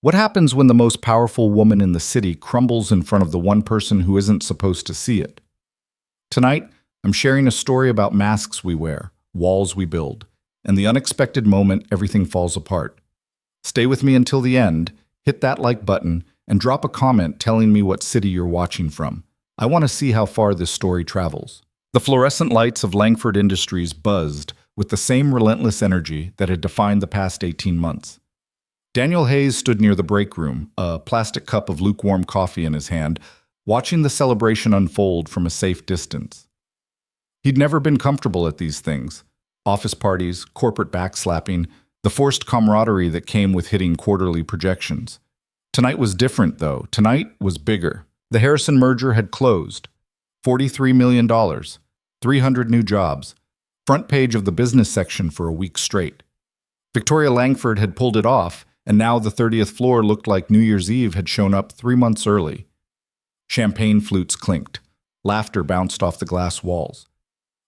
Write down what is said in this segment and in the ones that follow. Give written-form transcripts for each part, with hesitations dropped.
What happens when the most powerful woman in the city crumbles in front of the one person who isn't supposed to see it? Tonight, I'm sharing a story about masks we wear, walls we build, and the unexpected moment everything falls apart. Stay with me until the end, hit that like button, and drop a comment telling me what city you're watching from. I want to see how far this story travels. The fluorescent lights of Langford Industries buzzed with the same relentless energy that had defined the past 18 months. Daniel Hayes stood near the break room, a plastic cup of lukewarm coffee in his hand, watching the celebration unfold from a safe distance. He'd never been comfortable at these things. Office parties, corporate backslapping, the forced camaraderie that came with hitting quarterly projections. Tonight was different, though. Tonight was bigger. The Harrison merger had closed. $43 million, 300 new jobs, front page of the business section for a week straight. Victoria Langford had pulled it off, and now the 30th floor looked like New Year's Eve had shown up 3 months early. Champagne flutes clinked. Laughter bounced off the glass walls.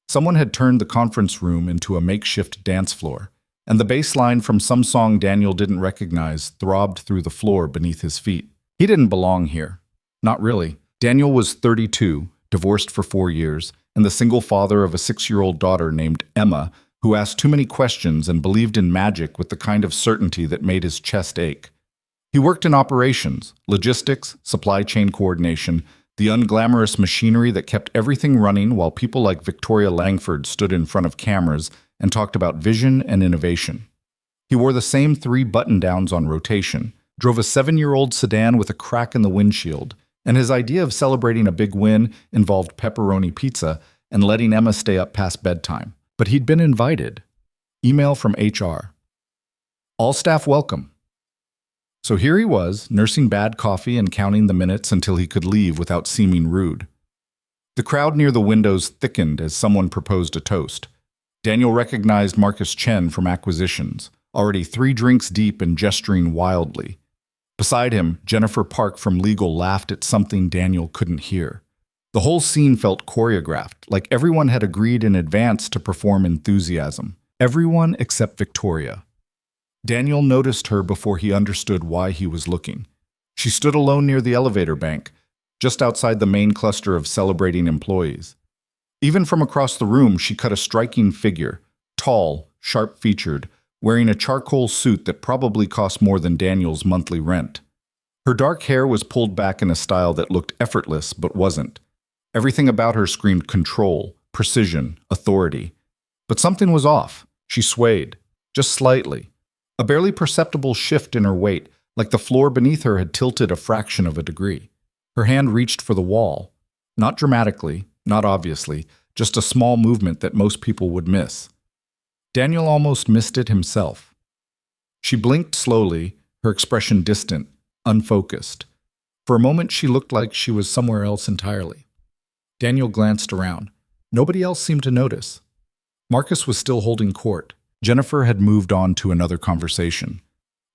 Someone had turned the conference room into a makeshift dance floor, and the bass line from some song Daniel didn't recognize throbbed through the floor beneath his feet. He didn't belong here. Not really. Daniel was 32, divorced for 4 years, and the single father of a 6-year-old daughter named Emma, who asked too many questions and believed in magic with the kind of certainty that made his chest ache. He worked in operations, logistics, supply chain coordination, the unglamorous machinery that kept everything running while people like Victoria Langford stood in front of cameras and talked about vision and innovation. He wore the same 3 button-downs on rotation, drove a 7-year-old sedan with a crack in the windshield, and his idea of celebrating a big win involved pepperoni pizza and letting Emma stay up past bedtime. But he'd been invited. Email from HR. All staff welcome. So here he was, nursing bad coffee and counting the minutes until he could leave without seeming rude. The crowd near the windows thickened as someone proposed a toast. Daniel recognized Marcus Chen from Acquisitions, already 3 drinks deep and gesturing wildly. Beside him, Jennifer Park from Legal laughed at something Daniel couldn't hear. The whole scene felt choreographed, like everyone had agreed in advance to perform enthusiasm. Everyone except Victoria. Daniel noticed her before he understood why he was looking. She stood alone near the elevator bank, just outside the main cluster of celebrating employees. Even from across the room, she cut a striking figure, tall, sharp-featured, wearing a charcoal suit that probably cost more than Daniel's monthly rent. Her dark hair was pulled back in a style that looked effortless but wasn't. Everything about her screamed control, precision, authority. But something was off. She swayed, just slightly. A barely perceptible shift in her weight, like the floor beneath her had tilted a fraction of a degree. Her hand reached for the wall. Not dramatically, not obviously, just a small movement that most people would miss. Daniel almost missed it himself. She blinked slowly, her expression distant, unfocused. For a moment she looked like she was somewhere else entirely. Daniel glanced around. Nobody else seemed to notice. Marcus was still holding court. Jennifer had moved on to another conversation.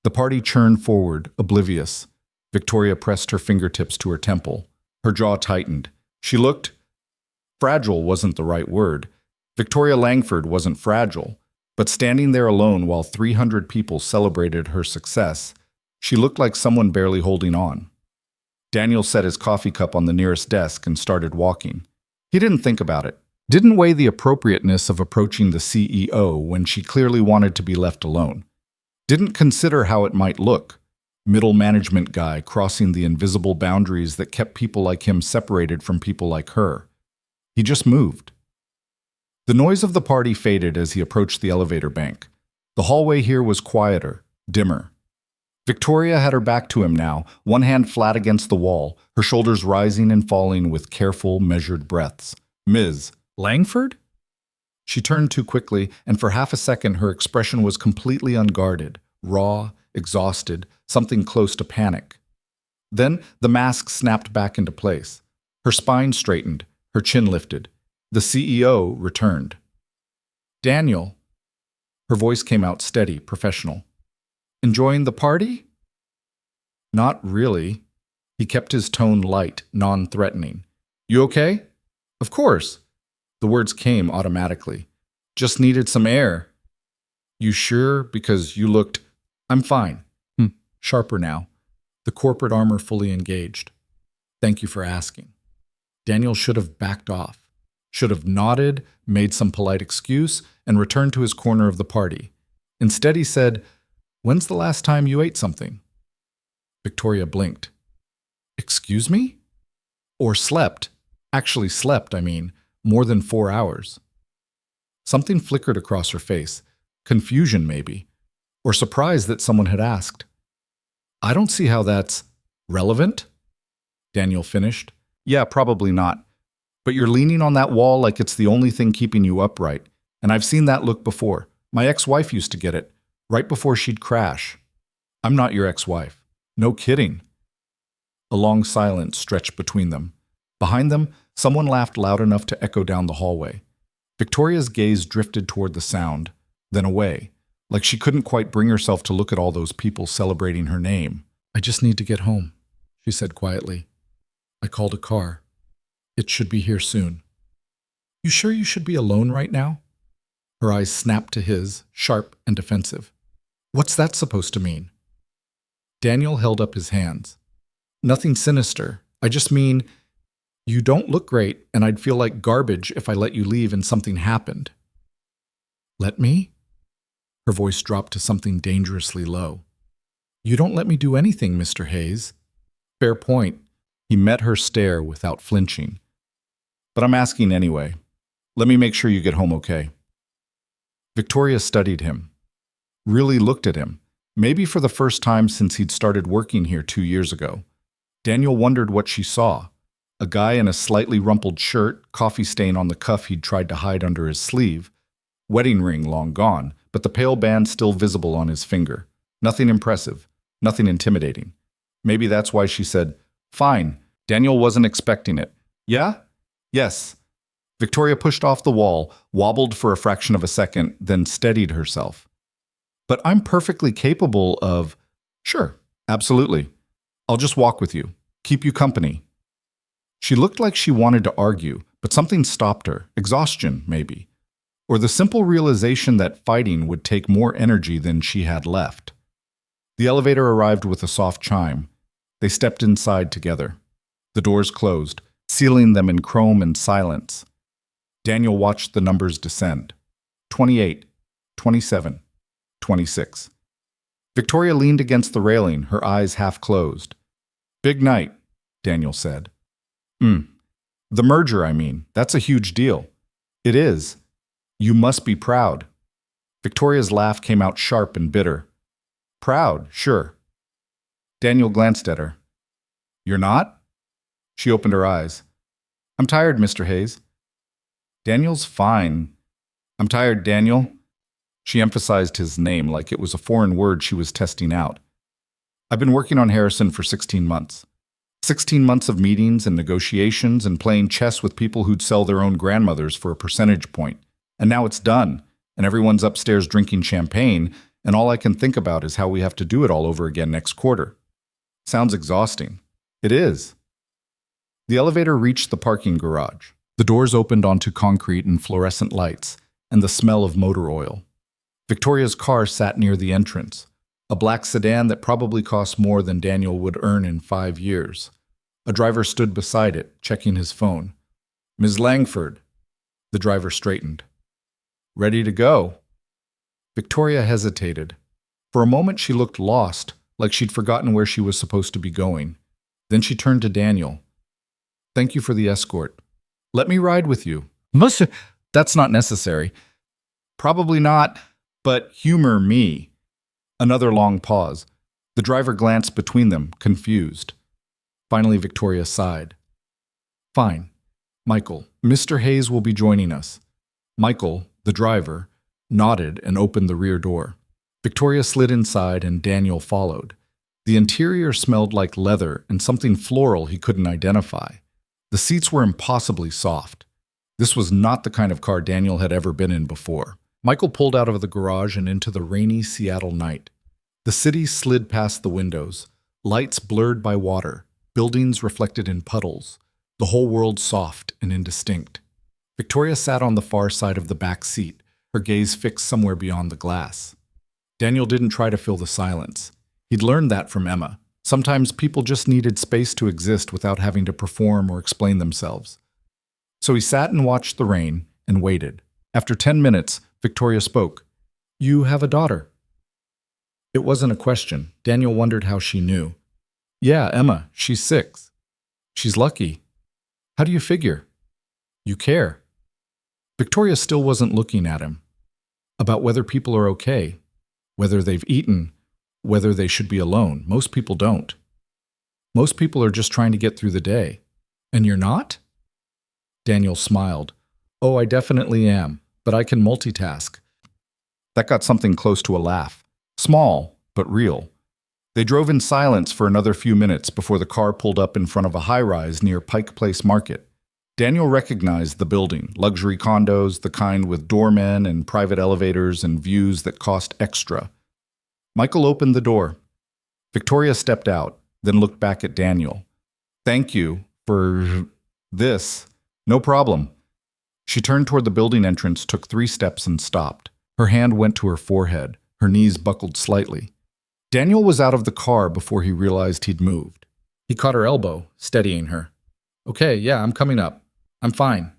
The party churned forward, oblivious. Victoria pressed her fingertips to her temple. Her jaw tightened. She looked... Fragile wasn't the right word. Victoria Langford wasn't fragile. But standing there alone while 300 people celebrated her success, she looked like someone barely holding on. Daniel set his coffee cup on the nearest desk and started walking. He didn't think about it. Didn't weigh the appropriateness of approaching the CEO when she clearly wanted to be left alone. Didn't consider how it might look. Middle management guy crossing the invisible boundaries that kept people like him separated from people like her. He just moved. The noise of the party faded as he approached the elevator bank. The hallway here was quieter, dimmer. Victoria had her back to him now, one hand flat against the wall, her shoulders rising and falling with careful, measured breaths. Ms. Langford? She turned too quickly, and for half a second her expression was completely unguarded, raw, exhausted, something close to panic. Then the mask snapped back into place. Her spine straightened, her chin lifted. The CEO returned. Daniel. Her voice came out steady, professional. Enjoying the party? Not really. He kept his tone light, non-threatening. You okay? Of course. The words came automatically. Just needed some air. You sure? Because you looked... I'm fine. Sharper now. the corporate armor fully engaged. Thank you for asking. Daniel should have backed off, should have nodded, made some polite excuse, and returned to his corner of the party. Instead, he said, "When's the last time you ate something?" Victoria blinked. Excuse me? Or slept. Actually slept, I mean, more than 4 hours. Something flickered across her face. Confusion, maybe. Or surprise that someone had asked. I don't see how that's relevant, Daniel finished. Yeah, probably not. But you're leaning on that wall like it's the only thing keeping you upright. And I've seen that look before. My ex-wife used to get it, right before she'd crash. I'm not your ex-wife. No kidding. A long silence stretched between them. Behind them, someone laughed loud enough to echo down the hallway. Victoria's gaze drifted toward the sound, then away, like she couldn't quite bring herself to look at all those people celebrating her name. I just need to get home, she said quietly. I called a car. It should be here soon. You sure you should be alone right now? Her eyes snapped to his, sharp and defensive. What's that supposed to mean? Daniel held up his hands. Nothing sinister. I just mean, you don't look great, and I'd feel like garbage if I let you leave and something happened. Let me? Her voice dropped to something dangerously low. You don't let me do anything, Mr. Hayes. Fair point. He met her stare without flinching. But I'm asking anyway. Let me make sure you get home okay. Victoria studied him. Really looked at him. Maybe for the first time since he'd started working here 2 years ago. Daniel wondered what she saw. A guy in a slightly rumpled shirt, coffee stain on the cuff he'd tried to hide under his sleeve. Wedding ring long gone, but the pale band still visible on his finger. Nothing impressive, nothing intimidating. Maybe that's why she said, "Fine." Daniel wasn't expecting it. Yeah? Yes. Victoria pushed off the wall, wobbled for a fraction of a second, then steadied herself. But I'm perfectly capable of… Sure, absolutely. I'll just walk with you, keep you company. She looked like she wanted to argue, but something stopped her. Exhaustion, maybe. Or the simple realization that fighting would take more energy than she had left. The elevator arrived with a soft chime. They stepped inside together. The doors closed, sealing them in chrome and silence. Daniel watched the numbers descend. 28, 27, 26. Victoria leaned against the railing, her eyes half closed. Big night, Daniel said. The merger, I mean, that's a huge deal. It is. You must be proud. Victoria's laugh came out sharp and bitter. Proud, sure. Daniel glanced at her. You're not? She opened her eyes. I'm tired, Mr. Hayes. Daniel's fine. I'm tired, Daniel. She emphasized his name like it was a foreign word she was testing out. I've been working on Harrison for 16 months. 16 months of meetings and negotiations and playing chess with people who'd sell their own grandmothers for a percentage point. And now it's done, and everyone's upstairs drinking champagne, and all I can think about is how we have to do it all over again next quarter. Sounds exhausting. It is. The elevator reached the parking garage. The doors opened onto concrete and fluorescent lights, and the smell of motor oil. Victoria's car sat near the entrance, a black sedan that probably cost more than Daniel would earn in 5 years. A driver stood beside it, checking his phone. Ms. Langford. The driver straightened. Ready to go. Victoria hesitated. For a moment she looked lost, like she'd forgotten where she was supposed to be going. Then she turned to Daniel. Thank you for the escort. Let me ride with you. Monsieur, that's not necessary. Probably not, but humor me. Another long pause. The driver glanced between them, confused. Finally, Victoria sighed. Fine. Michael, Mr. Hayes will be joining us. Michael, the driver, nodded and opened the rear door. Victoria slid inside and Daniel followed. The interior smelled like leather and something floral he couldn't identify. The seats were impossibly soft. This was not the kind of car Daniel had ever been in before. Michael pulled out of the garage and into the rainy Seattle night. The city slid past the windows, lights blurred by water, buildings reflected in puddles, the whole world soft and indistinct. Victoria sat on the far side of the back seat, her gaze fixed somewhere beyond the glass. Daniel didn't try to fill the silence. He'd learned that from Emma. Sometimes people just needed space to exist without having to perform or explain themselves. So he sat and watched the rain and waited. After 10 minutes, Victoria spoke. "You have a daughter." It wasn't a question. Daniel wondered how she knew. "Yeah, Emma, she's 6. She's lucky." "How do you figure?" "You care." Victoria still wasn't looking at him. About whether people are okay, whether they've eaten, whether they should be alone. Most people don't. Most people are just trying to get through the day. "And you're not?" Daniel smiled. "Oh, I definitely am, but I can multitask." That got something close to a laugh. Small, but real. They drove in silence for another few minutes before the car pulled up in front of a high-rise near Pike Place Market. Daniel recognized the building, luxury condos, the kind with doormen and private elevators and views that cost extra. Michael opened the door. Victoria stepped out, then looked back at Daniel. "Thank you for this." "No problem." She turned toward the building entrance, took 3 steps and stopped. Her hand went to her forehead. Her knees buckled slightly. Daniel was out of the car before he realized he'd moved. He caught her elbow, steadying her. "Okay, yeah, I'm coming up. I'm fine.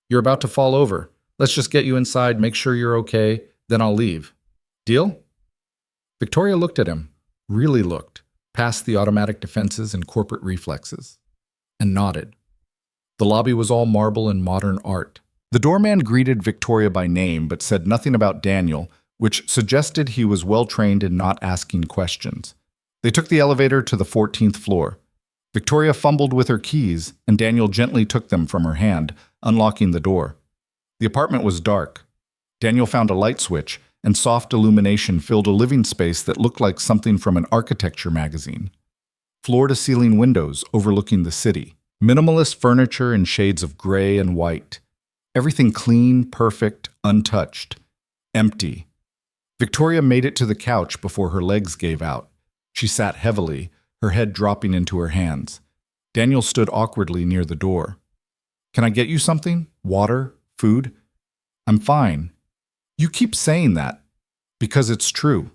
You're about to fall over. Let's just get you inside, make sure you're okay, then I'll leave. Deal?" Victoria looked at him, really looked, past the automatic defenses and corporate reflexes, and nodded. The lobby was all marble and modern art. The doorman greeted Victoria by name but said nothing about Daniel, which suggested he was well-trained in not asking questions. They took the elevator to the 14th floor. Victoria fumbled with her keys, and Daniel gently took them from her hand, unlocking the door. The apartment was dark. Daniel found a light switch, and soft illumination filled a living space that looked like something from an architecture magazine. Floor-to-ceiling windows overlooking the city. Minimalist furniture in shades of gray and white. Everything clean, perfect, untouched. Empty. Victoria made it to the couch before her legs gave out. She sat heavily, her head dropping into her hands. Daniel stood awkwardly near the door. "Can I get you something? Water? Food?" "I'm fine." "You keep saying that." "Because it's true."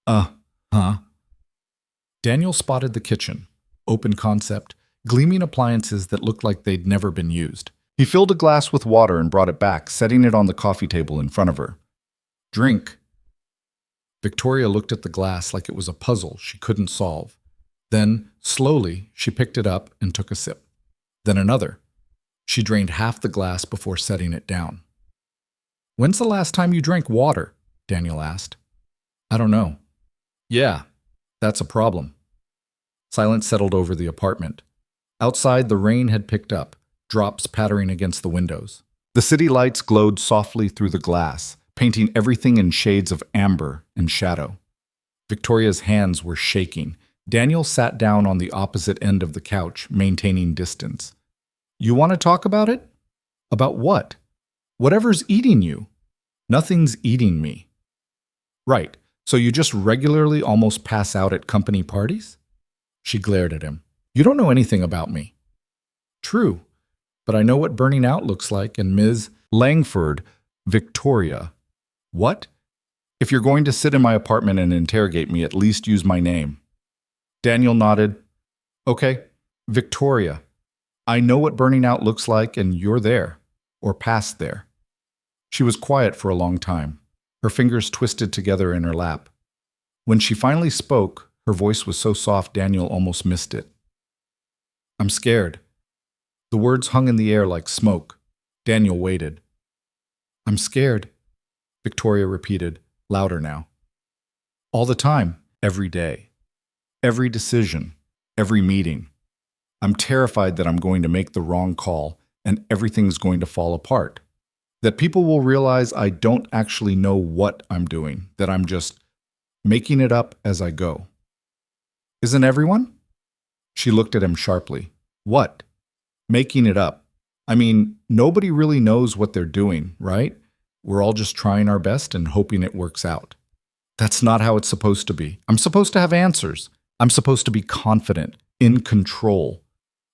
Huh? Daniel spotted the kitchen. Open concept, gleaming appliances that looked like they'd never been used. He filled a glass with water and brought it back, setting it on the coffee table in front of her. "Drink." Victoria looked at the glass like it was a puzzle she couldn't solve. Then, slowly, she picked it up and took a sip. Then another. She drained half the glass before setting it down. "When's the last time you drank water?" Daniel asked. "I don't know." "Yeah, that's a problem." Silence settled over the apartment. Outside, the rain had picked up, drops pattering against the windows. The city lights glowed softly through the glass, painting everything in shades of amber and shadow. Victoria's hands were shaking. Daniel sat down on the opposite end of the couch, maintaining distance. "You want to talk about it?" "About what?" "Whatever's eating you." "Nothing's eating me." "Right, so you just regularly almost pass out at company parties?" She glared at him. "You don't know anything about me." "True, but I know what burning out looks like, and Ms. Langford, Victoria." "What?" "If you're going to sit in my apartment and interrogate me, at least use my name." Daniel nodded. "Okay, Victoria. I know what burning out looks like, and you're there, or past there." She was quiet for a long time, her fingers twisted together in her lap. When she finally spoke, her voice was so soft Daniel almost missed it. "I'm scared." The words hung in the air like smoke. Daniel waited. "I'm scared," Victoria repeated, louder now. "All the time, every day. Every decision, every meeting. I'm terrified that I'm going to make the wrong call and everything's going to fall apart. That people will realize I don't actually know what I'm doing, that I'm just making it up as I go." "Isn't everyone?" She looked at him sharply. "What?" "Making it up. I mean, nobody really knows what they're doing, right? We're all just trying our best and hoping it works out." "That's not how it's supposed to be. I'm supposed to have answers. I'm supposed to be confident, in control.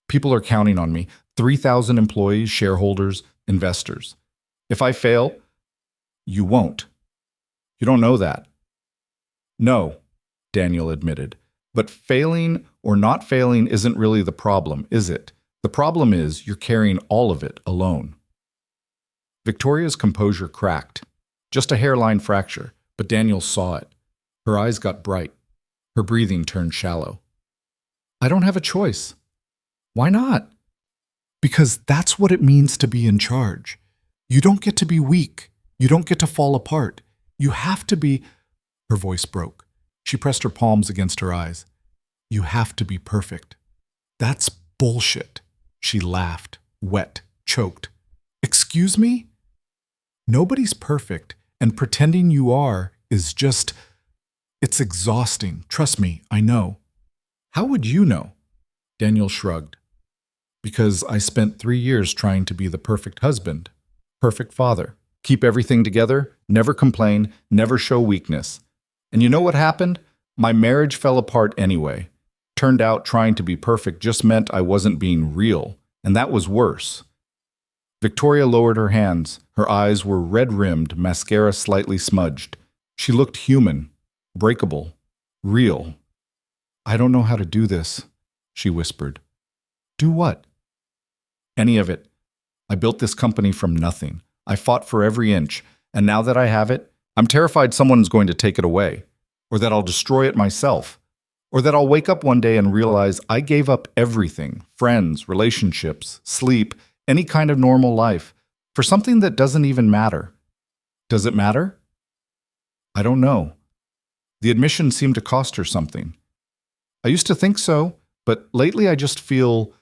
People are counting on me. 3,000 employees, shareholders, investors. If I fail, you won't. You don't know that." "No," Daniel admitted, But failing or not failing isn't really the problem, is it? The problem is you're carrying all of it alone. Victoria's composure cracked. Just a hairline fracture, but Daniel saw it. Her eyes got bright. Her breathing turned shallow. I don't have a choice. Why not? Because that's what it means to be in charge. You don't get to be weak. You don't get to fall apart. You have to be... Her voice broke. She pressed her palms against her eyes. You have to be perfect. That's bullshit. She laughed, wet, choked. Excuse me? Nobody's perfect, and pretending you are is just... It's exhausting. Trust me, I know. How would you know? Daniel shrugged. Because I spent 3 years trying to be the perfect husband, perfect father, keep everything together, never complain, never show weakness. And you know what happened? My marriage fell apart anyway. Turned out trying to be perfect just meant I wasn't being real, and that was worse. Victoria lowered her hands. Her eyes were red-rimmed, mascara slightly smudged. She looked human, breakable, real. I don't know how to do this, she whispered. Do what? Any of it. I built this company from nothing. I fought for every inch, and now that I have it, I'm terrified someone's going to take it away, or that I'll destroy it myself, or that I'll wake up one day and realize I gave up everything, friends, relationships, sleep, any kind of normal life, for something that doesn't even matter. Does it matter? I don't know. The admission seemed to cost her something. I used to think so, but lately I just feel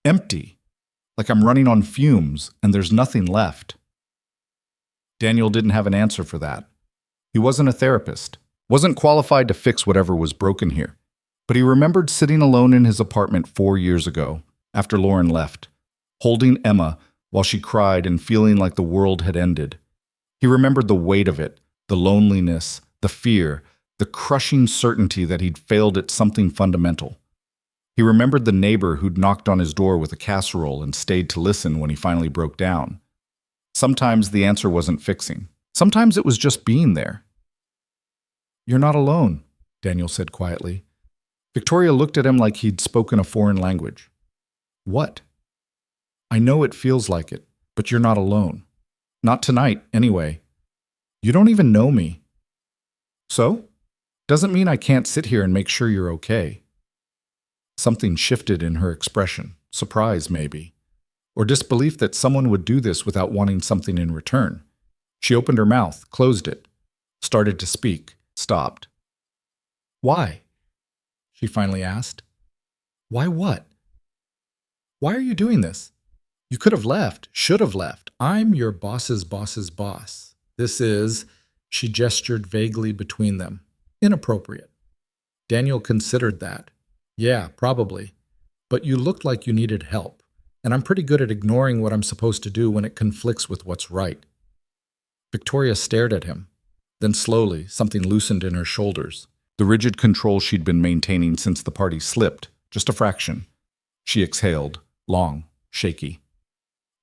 empty, like I'm running on fumes and there's nothing left. Daniel didn't have an answer for that. He wasn't a therapist, wasn't qualified to fix whatever was broken here. But he remembered sitting alone in his apartment 4 years ago, after Lauren left, holding Emma while she cried and feeling like the world had ended. He remembered the weight of it, the loneliness, the fear, the crushing certainty that he'd failed at something fundamental. He remembered the neighbor who'd knocked on his door with a casserole and stayed to listen when he finally broke down. Sometimes the answer wasn't fixing. Sometimes it was just being there. You're not alone, Daniel said quietly. Victoria looked at him like he'd spoken a foreign language. What? I know it feels like it, but you're not alone. Not tonight, anyway. You don't even know me. So? Doesn't mean I can't sit here and make sure you're okay. Something shifted in her expression, surprise maybe, or disbelief that someone would do this without wanting something in return. She opened her mouth, closed it, started to speak, stopped. Why? She finally asked. Why what? Why are you doing this? You could have left, should have left. I'm your boss's boss's boss. This is, she gestured vaguely between them, inappropriate. Daniel considered that. Yeah, probably. But you looked like you needed help, and I'm pretty good at ignoring what I'm supposed to do when it conflicts with what's right. Victoria stared at him. Then slowly, something loosened in her shoulders. The rigid control she'd been maintaining since the party slipped, just a fraction. She exhaled, long, shaky.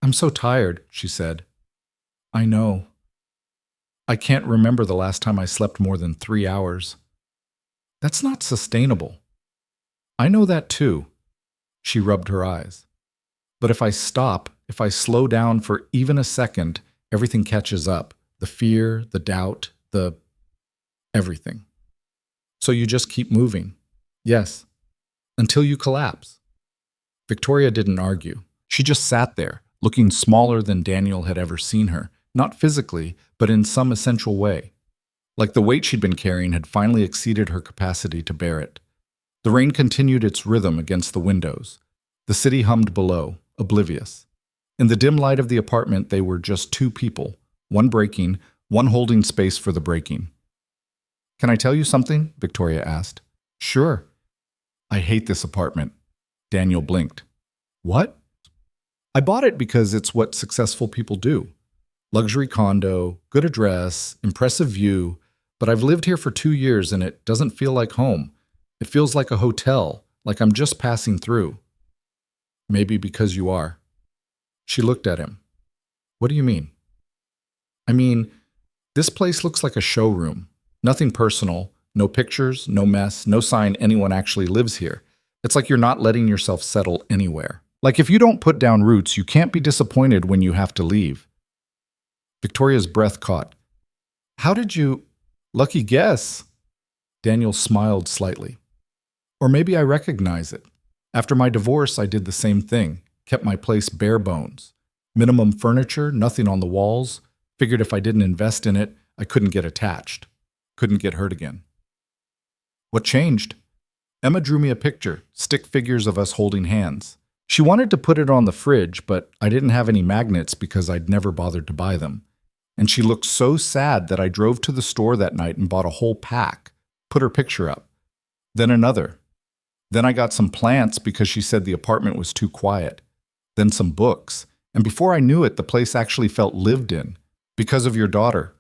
I'm so tired, she said. I know. I can't remember the last time I slept more than 3 hours. That's not sustainable. I know that too. She rubbed her eyes. But if I stop, if I slow down for even a second, everything catches up. The fear, the doubt, the everything. So you just keep moving. Yes. Until you collapse. Victoria didn't argue. She just sat there, looking smaller than Daniel had ever seen her, not physically, but in some essential way. Like the weight she'd been carrying had finally exceeded her capacity to bear it. The rain continued its rhythm against the windows. The city hummed below, oblivious. In the dim light of the apartment, they were just 2 people, one breaking, one holding space for the breaking. Can I tell you something? Victoria asked. Sure. I hate this apartment. Daniel blinked. What? I bought it because it's what successful people do. Luxury condo, good address, impressive view, but I've lived here for 2 years and it doesn't feel like home. It feels like a hotel, like I'm just passing through. Maybe because you are. She looked at him. What do you mean? I mean, this place looks like a showroom. Nothing personal, No pictures, no mess, no sign anyone actually lives here. It's like you're not letting yourself settle anywhere. Like if you don't put down roots, you can't be disappointed when you have to leave. Victoria's breath caught. How did you... Lucky guess. Daniel smiled slightly. Or maybe I recognize it. After my divorce, I did the same thing. Kept my place bare bones. Minimum furniture, nothing on the walls. Figured if I didn't invest in it, I couldn't get attached. Couldn't get hurt again. What changed? Emma drew me a picture, stick figures of us holding hands. She wanted to put it on the fridge, but I didn't have any magnets because I'd never bothered to buy them. And she looked so sad that I drove to the store that night and bought a whole pack, put her picture up. Then another. Then I got some plants because she said the apartment was too quiet. Then some books. And before I knew it, the place actually felt lived in. Because of your daughter.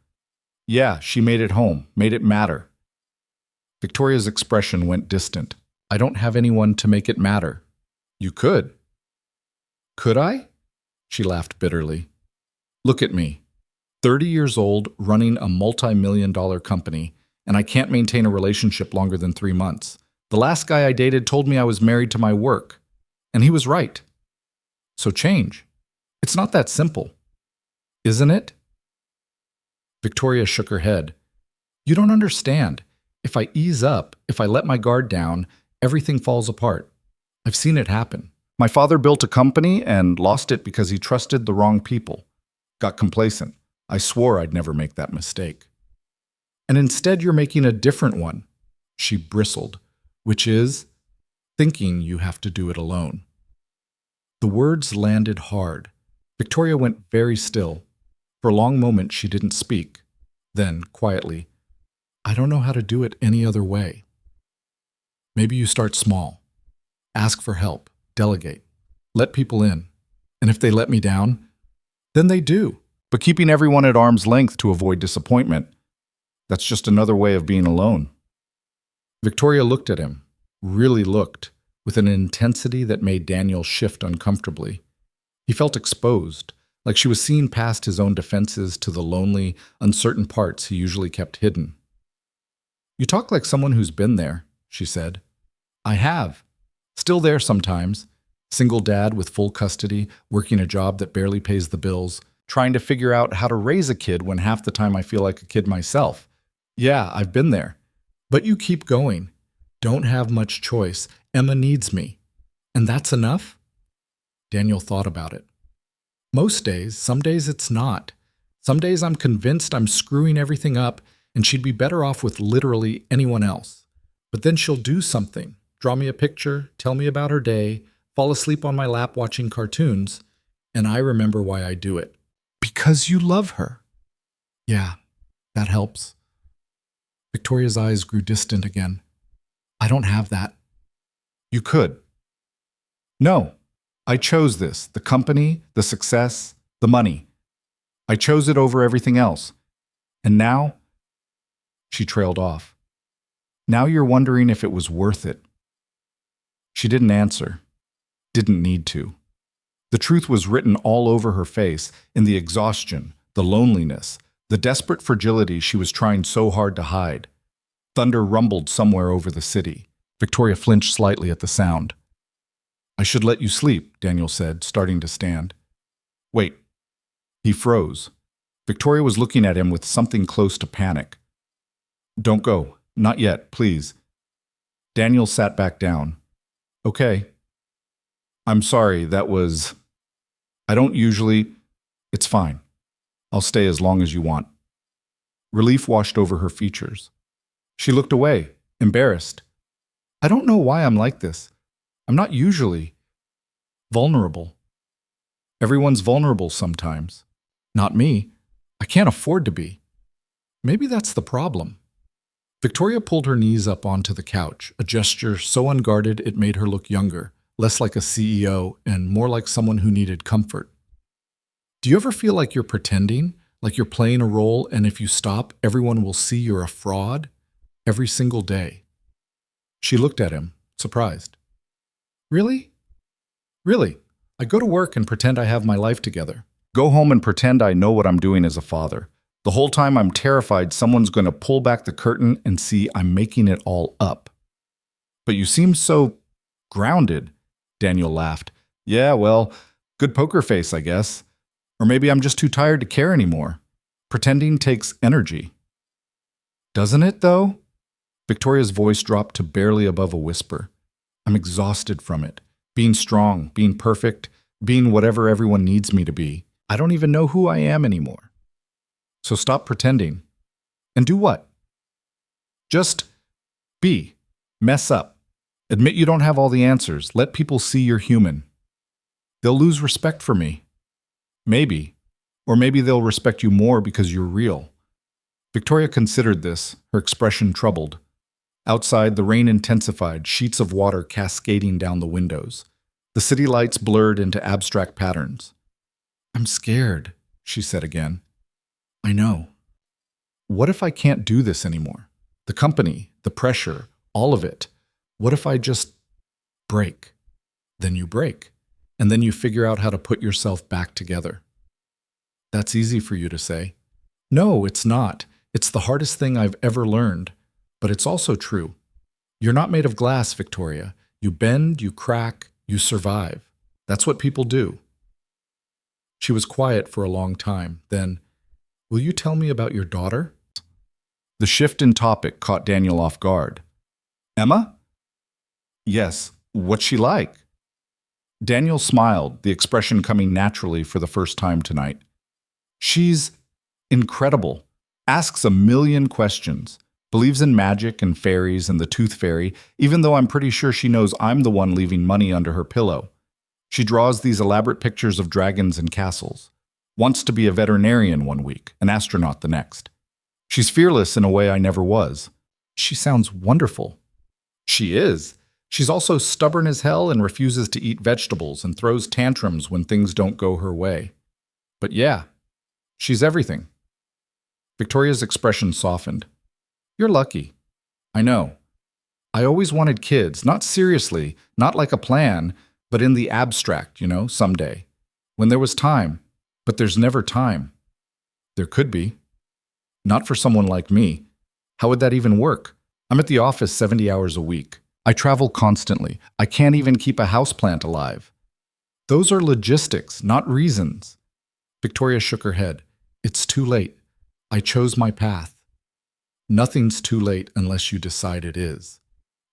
Yeah, she made it home, made it matter. Victoria's expression went distant. I don't have anyone to make it matter. You could. Could I? She laughed bitterly. Look at me. 30 years old, running a multi-million-dollar company, and I can't maintain a relationship longer than 3 months. The last guy I dated told me I was married to my work. And he was right. So change. It's not that simple. Isn't it? Victoria shook her head. You don't understand. If I ease up, if I let my guard down, everything falls apart. I've seen it happen. My father built a company and lost it because he trusted the wrong people. Got complacent. I swore I'd never make that mistake. And instead you're making a different one. She bristled, which is thinking you have to do it alone. The words landed hard. Victoria went very still. For a long moment she didn't speak. Then, quietly, I don't know how to do it any other way. Maybe you start small. Ask for help. Delegate. Let people in. And if they let me down, then they do. But keeping everyone at arm's length to avoid disappointment, that's just another way of being alone. Victoria looked at him, really looked, with an intensity that made Daniel shift uncomfortably. He felt exposed, like she was seeing past his own defenses to the lonely, uncertain parts he usually kept hidden. You talk like someone who's been there, she said. I have. Still there sometimes. Single dad with full custody, working a job that barely pays the bills, trying to figure out how to raise a kid when half the time I feel like a kid myself. Yeah, I've been there. But you keep going. Don't have much choice. Emma needs me. And that's enough? Daniel thought about it. Most days, some days it's not. Some days I'm convinced I'm screwing everything up and she'd be better off with literally anyone else. But then she'll do something, draw me a picture, tell me about her day, fall asleep on my lap watching cartoons, and I remember why I do it. Because you love her. Yeah, that helps. Victoria's eyes grew distant again. I don't have that. You could. No, I chose this, the company, the success, the money. I chose it over everything else. And now, she trailed off. Now you're wondering if it was worth it. She didn't answer. Didn't need to. The truth was written all over her face, in the exhaustion, the loneliness, the desperate fragility she was trying so hard to hide. Thunder rumbled somewhere over the city. Victoria flinched slightly at the sound. I should let you sleep, Daniel said, starting to stand. Wait. He froze. Victoria was looking at him with something close to panic. Don't go. Not yet, please. Daniel sat back down. Okay. I'm sorry, that was... I don't usually... It's fine. I'll stay as long as you want. Relief washed over her features. She looked away, embarrassed. I don't know why I'm like this. I'm not usually vulnerable. Everyone's vulnerable sometimes. Not me. I can't afford to be. Maybe that's the problem. Victoria pulled her knees up onto the couch, a gesture so unguarded it made her look younger, less like a CEO and more like someone who needed comfort. Do you ever feel like you're pretending, like you're playing a role, and if you stop, everyone will see you're a fraud? Every single day. She looked at him, surprised. Really? Really? I go to work and pretend I have my life together. Go home and pretend I know what I'm doing as a father. The whole time I'm terrified someone's going to pull back the curtain and see I'm making it all up. But you seem so grounded, Daniel laughed. Yeah, well, good poker face, I guess. Or maybe I'm just too tired to care anymore. Pretending takes energy. Doesn't it, though? Victoria's voice dropped to barely above a whisper. I'm exhausted from it. Being strong, being perfect, being whatever everyone needs me to be. I don't even know who I am anymore. So stop pretending. And do what? Just be. Mess up. Admit you don't have all the answers. Let people see you're human. They'll lose respect for me. Maybe. Or maybe they'll respect you more because you're real. Victoria considered this, her expression troubled. Outside, the rain intensified, sheets of water cascading down the windows. The city lights blurred into abstract patterns. I'm scared, she said again. I know. What if I can't do this anymore? The company, the pressure, all of it. What if I just break? Then you break, and then you figure out how to put yourself back together. That's easy for you to say. No, it's not. It's the hardest thing I've ever learned. But it's also true. You're not made of glass, Victoria. You bend, you crack, you survive. That's what people do. She was quiet for a long time. Then, will you tell me about your daughter? The shift in topic caught Daniel off guard. Emma? Yes. What's she like? Daniel smiled, the expression coming naturally for the first time tonight. She's incredible. Asks a million questions. Believes in magic and fairies and the tooth fairy, even though I'm pretty sure she knows I'm the one leaving money under her pillow. She draws these elaborate pictures of dragons and castles. Wants to be a veterinarian one week, an astronaut the next. She's fearless in a way I never was. She sounds wonderful. She is. She's also stubborn as hell and refuses to eat vegetables and throws tantrums when things don't go her way. But yeah, she's everything. Victoria's expression softened. You're lucky. I know. I always wanted kids, not seriously, not like a plan, but in the abstract, someday. When there was time. But there's never time. There could be. Not for someone like me. How would that even work? I'm at the office 70 hours a week. I travel constantly. I can't even keep a houseplant alive. Those are logistics, not reasons. Victoria shook her head. It's too late. I chose my path. Nothing's too late unless you decide it is.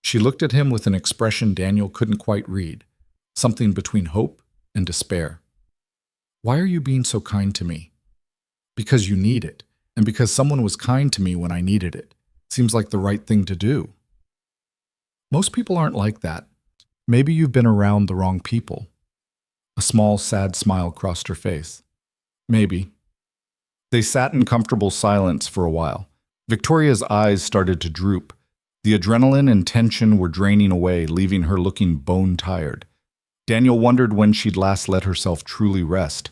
She looked at him with an expression Daniel couldn't quite read, something between hope and despair. Why are you being so kind to me? Because you need it, and because someone was kind to me when I needed it. Seems like the right thing to do. Most people aren't like that. Maybe you've been around the wrong people. A small, sad smile crossed her face. Maybe. They sat in comfortable silence for a while. Victoria's eyes started to droop. The adrenaline and tension were draining away, leaving her looking bone-tired. Daniel wondered when she'd last let herself truly rest.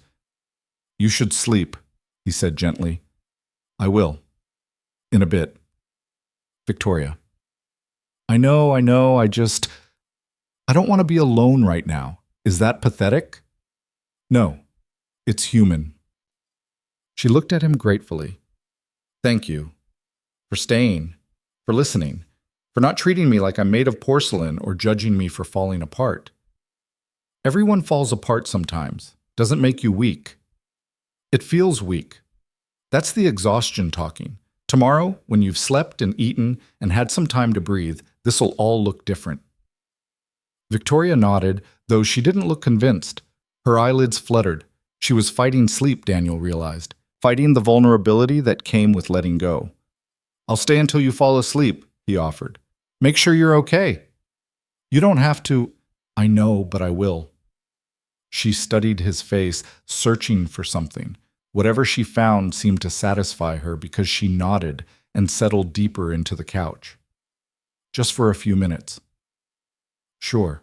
You should sleep, he said gently. I will. In a bit. Victoria. I know, I don't want to be alone right now. Is that pathetic? No, it's human. She looked at him gratefully. Thank you. For staying, for listening, for not treating me like I'm made of porcelain or judging me for falling apart. Everyone falls apart sometimes. Doesn't make you weak. It feels weak. That's the exhaustion talking. Tomorrow, when you've slept and eaten and had some time to breathe, this'll all look different. Victoria nodded, though she didn't look convinced. Her eyelids fluttered. She was fighting sleep, Daniel realized. Fighting the vulnerability that came with letting go. I'll stay until you fall asleep, he offered. Make sure you're okay. You don't have to. I know, but I will. She studied his face, searching for something. Whatever she found seemed to satisfy her because she nodded and settled deeper into the couch. Just for a few minutes. Sure.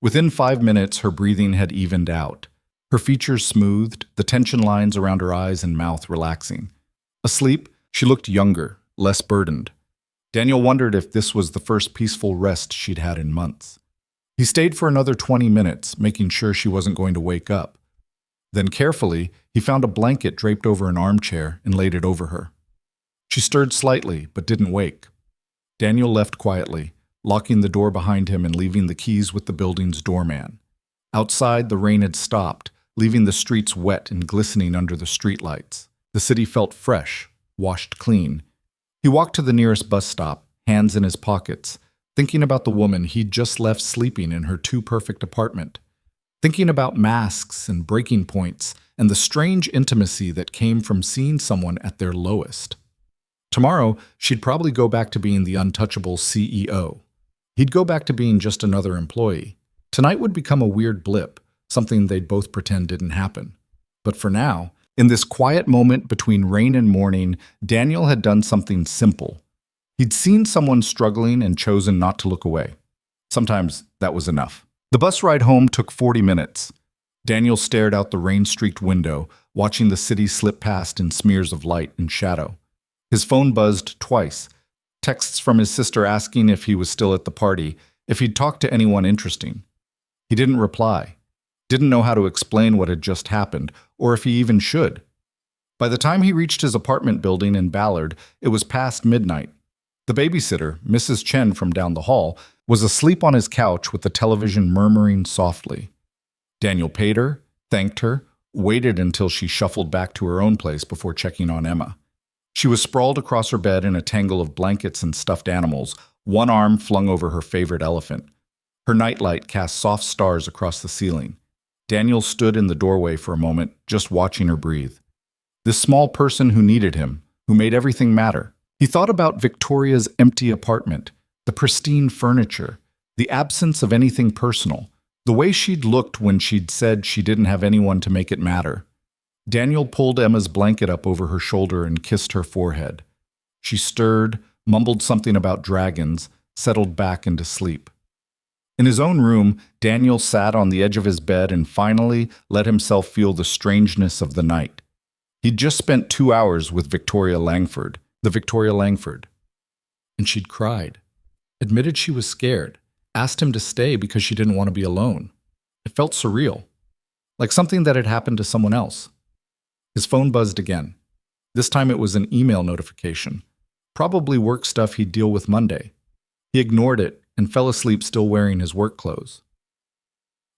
Within 5 minutes, her breathing had evened out. Her features smoothed, the tension lines around her eyes and mouth relaxing. Asleep, she looked younger, less burdened. Daniel wondered if this was the first peaceful rest she'd had in months. He stayed for another 20 minutes, making sure she wasn't going to wake up. Then carefully, he found a blanket draped over an armchair and laid it over her. She stirred slightly, but didn't wake. Daniel left quietly, locking the door behind him and leaving the keys with the building's doorman. Outside, the rain had stopped, leaving the streets wet and glistening under the streetlights. The city felt fresh, washed clean. He walked to the nearest bus stop, hands in his pockets, thinking about the woman he'd just left sleeping in her too-perfect apartment, thinking about masks and breaking points and the strange intimacy that came from seeing someone at their lowest. Tomorrow, she'd probably go back to being the untouchable CEO. He'd go back to being just another employee. Tonight would become a weird blip, something they'd both pretend didn't happen. But for now, in this quiet moment between rain and morning, Daniel had done something simple. He'd seen someone struggling and chosen not to look away. Sometimes that was enough. The bus ride home took 40 minutes. Daniel stared out the rain-streaked window, watching the city slip past in smears of light and shadow. His phone buzzed twice. Texts from his sister asking if he was still at the party, if he'd talked to anyone interesting. He didn't reply, didn't know how to explain what had just happened, or if he even should. By the time he reached his apartment building in Ballard, it was past midnight. The babysitter, Mrs. Chen from down the hall, was asleep on his couch with the television murmuring softly. Daniel paid her, thanked her, waited until she shuffled back to her own place before checking on Emma. She was sprawled across her bed in a tangle of blankets and stuffed animals, one arm flung over her favorite elephant. Her nightlight cast soft stars across the ceiling. Daniel stood in the doorway for a moment, just watching her breathe. This small person who needed him, who made everything matter. He thought about Victoria's empty apartment, the pristine furniture, the absence of anything personal, the way she'd looked when she'd said she didn't have anyone to make it matter. Daniel pulled Emma's blanket up over her shoulder and kissed her forehead. She stirred, mumbled something about dragons, settled back into sleep. In his own room, Daniel sat on the edge of his bed and finally let himself feel the strangeness of the night. He'd just spent 2 hours with Victoria Langford, the Victoria Langford. And she'd cried, admitted she was scared, asked him to stay because she didn't want to be alone. It felt surreal, like something that had happened to someone else. His phone buzzed again. This time it was an email notification, probably work stuff he'd deal with Monday. He ignored it and fell asleep still wearing his work clothes.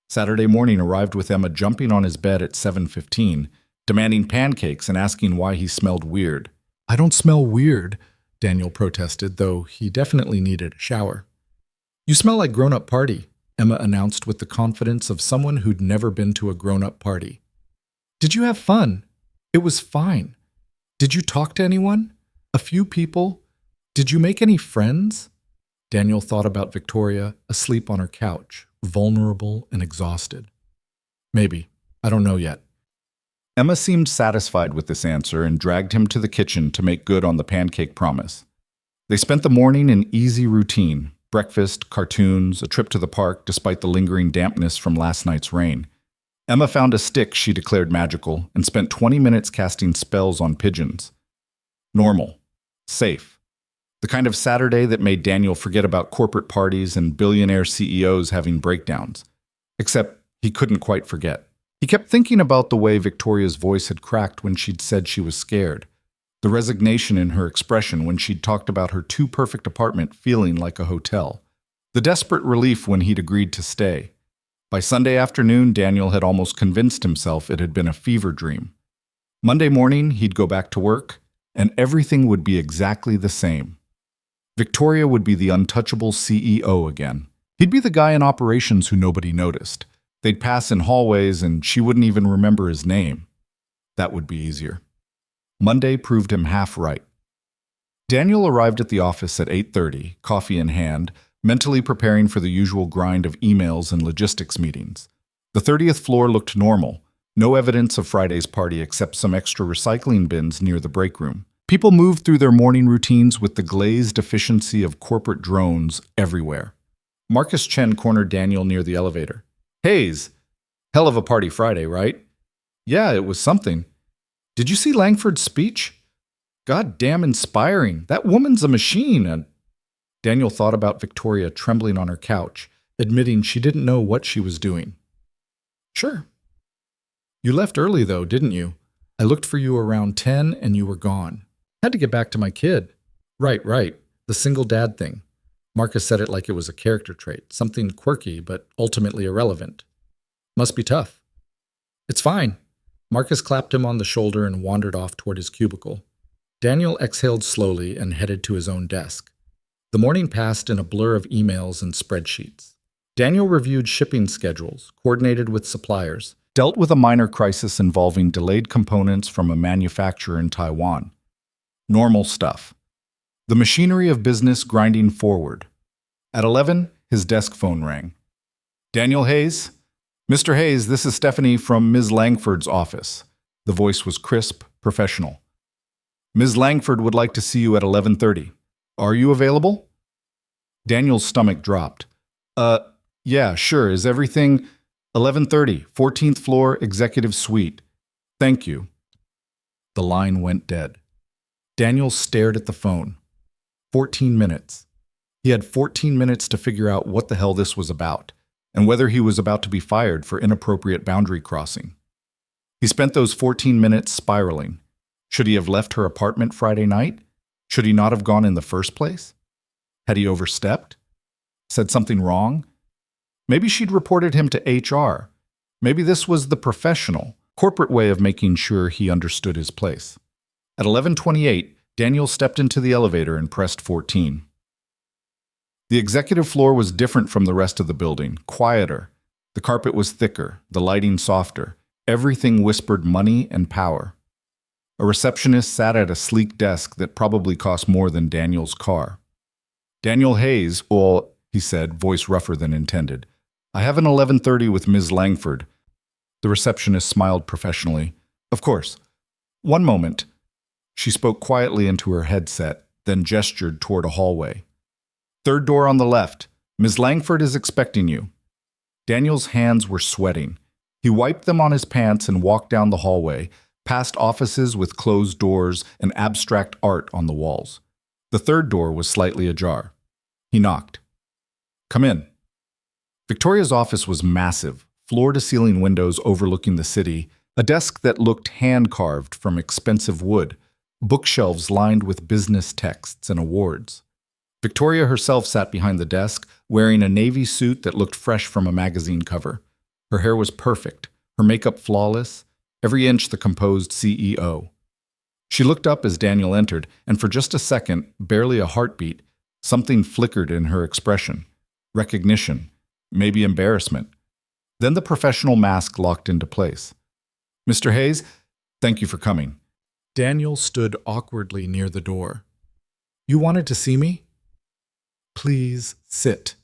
Saturday morning arrived with Emma jumping on his bed at 7:15, demanding pancakes and asking why he smelled weird. "I don't smell weird," Daniel protested, though he definitely needed a shower. "You smell like grown-up party," Emma announced with the confidence of someone who'd never been to a grown-up party. "Did you have fun?" "It was fine." "Did you talk to anyone?" "A few people." "Did you make any friends?" Daniel thought about Victoria, asleep on her couch, vulnerable and exhausted. "Maybe. I don't know yet." Emma seemed satisfied with this answer and dragged him to the kitchen to make good on the pancake promise. They spent the morning in easy routine, breakfast, cartoons, a trip to the park despite the lingering dampness from last night's rain. Emma found a stick she declared magical and spent 20 minutes casting spells on pigeons. Normal. Safe. The kind of Saturday that made Daniel forget about corporate parties and billionaire CEOs having breakdowns. Except he couldn't quite forget. He kept thinking about the way Victoria's voice had cracked when she'd said she was scared. The resignation in her expression when she'd talked about her too-perfect apartment feeling like a hotel. The desperate relief when he'd agreed to stay. By Sunday afternoon, Daniel had almost convinced himself it had been a fever dream. Monday morning, he'd go back to work, and everything would be exactly the same. Victoria would be the untouchable CEO again. He'd be the guy in operations who nobody noticed. They'd pass in hallways, and she wouldn't even remember his name. That would be easier. Monday proved him half right. Daniel arrived at the office at 8:30, coffee in hand, mentally preparing for the usual grind of emails and logistics meetings. The 30th floor looked normal, no evidence of Friday's party except some extra recycling bins near the break room. People moved through their morning routines with the glazed efficiency of corporate drones everywhere. Marcus Chen cornered Daniel near the elevator. "Hayes, hell of a party Friday, right?" "Yeah, it was something." "Did you see Langford's speech?" "God damn inspiring. That woman's a machine." And Daniel thought about Victoria trembling on her couch, admitting she didn't know what she was doing. "Sure." You left early, though, didn't you? I looked for you around 10 and you were gone. Had to get back to my kid. Right. The single dad thing. Marcus said it like it was a character trait, something quirky but ultimately irrelevant. Must be tough. It's fine. Marcus clapped him on the shoulder and wandered off toward his cubicle. Daniel exhaled slowly and headed to his own desk. The morning passed in a blur of emails and spreadsheets. Daniel reviewed shipping schedules, coordinated with suppliers, dealt with a minor crisis involving delayed components from a manufacturer in Taiwan. Normal stuff. The machinery of business grinding forward. At 11, his desk phone rang. Daniel Hayes? Mr. Hayes, this is Stephanie from Ms. Langford's office. The voice was crisp, professional. Ms. Langford would like to see you at 11:30. Are you available? Daniel's stomach dropped. Yeah, sure. Is everything 11:30, 14th floor, executive suite. Thank you. The line went dead. Daniel stared at the phone. 14 minutes. He had 14 minutes to figure out what the hell this was about, and whether he was about to be fired for inappropriate boundary crossing. He spent those 14 minutes spiraling. Should he have left her apartment Friday night? Should he not have gone in the first place? Had he overstepped? Said something wrong? Maybe she'd reported him to HR. Maybe this was the professional, corporate way of making sure he understood his place. At 11:28, Daniel stepped into the elevator and pressed 14. The executive floor was different from the rest of the building, quieter. The carpet was thicker, the lighting softer. Everything whispered money and power. A receptionist sat at a sleek desk that probably cost more than Daniel's car. Daniel Hayes, he said, voice rougher than intended. I have an 11:30 with Ms. Langford. The receptionist smiled professionally. Of course. One moment. She spoke quietly into her headset, then gestured toward a hallway. Third door on the left. Ms. Langford is expecting you. Daniel's hands were sweating. He wiped them on his pants and walked down the hallway, past offices with closed doors and abstract art on the walls. The third door was slightly ajar. He knocked. Come in. Victoria's office was massive, floor-to-ceiling windows overlooking the city, a desk that looked hand-carved from expensive wood, bookshelves lined with business texts and awards. Victoria herself sat behind the desk, wearing a navy suit that looked fresh from a magazine cover. Her hair was perfect, her makeup flawless, every inch the composed CEO. She looked up as Daniel entered, and for just a second, barely a heartbeat, something flickered in her expression. Recognition, maybe embarrassment. Then the professional mask locked into place. Mr. Hayes, thank you for coming. Daniel stood awkwardly near the door. You wanted to see me? Please sit.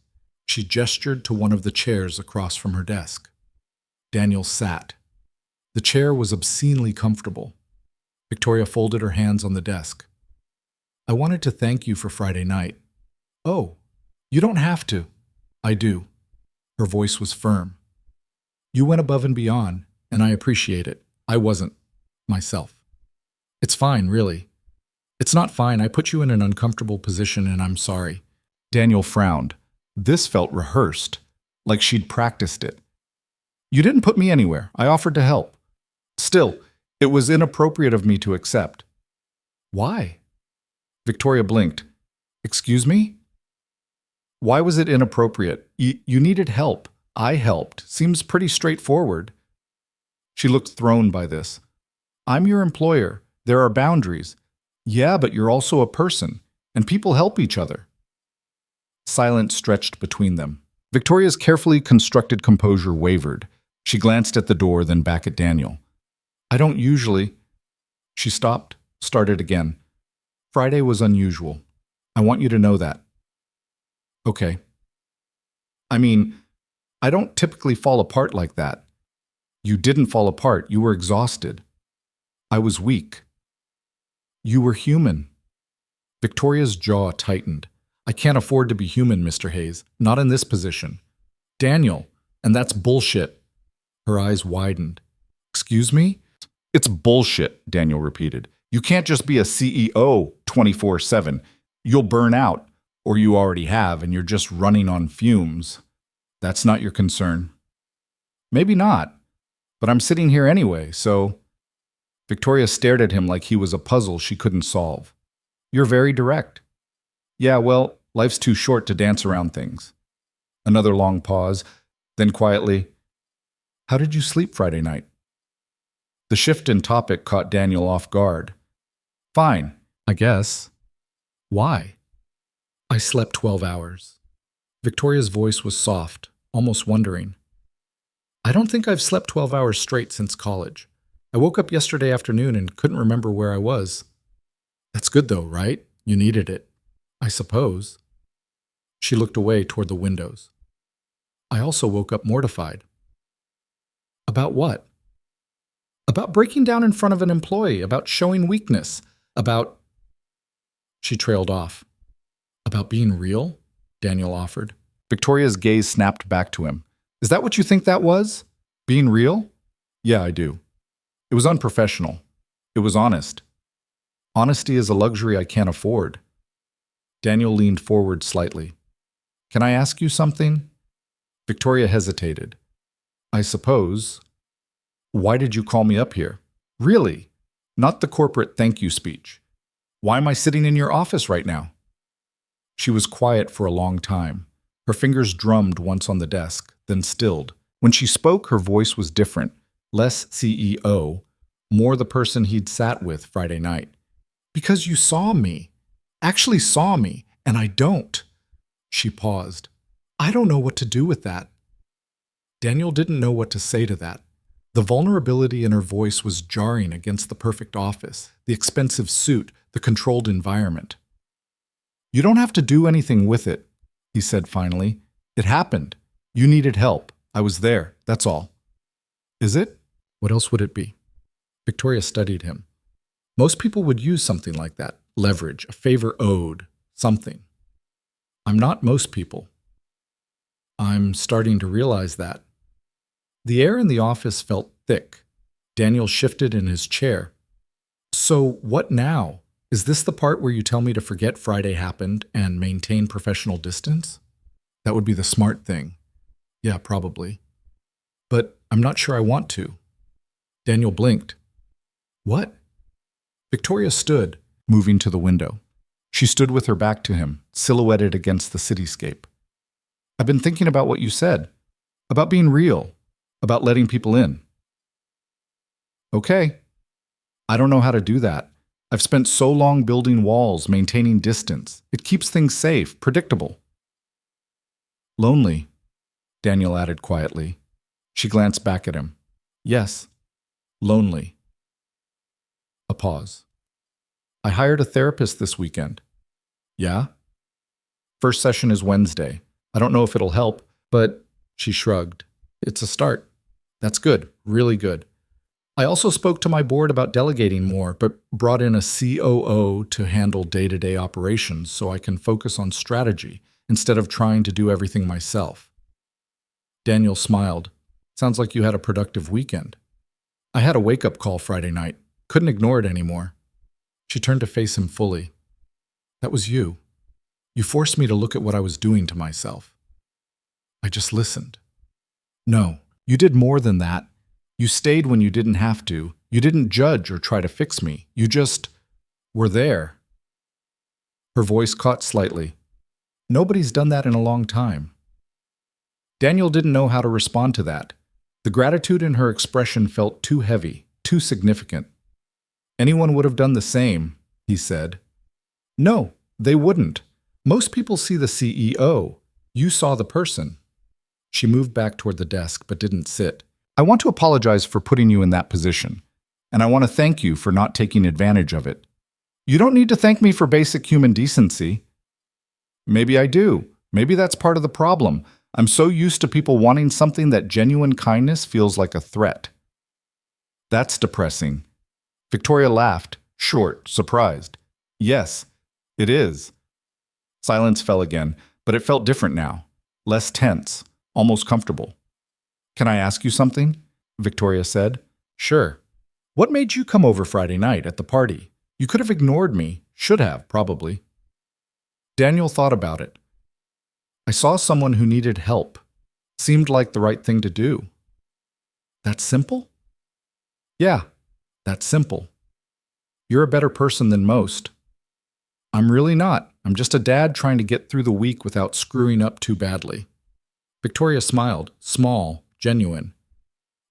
She gestured to one of the chairs across from her desk. Daniel sat. The chair was obscenely comfortable. Victoria folded her hands on the desk. I wanted to thank you for Friday night. Oh, you don't have to. I do. Her voice was firm. You went above and beyond, and I appreciate it. I wasn't myself. It's fine, really. It's not fine. I put you in an uncomfortable position, and I'm sorry. Daniel frowned. This felt rehearsed, like she'd practiced it. You didn't put me anywhere. I offered to help. Still, it was inappropriate of me to accept. Why? Victoria blinked. Excuse me? Why was it inappropriate? You needed help. I helped. Seems pretty straightforward. She looked thrown by this. I'm your employer. There are boundaries. Yeah, but you're also a person, and people help each other. Silence stretched between them. Victoria's carefully constructed composure wavered. She glanced at the door, then back at Daniel. I don't usually... She stopped, started again. Friday was unusual. I want you to know that. Okay. I mean, I don't typically fall apart like that. You didn't fall apart. You were exhausted. I was weak. You were human. Victoria's jaw tightened. I can't afford to be human, Mr. Hayes. Not in this position. Daniel, and that's bullshit. Her eyes widened. Excuse me? It's bullshit, Daniel repeated. You can't just be a CEO 24/7. You'll burn out, or you already have, and you're just running on fumes. That's not your concern. Maybe not. But I'm sitting here anyway, so... Victoria stared at him like he was a puzzle she couldn't solve. You're very direct. Yeah, well, life's too short to dance around things. Another long pause, then quietly, how did you sleep Friday night? The shift in topic caught Daniel off guard. Fine, I guess. Why? I slept 12 hours. Victoria's voice was soft, almost wondering. I don't think I've slept 12 hours straight since college. I woke up yesterday afternoon and couldn't remember where I was. That's good though, right? You needed it. I suppose. She looked away toward the windows. I also woke up mortified. About what? About breaking down in front of an employee, about showing weakness, about... She trailed off. About being real? Daniel offered. Victoria's gaze snapped back to him. Is that what you think that was? Being real? Yeah, I do. It was unprofessional. It was honest. Honesty is a luxury I can't afford. Daniel leaned forward slightly. Can I ask you something? Victoria hesitated. I suppose. Why did you call me up here? Really? Not the corporate thank you speech. Why am I sitting in your office right now? She was quiet for a long time. Her fingers drummed once on the desk, then stilled. When she spoke, her voice was different, less CEO, more the person he'd sat with Friday night. Because you saw me. Actually saw me, and I don't. She paused. I don't know what to do with that. Daniel didn't know what to say to that. The vulnerability in her voice was jarring against the perfect office, the expensive suit, the controlled environment. You don't have to do anything with it, he said finally. It happened. You needed help. I was there. That's all. Is it? What else would it be? Victoria studied him. Most people would use something like that. Leverage, a favor owed, something. I'm not most people. I'm starting to realize that. The air in the office felt thick. Daniel shifted in his chair. So what now? Is this the part where you tell me to forget Friday happened and maintain professional distance? That would be the smart thing. Yeah, probably. But I'm not sure I want to. Daniel blinked. What? Victoria stood, moving to the window. She stood with her back to him, silhouetted against the cityscape. I've been thinking about what you said. About being real. About letting people in. Okay. I don't know how to do that. I've spent so long building walls, maintaining distance. It keeps things safe, predictable. Lonely, Daniel added quietly. She glanced back at him. Yes, lonely. A pause. I hired a therapist this weekend. Yeah? First session is Wednesday. I don't know if it'll help, but she shrugged. It's a start. That's good, really good. I also spoke to my board about delegating more, but brought in a COO to handle day-to-day operations so I can focus on strategy instead of trying to do everything myself. Daniel smiled. Sounds like you had a productive weekend. I had a wake-up call Friday night. Couldn't ignore it anymore. She turned to face him fully. That was you. You forced me to look at what I was doing to myself. I just listened. No, you did more than that. You stayed when you didn't have to. You didn't judge or try to fix me. You just were there. Her voice caught slightly. Nobody's done that in a long time. Daniel didn't know how to respond to that. The gratitude in her expression felt too heavy, too significant. Anyone would have done the same, he said. No, they wouldn't. Most people see the CEO. You saw the person. She moved back toward the desk, but didn't sit. I want to apologize for putting you in that position, and I want to thank you for not taking advantage of it. You don't need to thank me for basic human decency. Maybe I do. Maybe that's part of the problem. I'm so used to people wanting something that genuine kindness feels like a threat. That's depressing. Victoria laughed, short, surprised. Yes, it is. Silence fell again, but it felt different now. Less tense, almost comfortable. Can I ask you something? Victoria said. Sure. What made you come over Friday night at the party? You could have ignored me. Should have, probably. Daniel thought about it. I saw someone who needed help. Seemed like the right thing to do. That simple? Yeah, that's simple. You're a better person than most. I'm really not. I'm just a dad trying to get through the week without screwing up too badly. Victoria smiled, small, genuine.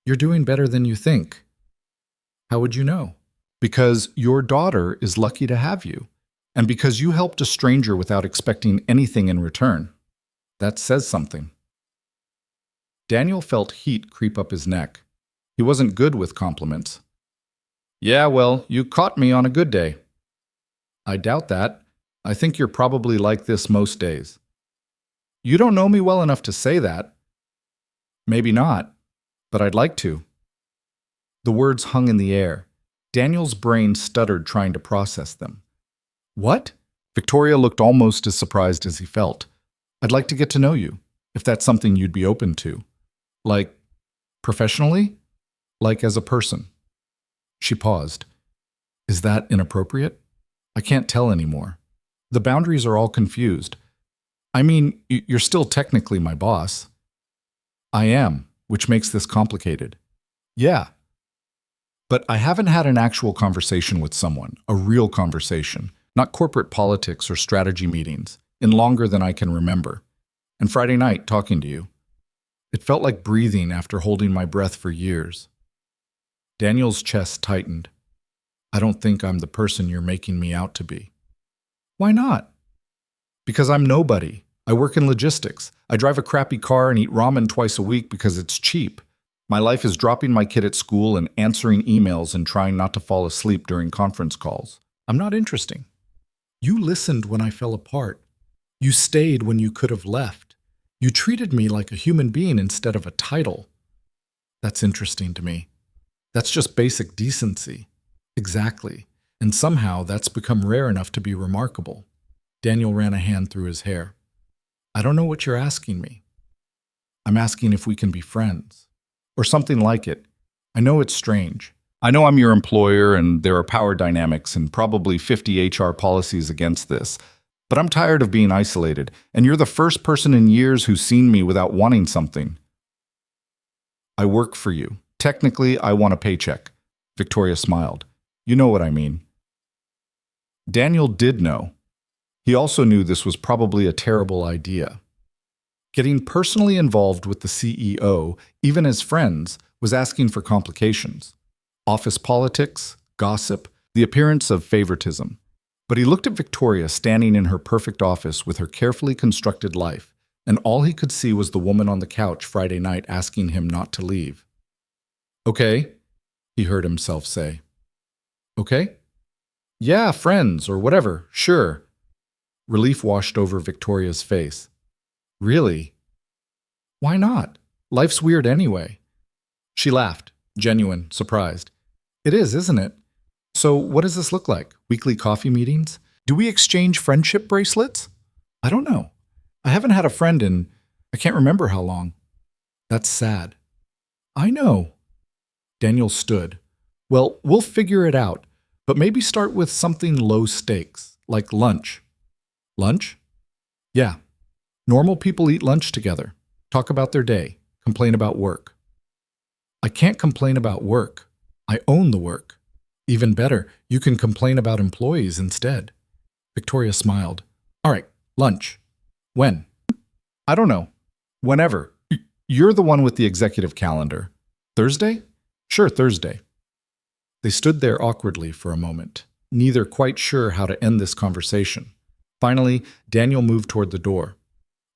You're doing better than you think. How would you know? Because your daughter is lucky to have you, and because you helped a stranger without expecting anything in return. That says something. Daniel felt heat creep up his neck. He wasn't good with compliments. Yeah, well, you caught me on a good day. I doubt that. I think you're probably like this most days. You don't know me well enough to say that. Maybe not, but I'd like to. The words hung in the air. Daniel's brain stuttered trying to process them. What? Victoria looked almost as surprised as he felt. I'd like to get to know you, if that's something you'd be open to. Like, professionally? Like as a person? She paused. Is that inappropriate? I can't tell anymore. The boundaries are all confused. I mean, you're still technically my boss. I am, which makes this complicated. Yeah. But I haven't had an actual conversation with someone, a real conversation, not corporate politics or strategy meetings, in longer than I can remember. And Friday night, talking to you. It felt like breathing after holding my breath for years. Daniel's chest tightened. I don't think I'm the person you're making me out to be. Why not? Because I'm nobody. I work in logistics. I drive a crappy car and eat ramen twice a week because it's cheap. My life is dropping my kid at school and answering emails and trying not to fall asleep during conference calls. I'm not interesting. You listened when I fell apart. You stayed when you could have left. You treated me like a human being instead of a title. That's interesting to me. That's just basic decency. Exactly. And somehow that's become rare enough to be remarkable. Daniel ran a hand through his hair. I don't know what you're asking me. I'm asking if we can be friends. Or something like it. I know it's strange. I know I'm your employer and there are power dynamics and probably 50 HR policies against this. But I'm tired of being isolated, and you're the first person in years who's seen me without wanting something. I work for you. Technically, I want a paycheck. Victoria smiled. You know what I mean. Daniel did know. He also knew this was probably a terrible idea. Getting personally involved with the CEO, even as friends, was asking for complications. Office politics, gossip, the appearance of favoritism. But he looked at Victoria standing in her perfect office with her carefully constructed life, and all he could see was the woman on the couch Friday night asking him not to leave. Okay, he heard himself say. Okay? Yeah, friends, or whatever, sure. Relief washed over Victoria's face. Really? Why not? Life's weird anyway. She laughed, genuine, surprised. It is, isn't it? So what does this look like? Weekly coffee meetings? Do we exchange friendship bracelets? I don't know. I haven't had a friend in, I can't remember how long. That's sad. I know. Daniel stood. Well, we'll figure it out, but maybe start with something low stakes, like lunch. Lunch? Yeah. Normal people eat lunch together, talk about their day, complain about work. I can't complain about work. I own the work. Even better, you can complain about employees instead. Victoria smiled. All right, lunch. When? I don't know. Whenever. You're the one with the executive calendar. Thursday? Sure, Thursday. They stood there awkwardly for a moment, neither quite sure how to end this conversation. Finally, Daniel moved toward the door.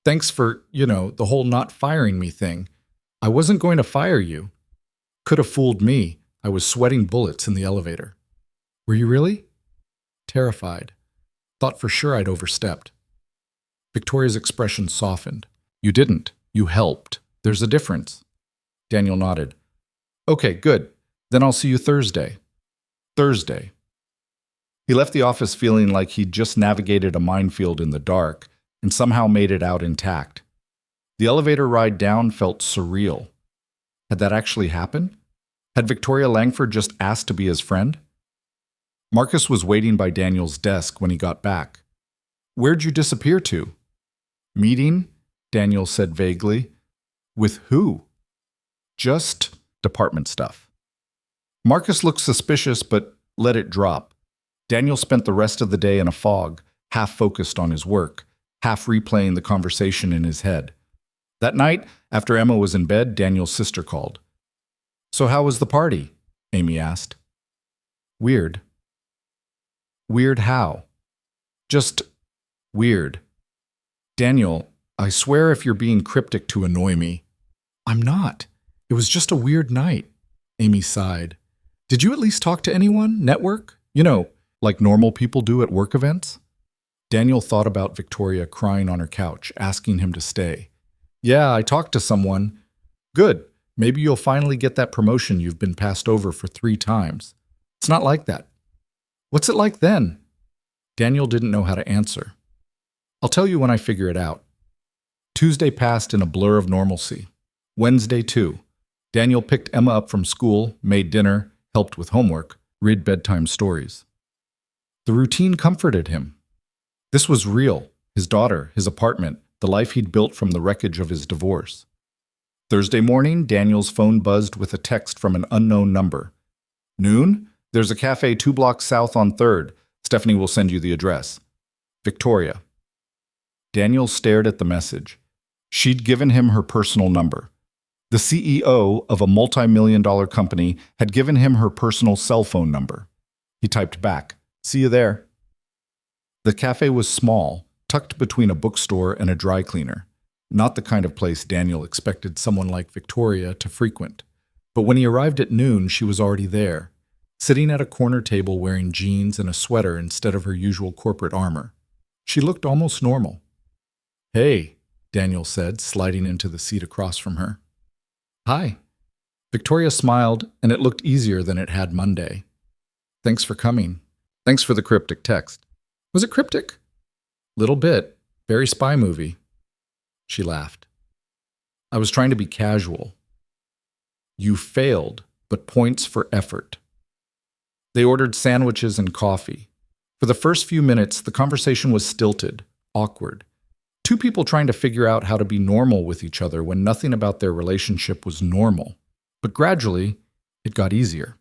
Thanks for, the whole not firing me thing. I wasn't going to fire you. Could have fooled me. I was sweating bullets in the elevator. Were you really? Terrified. Thought for sure I'd overstepped. Victoria's expression softened. You didn't. You helped. There's a difference. Daniel nodded. Okay, good. Then I'll see you Thursday. Thursday. He left the office feeling like he'd just navigated a minefield in the dark and somehow made it out intact. The elevator ride down felt surreal. Had that actually happened? Had Victoria Langford just asked to be his friend? Marcus was waiting by Daniel's desk when he got back. Where'd you disappear to? Meeting, Daniel said vaguely. With who? Just department stuff. Marcus looked suspicious, but let it drop. Daniel spent the rest of the day in a fog, half focused on his work, half replaying the conversation in his head. That night, after Emma was in bed, Daniel's sister called. "So how was the party?" Amy asked. "Weird." "Weird how?" "Just weird." "Daniel, I swear if you're being cryptic to annoy me." "I'm not. It was just a weird night." Amy sighed. "Did you at least talk to anyone? Network? You know, like normal people do at work events?" Daniel thought about Victoria crying on her couch, asking him to stay. "Yeah, I talked to someone." "Good. Maybe you'll finally get that promotion you've been passed over for 3 times. It's not like that." "What's it like then?" Daniel didn't know how to answer. "I'll tell you when I figure it out." Tuesday passed in a blur of normalcy. Wednesday, too. Daniel picked Emma up from school, made dinner, helped with homework, read bedtime stories. The routine comforted him. This was real, his daughter, his apartment, the life he'd built from the wreckage of his divorce. Thursday morning, Daniel's phone buzzed with a text from an unknown number. "Noon? There's a cafe 2 blocks south on 3rd. Stephanie will send you the address. Victoria." Daniel stared at the message. She'd given him her personal number. The CEO of a multi-million-dollar company had given him her personal cell phone number. He typed back, "See you there." The cafe was small, tucked between a bookstore and a dry cleaner. Not the kind of place Daniel expected someone like Victoria to frequent. But when he arrived at noon, she was already there, sitting at a corner table wearing jeans and a sweater instead of her usual corporate armor. She looked almost normal. "Hey," Daniel said, sliding into the seat across from her. "Hi." Victoria smiled, and it looked easier than it had Monday. "Thanks for coming. Thanks for the cryptic text." "Was it cryptic?" "Little bit. Very spy movie." She laughed. "I was trying to be casual." "You failed, but points for effort." They ordered sandwiches and coffee. For the first few minutes, the conversation was stilted, awkward. 2 people trying to figure out how to be normal with each other when nothing about their relationship was normal. But gradually, it got easier.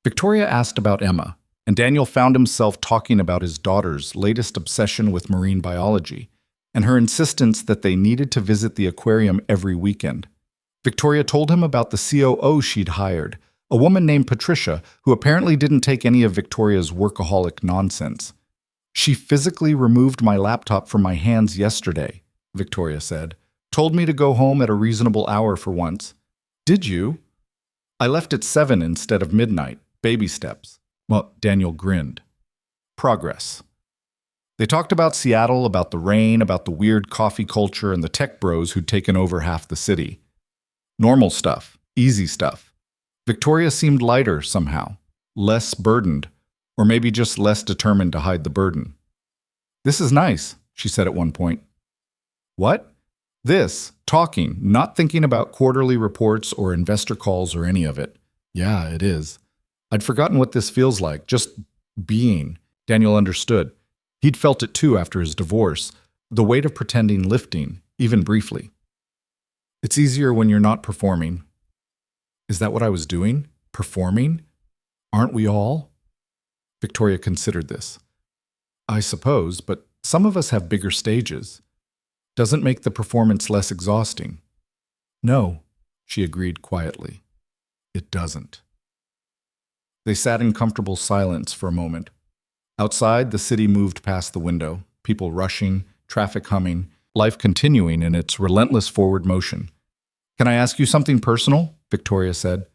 Victoria asked about Emma, and Daniel found himself talking about his daughter's latest obsession with marine biology and her insistence that they needed to visit the aquarium every weekend. Victoria told him about the COO she'd hired, a woman named Patricia, who apparently didn't take any of Victoria's workaholic nonsense. "She physically removed my laptop from my hands yesterday," Victoria said. "Told me to go home at a reasonable hour for once." "Did you?" "I left at 7 instead of midnight. Baby steps." Well, Daniel grinned. Progress. They talked about Seattle, about the rain, about the weird coffee culture and the tech bros who'd taken over half the city. Normal stuff, easy stuff. Victoria seemed lighter somehow, less burdened, or maybe just less determined to hide the burden. "This is nice," she said at one point. "What?" "This, talking, not thinking about quarterly reports or investor calls or any of it." "Yeah, it is. I'd forgotten what this feels like, just being." Daniel understood. He'd felt it too after his divorce, the weight of pretending lifting, even briefly. "It's easier when you're not performing." "Is that what I was doing? Performing? Aren't we all?" Victoria considered this. "I suppose, but some of us have bigger stages. Doesn't make the performance less exhausting." "No," she agreed quietly. "It doesn't." They sat in comfortable silence for a moment. Outside, the city moved past the window, people rushing, traffic humming, life continuing in its relentless forward motion. "Can I ask you something personal?" Victoria said.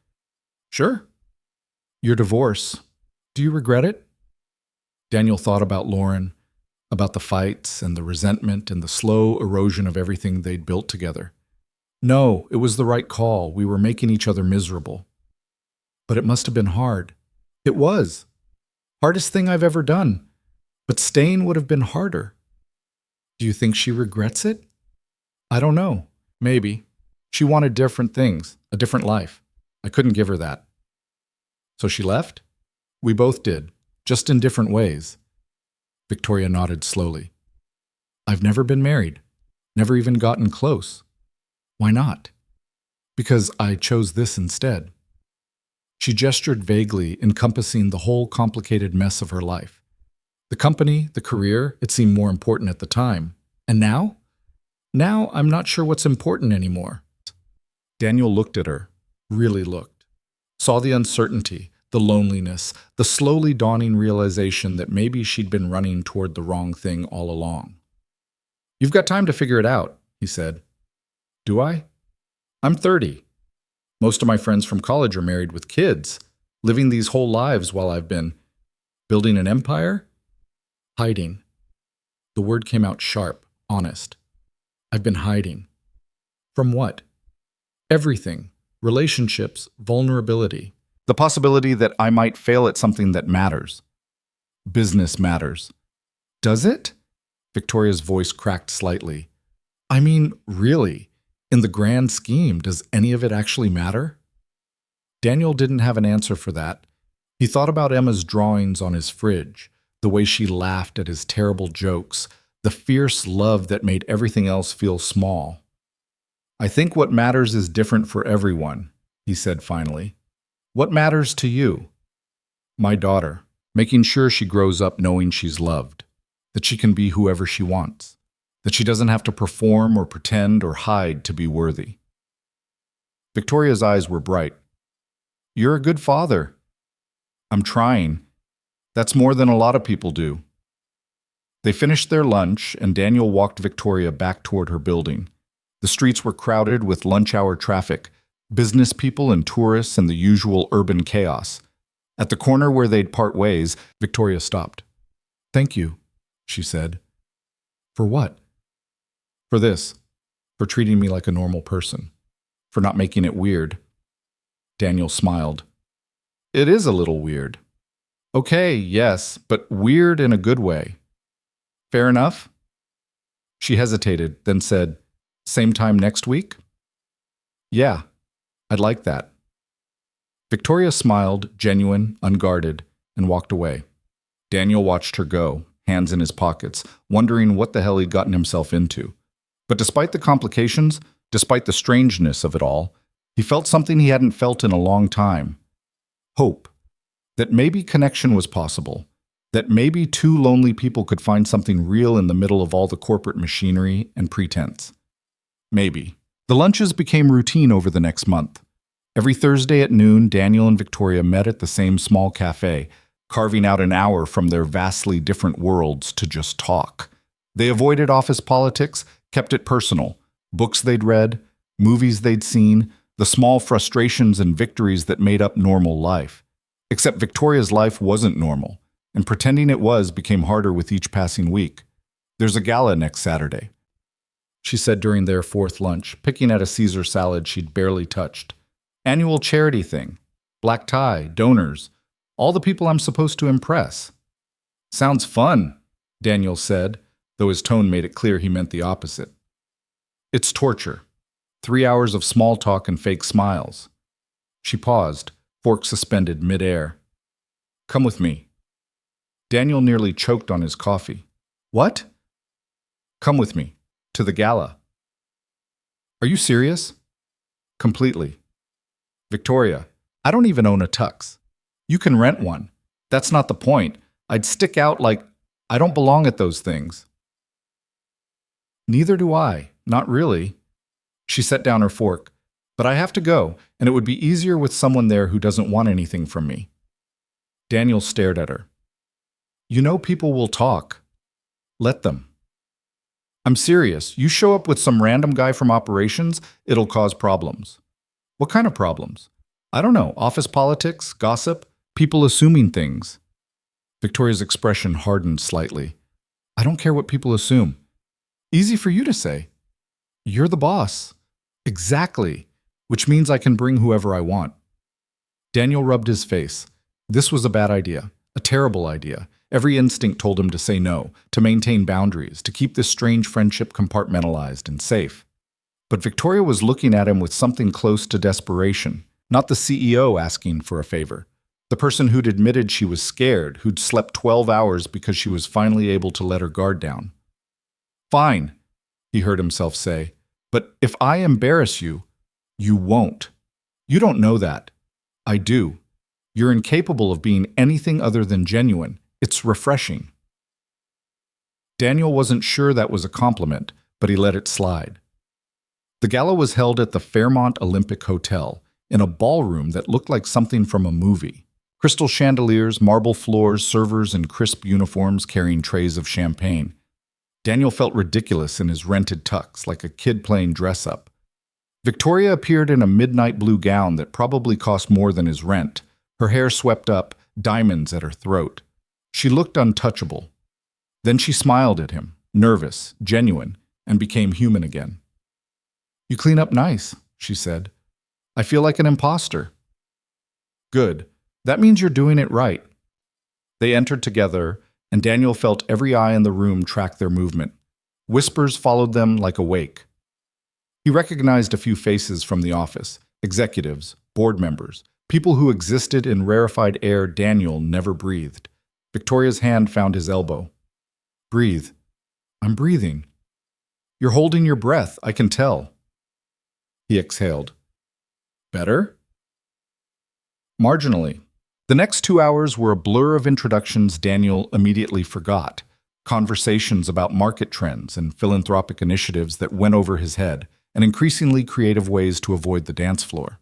"Sure." "Your divorce. Do you regret it?" Daniel thought about Lauren, about the fights and the resentment and the slow erosion of everything they'd built together. "No, it was the right call. We were making each other miserable." "But it must have been hard." "It was. Hardest thing I've ever done. But staying would have been harder." "Do you think she regrets it?" "I don't know. Maybe. She wanted different things, a different life. I couldn't give her that." "So she left?" "We both did, just in different ways." Victoria nodded slowly. "I've never been married. Never even gotten close." "Why not?" "Because I chose this instead." She gestured vaguely, encompassing the whole complicated mess of her life. The company, the career, it seemed more important at the time. And now? Now I'm not sure what's important anymore. Daniel looked at her, really looked. Saw the uncertainty, the loneliness, the slowly dawning realization that maybe she'd been running toward the wrong thing all along. "You've got time to figure it out," he said. "Do I? I'm 30. Most of my friends from college are married with kids, living these whole lives while I've been building an empire? Hiding." The word came out sharp, honest. "I've been hiding." From what? Everything. Relationships, vulnerability. The possibility that I might fail at something that matters. Business matters. Does it? Victoria's voice cracked slightly. I mean, really, in the grand scheme, does any of it actually matter? Daniel didn't have an answer for that. He thought about Emma's drawings on his fridge, the way she laughed at his terrible jokes, the fierce love that made everything else feel small. "I think what matters is different for everyone," he said finally. "What matters to you?" "My daughter, making sure she grows up knowing she's loved, that she can be whoever she wants, that she doesn't have to perform or pretend or hide to be worthy." Victoria's eyes were bright. "You're a good father." "I'm trying. That's more than a lot of people do." They finished their lunch, and Daniel walked Victoria back toward her building. The streets were crowded with lunch-hour traffic, business people and tourists and the usual urban chaos. At the corner where they'd part ways, Victoria stopped. "Thank you," she said. "For what?" "For this. For treating me like a normal person. For not making it weird." Daniel smiled. "It is a little weird." "Okay, yes, but weird in a good way." "Fair enough?" She hesitated, then said, "Same time next week?" "Yeah, I'd like that." Victoria smiled, genuine, unguarded, and walked away. Daniel watched her go, hands in his pockets, wondering what the hell he'd gotten himself into. But despite the complications, despite the strangeness of it all, he felt something he hadn't felt in a long time. Hope. That maybe connection was possible. That maybe two lonely people could find something real in the middle of all the corporate machinery and pretense. Maybe. The lunches became routine over the next month. Every Thursday at noon, Daniel and Victoria met at the same small cafe, carving out an hour from their vastly different worlds to just talk. They avoided office politics, kept it personal. Books they'd read, movies they'd seen, the small frustrations and victories that made up normal life. Except Victoria's life wasn't normal, and pretending it was became harder with each passing week. "There's a gala next Saturday," she said during their fourth lunch, picking at a Caesar salad she'd barely touched. "Annual charity thing. Black tie, donors, all the people I'm supposed to impress." "Sounds fun," Daniel said, though his tone made it clear he meant the opposite. "It's torture. 3 hours of small talk and fake smiles." She paused, fork suspended midair. "Come with me." Daniel nearly choked on his coffee. "What?" "Come with me. To the gala." "Are you serious?" "Completely." "Victoria, I don't even own a tux. You can rent one. That's not the point. I'd stick out like I don't belong at those things." "Neither do I. Not really." She set down her fork. "But I have to go, and it would be easier with someone there who doesn't want anything from me." Daniel stared at her. "You know people will talk. Let them." "I'm serious. You show up with some random guy from operations, it'll cause problems." "What kind of problems?" "I don't know. Office politics, gossip, people assuming things." Victoria's expression hardened slightly. "I don't care what people assume." "Easy for you to say." "You're the boss." "Exactly. Which means I can bring whoever I want." Daniel rubbed his face. This was a bad idea. A terrible idea. Every instinct told him to say no, to maintain boundaries, to keep this strange friendship compartmentalized and safe. But Victoria was looking at him with something close to desperation, not the CEO asking for a favor. The person who'd admitted she was scared, who'd slept 12 hours because she was finally able to let her guard down. "Fine," he heard himself say, "but if I embarrass you, you won't. You don't know that. I do. You're incapable of being anything other than genuine. It's refreshing. Daniel wasn't sure that was a compliment, but he let it slide. The gala was held at the Fairmont Olympic Hotel, in a ballroom that looked like something from a movie. Crystal chandeliers, marble floors, servers in crisp uniforms carrying trays of champagne. Daniel felt ridiculous in his rented tux, like a kid playing dress-up. Victoria appeared in a midnight blue gown that probably cost more than his rent, her hair swept up, diamonds at her throat. She looked untouchable. Then she smiled at him, nervous, genuine, and became human again. "You clean up nice," she said. "I feel like an imposter." "Good. That means you're doing it right." They entered together, and Daniel felt every eye in the room track their movement. Whispers followed them like a wake. He recognized a few faces from the office, executives, board members, people who existed in rarefied air Daniel never breathed. Victoria's hand found his elbow. "Breathe." "I'm breathing." "You're holding your breath, I can tell." He exhaled. "Better?" Marginally. The next 2 hours were a blur of introductions Daniel immediately forgot, conversations about market trends and philanthropic initiatives that went over his head, and increasingly creative ways to avoid the dance floor.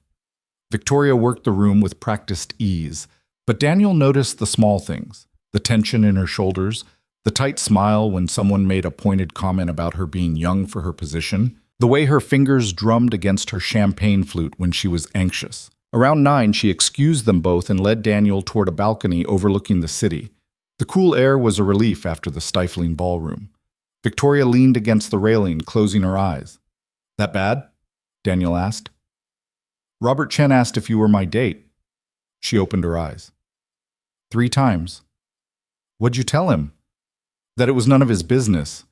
Victoria worked the room with practiced ease, but Daniel noticed the small things, the tension in her shoulders, the tight smile when someone made a pointed comment about her being young for her position, the way her fingers drummed against her champagne flute when she was anxious. Around 9, she excused them both and led Daniel toward a balcony overlooking the city. The cool air was a relief after the stifling ballroom. Victoria leaned against the railing, closing her eyes. "That bad?" Daniel asked. "Robert Chen asked if you were my date." She opened her eyes. 3 times. "What'd you tell him?" "That it was none of his business."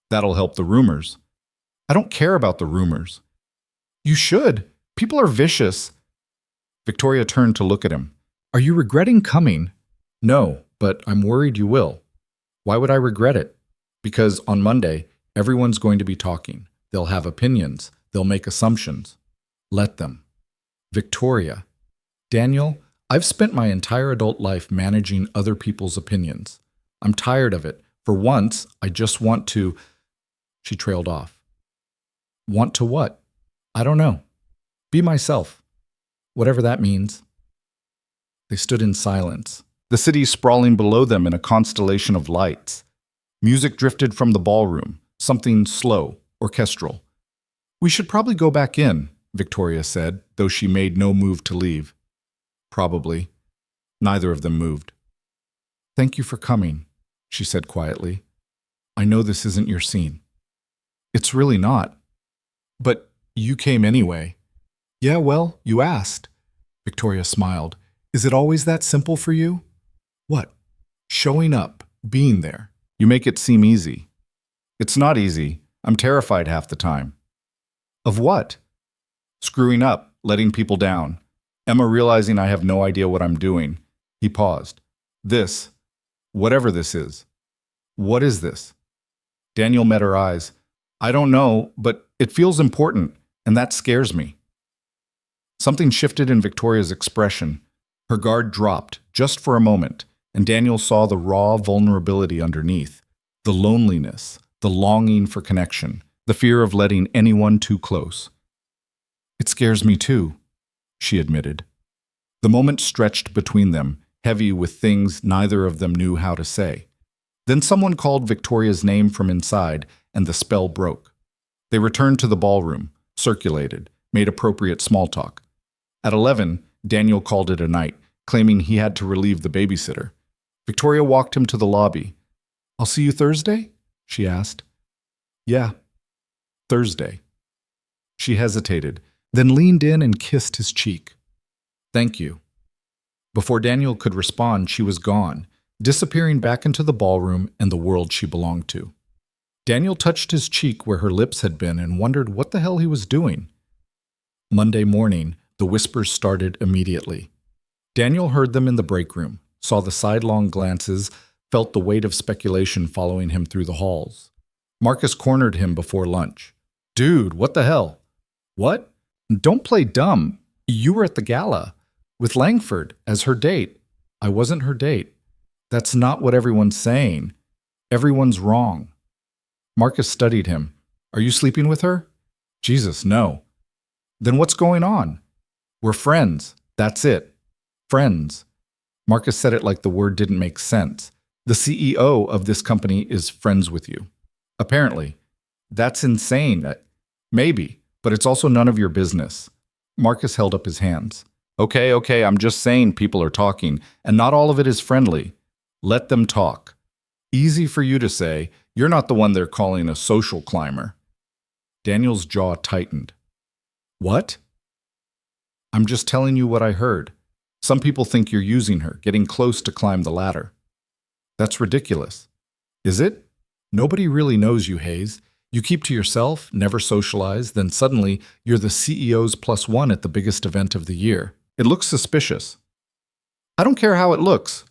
"That'll help the rumors." "I don't care about the rumors." "You should. People are vicious." Victoria turned to look at him. "Are you regretting coming?" "No, but I'm worried you will." "Why would I regret it?" "Because on Monday, everyone's going to be talking. They'll have opinions. They'll make assumptions." "Let them." "Victoria." "Daniel, I've spent my entire adult life managing other people's opinions. I'm tired of it. For once, I just want to—" She trailed off. "Want to what?" "I don't know. Be myself. Whatever that means." They stood in silence, the city sprawling below them in a constellation of lights. Music drifted from the ballroom, something slow, orchestral. "We should probably go back in," Victoria said, though she made no move to leave. "Probably." Neither of them moved. "Thank you for coming," she said quietly. "I know this isn't your scene." "It's really not." "But you came anyway." "Yeah, well, you asked." Victoria smiled. "Is it always that simple for you?" "What?" "Showing up, being there. You make it seem easy." "It's not easy. I'm terrified half the time." "Of what?" "Screwing up, letting people down. Emma realizing I have no idea what I'm doing." He paused. "This, whatever this is. What is this?" Daniel met her eyes. "I don't know, but it feels important, and that scares me." Something shifted in Victoria's expression. Her guard dropped, just for a moment, and Daniel saw the raw vulnerability underneath. The loneliness, the longing for connection, the fear of letting anyone too close. "It scares me too," she admitted. The moment stretched between them, heavy with things neither of them knew how to say. Then someone called Victoria's name from inside, and the spell broke. They returned to the ballroom, circulated, made appropriate small talk. At 11, Daniel called it a night, claiming he had to relieve the babysitter. Victoria walked him to the lobby. "I'll see you Thursday?" she asked. "Yeah, Thursday." She hesitated, then leaned in and kissed his cheek. "Thank you." Before Daniel could respond, she was gone, disappearing back into the ballroom and the world she belonged to. Daniel touched his cheek where her lips had been and wondered what the hell he was doing. Monday morning, the whispers started immediately. Daniel heard them in the break room, saw the sidelong glances, felt the weight of speculation following him through the halls. Marcus cornered him before lunch. "Dude, what the hell?" "What?" "Don't play dumb. You were at the gala." With Langford as her date. I wasn't her date. That's not what everyone's saying. Everyone's wrong. Marcus studied him. Are you sleeping with her? Jesus, no. Then what's going on? We're friends. That's it. Friends. Marcus said it like the word didn't make sense. The CEO of this company is friends with you. Apparently. That's insane. Maybe, but it's also none of your business. Marcus held up his hands. Okay, I'm just saying people are talking, and not all of it is friendly. Let them talk. Easy for you to say, you're not the one they're calling a social climber. Daniel's jaw tightened. What? I'm just telling you what I heard. Some people think you're using her, getting close to climb the ladder. That's ridiculous. Is it? Nobody really knows you, Hayes. You keep to yourself, never socialize, then suddenly you're the CEO's +1 at the biggest event of the year. It looks suspicious. I don't care how it looks.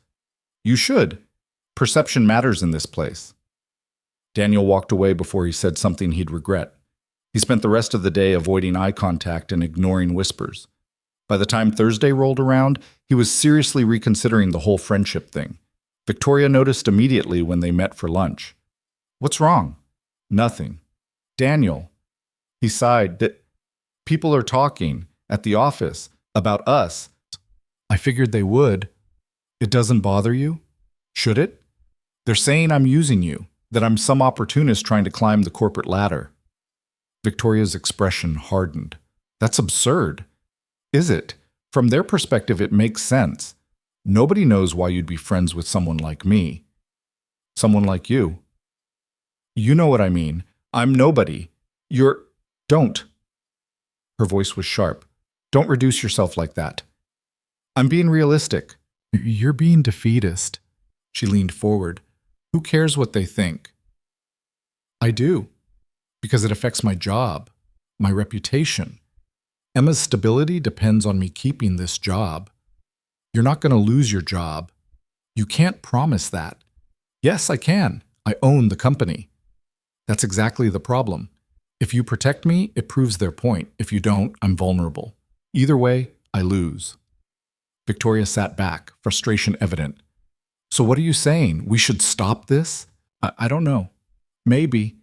You should. Perception matters in this place. Daniel walked away before he said something he'd regret. He spent the rest of the day avoiding eye contact and ignoring whispers. By the time Thursday rolled around, he was seriously reconsidering the whole friendship thing. Victoria noticed immediately when they met for lunch. What's wrong? Nothing. Daniel. He sighed that people are talking at the office about us. I figured they would. It doesn't bother you? Should it? They're saying I'm using you, that I'm some opportunist trying to climb the corporate ladder. Victoria's expression hardened. That's absurd. Is it? From their perspective, it makes sense. Nobody knows why you'd be friends with someone like me. Someone like you. You know what I mean. I'm nobody. Don't. Her voice was sharp. Don't reduce yourself like that. I'm being realistic. You're being defeatist. She leaned forward. Who cares what they think? I do. Because it affects my job, my reputation. Emma's stability depends on me keeping this job. You're not going to lose your job. You can't promise that. Yes, I can. I own the company. That's exactly the problem. If you protect me, it proves their point. If you don't, I'm vulnerable. Either way, I lose. Victoria sat back, frustration evident. So what are you saying? We should stop this? I don't know. Maybe.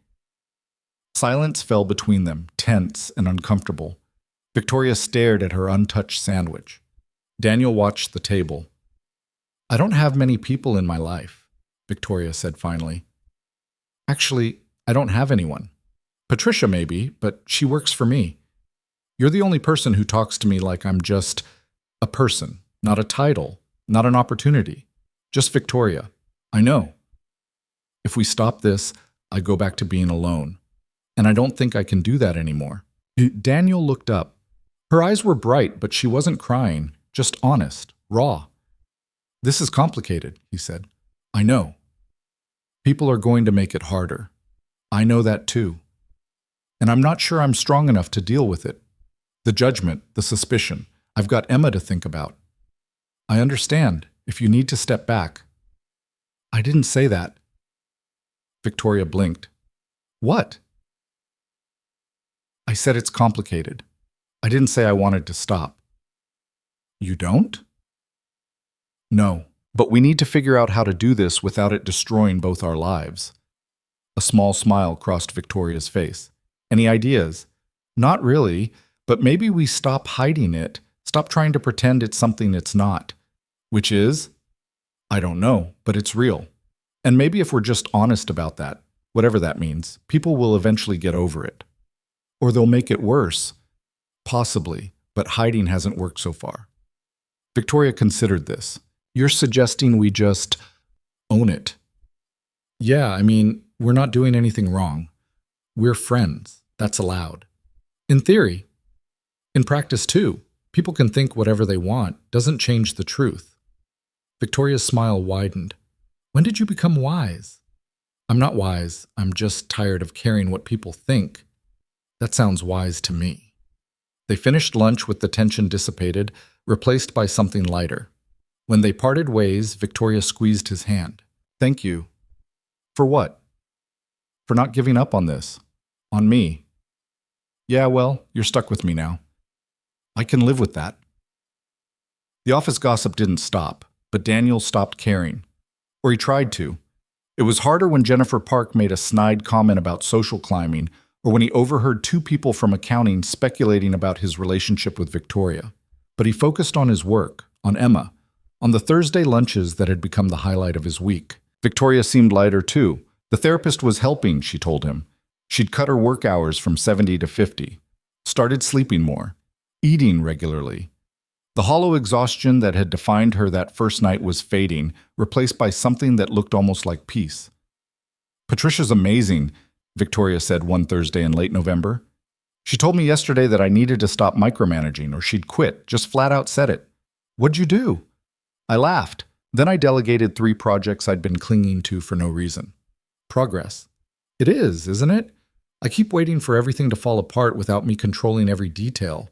Silence fell between them, tense and uncomfortable. Victoria stared at her untouched sandwich. Daniel watched the table. I don't have many people in my life, Victoria said finally. Actually, I don't have anyone. Patricia maybe, but she works for me. You're the only person who talks to me like I'm just a person, not a title, not an opportunity. Just Victoria. I know. If we stop this, I go back to being alone. And I don't think I can do that anymore. Daniel looked up. Her eyes were bright, but she wasn't crying, just honest, raw. This is complicated, he said. I know. People are going to make it harder. I know that too. And I'm not sure I'm strong enough to deal with it. The judgment, the suspicion. I've got Emma to think about. I understand if you need to step back. I didn't say that. Victoria blinked. What? I said it's complicated. I didn't say I wanted to stop. You don't? No, but we need to figure out how to do this without it destroying both our lives. A small smile crossed Victoria's face. Any ideas? Not really, but maybe we stop hiding it, stop trying to pretend it's something it's not. Which is? I don't know, but it's real. And maybe if we're just honest about that, whatever that means, people will eventually get over it. Or they'll make it worse. Possibly, but hiding hasn't worked so far. Victoria considered this. You're suggesting we just own it. Yeah, I mean, we're not doing anything wrong. We're friends. That's allowed. In theory. In practice, too. People can think whatever they want. Doesn't change the truth. Victoria's smile widened. When did you become wise? I'm not wise. I'm just tired of caring what people think. That sounds wise to me. They finished lunch with the tension dissipated, replaced by something lighter. When they parted ways, Victoria squeezed his hand. Thank you. For what? For not giving up on this. On me. Yeah, well, you're stuck with me now. I can live with that. The office gossip didn't stop, but Daniel stopped caring. Or he tried to. It was harder when Jennifer Park made a snide comment about social climbing, or when he overheard two people from accounting speculating about his relationship with Victoria. But he focused on his work, on Emma, on the Thursday lunches that had become the highlight of his week. Victoria seemed lighter too. The therapist was helping, she told him. She'd cut her work hours from 70 to 50, started sleeping more, eating regularly. The hollow exhaustion that had defined her that first night was fading, replaced by something that looked almost like peace. "Patricia's amazing," Victoria said one Thursday in late November. "She told me yesterday that I needed to stop micromanaging or she'd quit, just flat out said it." "What'd you do?" I laughed. Then I delegated 3 projects I'd been clinging to for no reason. Progress. It is, isn't it? I keep waiting for everything to fall apart without me controlling every detail.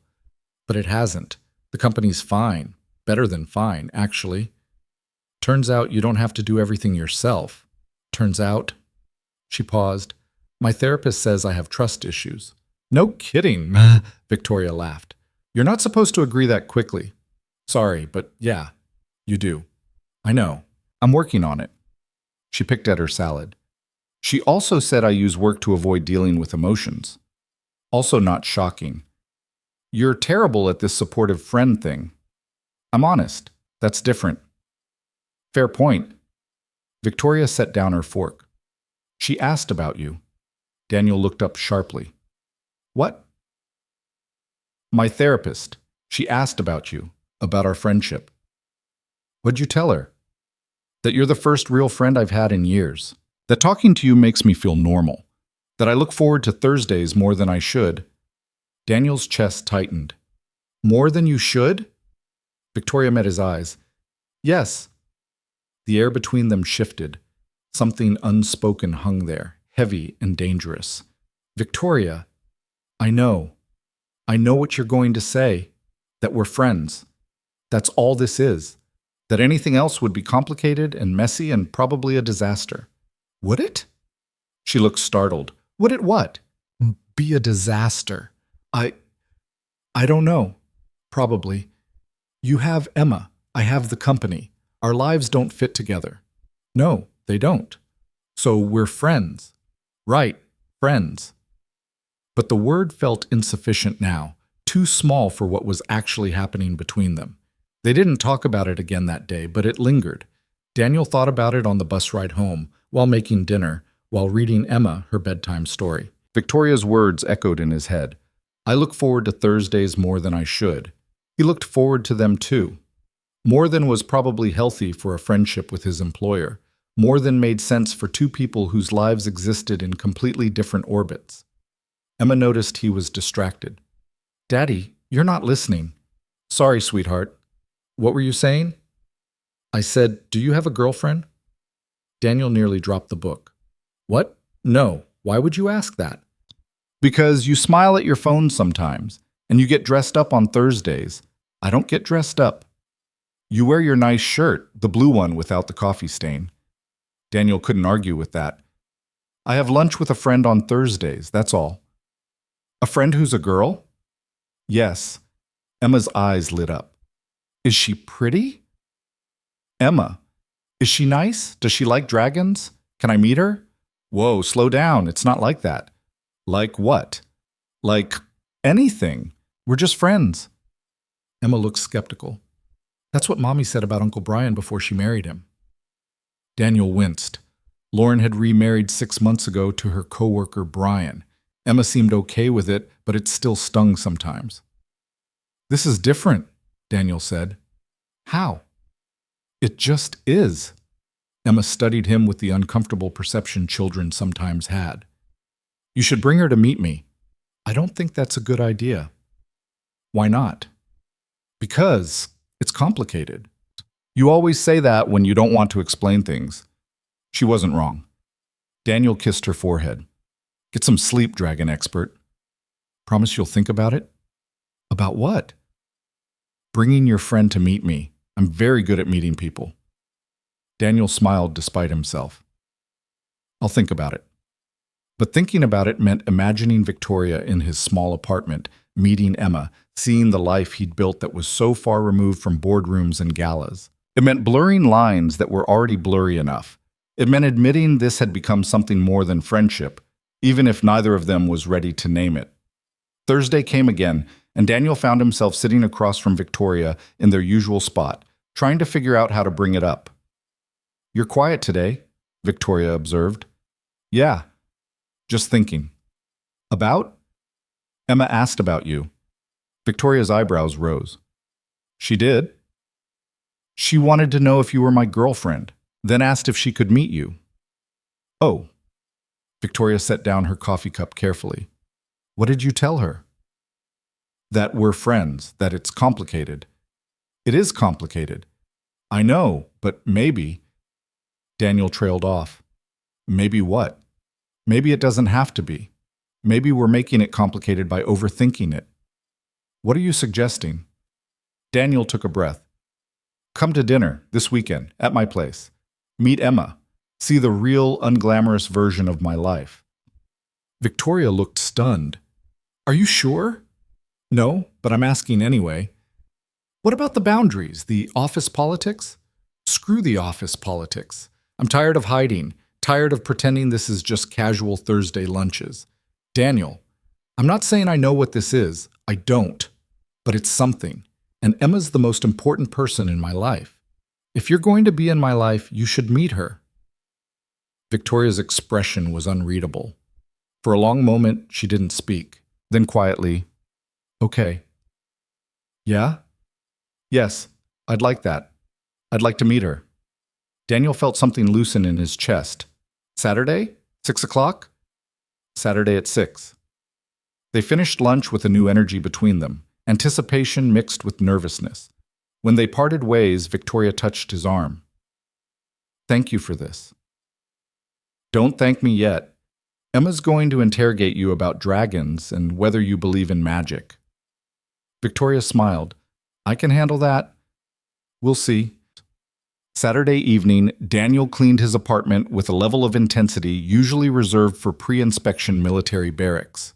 But it hasn't. The company's fine. Better than fine, actually. Turns out you don't have to do everything yourself. Turns out... She paused. "My therapist says I have trust issues." "No kidding," Victoria laughed. "You're not supposed to agree that quickly." "Sorry, but yeah, you do." "I know. I'm working on it." She picked at her salad. "She also said I use work to avoid dealing with emotions." Also not shocking. "You're terrible at this supportive friend thing." "I'm honest. That's different." "Fair point." Victoria set down her fork. "She asked about you." Daniel looked up sharply. "What?" "My therapist. She asked about you, about our friendship." "What'd you tell her?" "That you're the first real friend I've had in years. That talking to you makes me feel normal. That I look forward to Thursdays more than I should." Daniel's chest tightened. "More than you should?" Victoria met his eyes. "Yes." The air between them shifted. Something unspoken hung there, heavy and dangerous. "Victoria, I know. I know what you're going to say. That we're friends. That's all this is. That anything else would be complicated and messy and probably a disaster." "Would it?" She looked startled. "Would it what?" "Be a disaster." I don't know. Probably. You have Emma. I have the company. Our lives don't fit together." "No, they don't." "So we're friends." "Right, friends." But the word felt insufficient now, too small for what was actually happening between them. They didn't talk about it again that day, but it lingered. Daniel thought about it on the bus ride home, while making dinner, while reading Emma her bedtime story. Victoria's words echoed in his head. "I look forward to Thursdays more than I should." He looked forward to them too. More than was probably healthy for a friendship with his employer. More than made sense for two people whose lives existed in completely different orbits. Emma noticed he was distracted. "Daddy, you're not listening." "Sorry, sweetheart." "What were you saying?" "I said, do you have a girlfriend?" Daniel nearly dropped the book. "What? No. Why would you ask that?" "Because you smile at your phone sometimes, and you get dressed up on Thursdays. I don't get dressed up." "You wear your nice shirt, the blue one without the coffee stain." Daniel couldn't argue with that. "I have lunch with a friend on Thursdays, that's all." "A friend who's a girl?" "Yes." Emma's eyes lit up. "Is she pretty?" "Emma. Is she nice? Does she like dragons? Can I meet her?" "Whoa, slow down. It's not like that." "Like what?" "Like anything. We're just friends." Emma looked skeptical. "That's what Mommy said about Uncle Brian before she married him." Daniel winced. Lauren had remarried 6 months ago to her coworker Brian. Emma seemed okay with it, but it still stung sometimes. "This is different," Daniel said. "How?" "It just is." Emma studied him with the uncomfortable perception children sometimes had. "You should bring her to meet me." "I don't think that's a good idea." "Why not?" "Because it's complicated." "You always say that when you don't want to explain things." She wasn't wrong. Daniel kissed her forehead. "Get some sleep, dragon expert." "Promise you'll think about it?" "About what?" "Bringing your friend to meet me. I'm very good at meeting people." Daniel smiled despite himself. "I'll think about it." But thinking about it meant imagining Victoria in his small apartment, meeting Emma, seeing the life he'd built that was so far removed from boardrooms and galas. It meant blurring lines that were already blurry enough. It meant admitting this had become something more than friendship, even if neither of them was ready to name it. Thursday came again, and Daniel found himself sitting across from Victoria in their usual spot, trying to figure out how to bring it up. "You're quiet today," Victoria observed. "Yeah, just thinking." "About?" "Emma asked about you." Victoria's eyebrows rose. "She did?" "She wanted to know if you were my girlfriend, then asked if she could meet you." "Oh." Victoria set down her coffee cup carefully. "What did you tell her?" "That we're friends, that it's complicated." "It is complicated." "I know, but maybe—" Daniel trailed off. "Maybe what?" "Maybe it doesn't have to be. Maybe we're making it complicated by overthinking it." "What are you suggesting?" Daniel took a breath. "Come to dinner this weekend at my place. Meet Emma. See the real, unglamorous version of my life." Victoria looked stunned. "Are you sure?" "No, but I'm asking anyway." "What about the boundaries, the office politics?" "Screw the office politics. I'm tired of hiding, tired of pretending this is just casual Thursday lunches. Daniel, I'm not saying I know what this is. I don't. But it's something. And Emma's the most important person in my life. If you're going to be in my life, you should meet her." Victoria's expression was unreadable. For a long moment, she didn't speak. Then quietly, "Okay." "Yeah?" "Yes, I'd like that. I'd like to meet her." Daniel felt something loosen in his chest. "Saturday? 6 o'clock?" "Saturday at 6. They finished lunch with a new energy between them, anticipation mixed with nervousness. When they parted ways, Victoria touched his arm. "Thank you for this." "Don't thank me yet. Emma's going to interrogate you about dragons and whether you believe in magic." Victoria smiled. "I can handle that. We'll see." Saturday evening, Daniel cleaned his apartment with a level of intensity usually reserved for pre-inspection military barracks.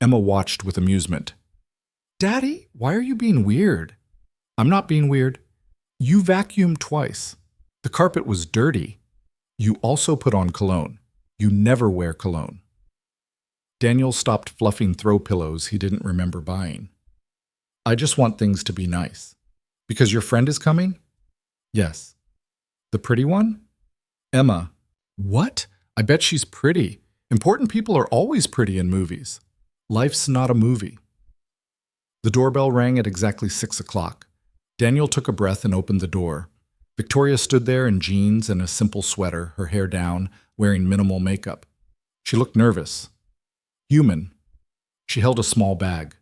Emma watched with amusement. "Daddy, why are you being weird?" "I'm not being weird. You vacuumed twice. The carpet was dirty. You also put on cologne. You never wear cologne." Daniel stopped fluffing throw pillows he didn't remember buying. "I just want things to be nice." "Because your friend is coming?" "Yes." "The pretty one?" "Emma." "What? I bet she's pretty. Important people are always pretty in movies. Life's not a movie." The doorbell rang at exactly 6 o'clock. Daniel took a breath and opened the door. Victoria stood there in jeans and a simple sweater, her hair down, wearing minimal makeup. She looked nervous. Human. She held a small bag.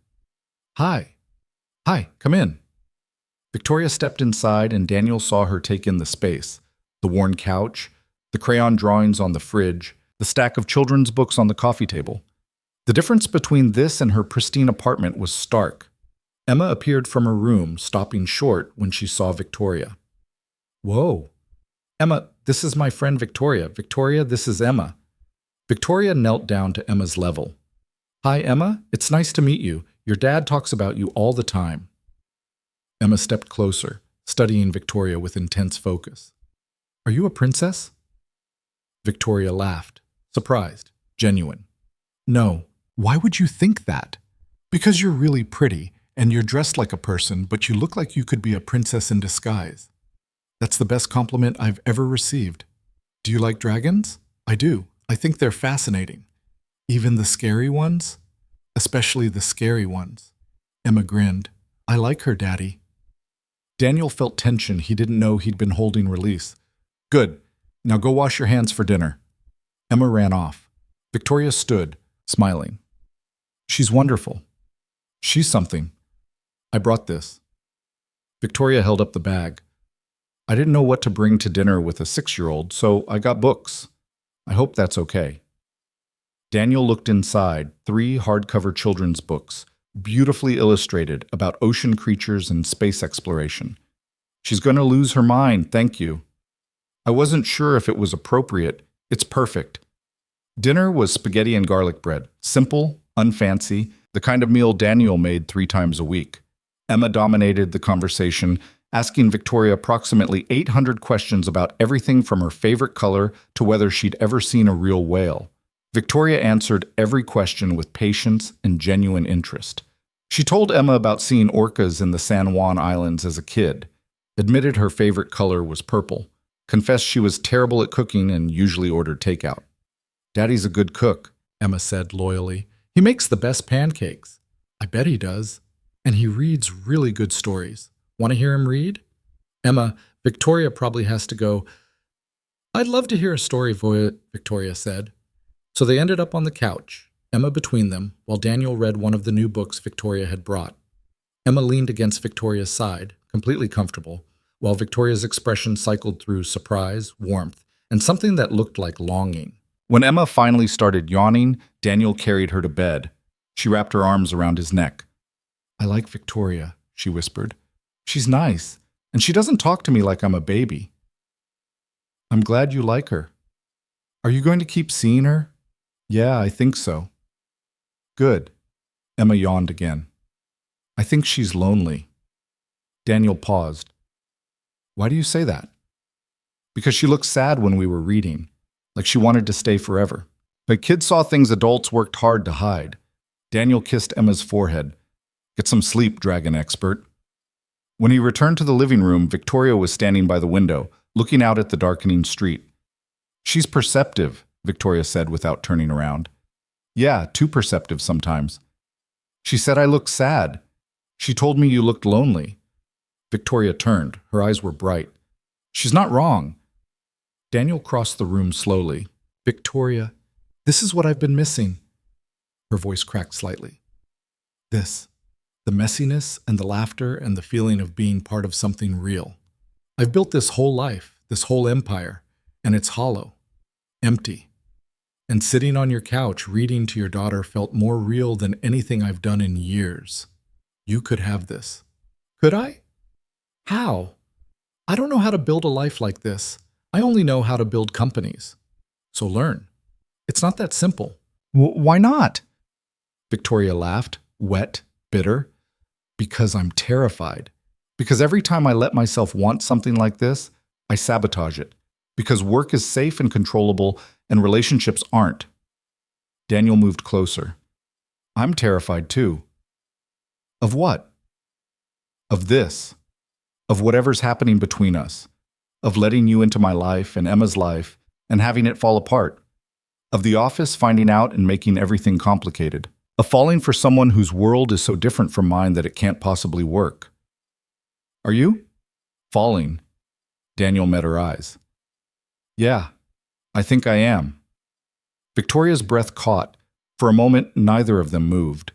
"Hi." "Hi, come in." Victoria stepped inside and Daniel saw her take in the space, the worn couch, the crayon drawings on the fridge, the stack of children's books on the coffee table. The difference between this and her pristine apartment was stark. Emma appeared from her room, stopping short when she saw Victoria. "Whoa. Emma, this is my friend Victoria. Victoria, this is Emma." Victoria knelt down to Emma's level. "Hi, Emma. It's nice to meet you. Your dad talks about you all the time." Emma stepped closer, studying Victoria with intense focus. "Are you a princess?" Victoria laughed, surprised, genuine. "No. Why would you think that?" "Because you're really pretty, and you're dressed like a person, but you look like you could be a princess in disguise." "That's the best compliment I've ever received." "Do you like dragons?" "I do. I think they're fascinating." "Even the scary ones?" "Especially the scary ones." Emma grinned. "I like her, Daddy." Daniel felt tension he didn't know he'd been holding release. "Good. Now go wash your hands for dinner." Emma ran off. Victoria stood, smiling. "She's wonderful." "She's something. I brought this." Victoria held up the bag. "I didn't know what to bring to dinner with a 6-year-old, so I got books. I hope that's okay." Daniel looked inside, 3 hardcover children's books, beautifully illustrated, about ocean creatures and space exploration. "She's going to lose her mind, thank you." "I wasn't sure if it was appropriate. It's perfect." Dinner was spaghetti and garlic bread, simple, unfancy. the kind of meal Daniel made 3 times a week. Emma dominated the conversation, asking Victoria approximately 800 questions about everything from her favorite color to whether she'd ever seen a real whale. Victoria answered every question with patience and genuine interest. She told Emma about seeing orcas in the San Juan Islands as a kid, admitted her favorite color was purple, confessed she was terrible at cooking and usually ordered takeout. "Daddy's a good cook," Emma said loyally. "He makes the best pancakes." "I bet he does. And he reads really good stories. Want to hear him read?" "Emma, Victoria probably has to go." "I'd love to hear a story," Victoria said. So they ended up on the couch, Emma between them, while Daniel read one of the new books Victoria had brought. Emma leaned against Victoria's side, completely comfortable, while Victoria's expression cycled through surprise, warmth, and something that looked like longing. When Emma finally started yawning, Daniel carried her to bed. She wrapped her arms around his neck. "I like Victoria," she whispered. "She's nice, and she doesn't talk to me like I'm a baby." "I'm glad you like her. Are you going to keep seeing her?" "Yeah, I think so." "Good." Emma yawned again. "I think she's lonely." Daniel paused. "Why do you say that?" "Because she looked sad when we were reading, like she wanted to stay forever. But kids saw things adults worked hard to hide." Daniel kissed Emma's forehead. "Get some sleep, dragon expert." When he returned to the living room, Victoria was standing by the window, looking out at the darkening street. "She's perceptive," Victoria said without turning around. "Yeah, too perceptive sometimes." "She said I looked sad. She told me you looked lonely." Victoria turned. Her eyes were bright. "She's not wrong." Daniel crossed the room slowly. "Victoria, this is what I've been missing." Her voice cracked slightly. "This. The messiness and the laughter and the feeling of being part of something real. I've built this whole life, this whole empire, and it's hollow, empty. And sitting on your couch reading to your daughter felt more real than anything I've done in years. You could have this." "Could I? How? I don't know how to build a life like this. I only know how to build companies." "So learn. It's not that simple." "Why not?" Victoria laughed, wet, bitter. "Because I'm terrified. Because every time I let myself want something like this, I sabotage it. Because work is safe and controllable, and relationships aren't." Daniel moved closer. "I'm terrified too." "Of what?" "Of this. Of whatever's happening between us. Of letting you into my life and Emma's life and having it fall apart. Of the office finding out and making everything complicated. Of falling for someone whose world is so different from mine that it can't possibly work." "Are you?" "Falling." Daniel met her eyes. "Yeah, I think I am." Victoria's breath caught. For a moment, neither of them moved.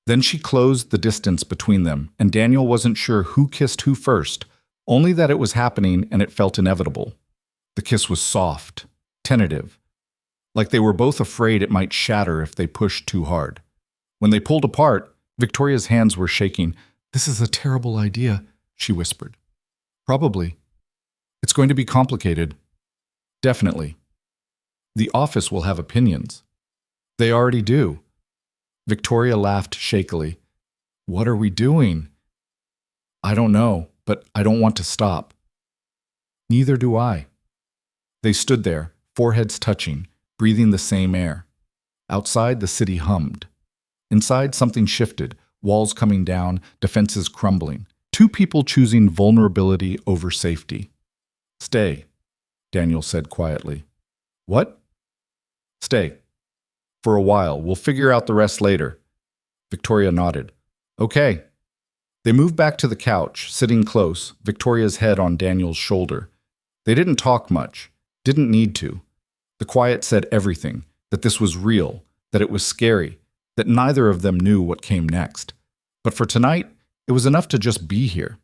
Then she closed the distance between them, and Daniel wasn't sure who kissed who first, only that it was happening and it felt inevitable. The kiss was soft, tentative, like they were both afraid it might shatter if they pushed too hard. When they pulled apart, Victoria's hands were shaking. "This is a terrible idea," she whispered. "Probably. It's going to be complicated." "Definitely. The office will have opinions." "They already do." Victoria laughed shakily. "What are we doing?" "I don't know, but I don't want to stop." "Neither do I." They stood there, foreheads touching, breathing the same air. Outside, the city hummed. Inside, something shifted, walls coming down, defenses crumbling. Two people choosing vulnerability over safety. "Stay," Daniel said quietly. "What?" "Stay. For a while. We'll figure out the rest later." Victoria nodded. "Okay." They moved back to the couch, sitting close, Victoria's head on Daniel's shoulder. They didn't talk much, didn't need to. The quiet said everything, that this was real, that it was scary, that neither of them knew what came next. But for tonight, it was enough to just be here,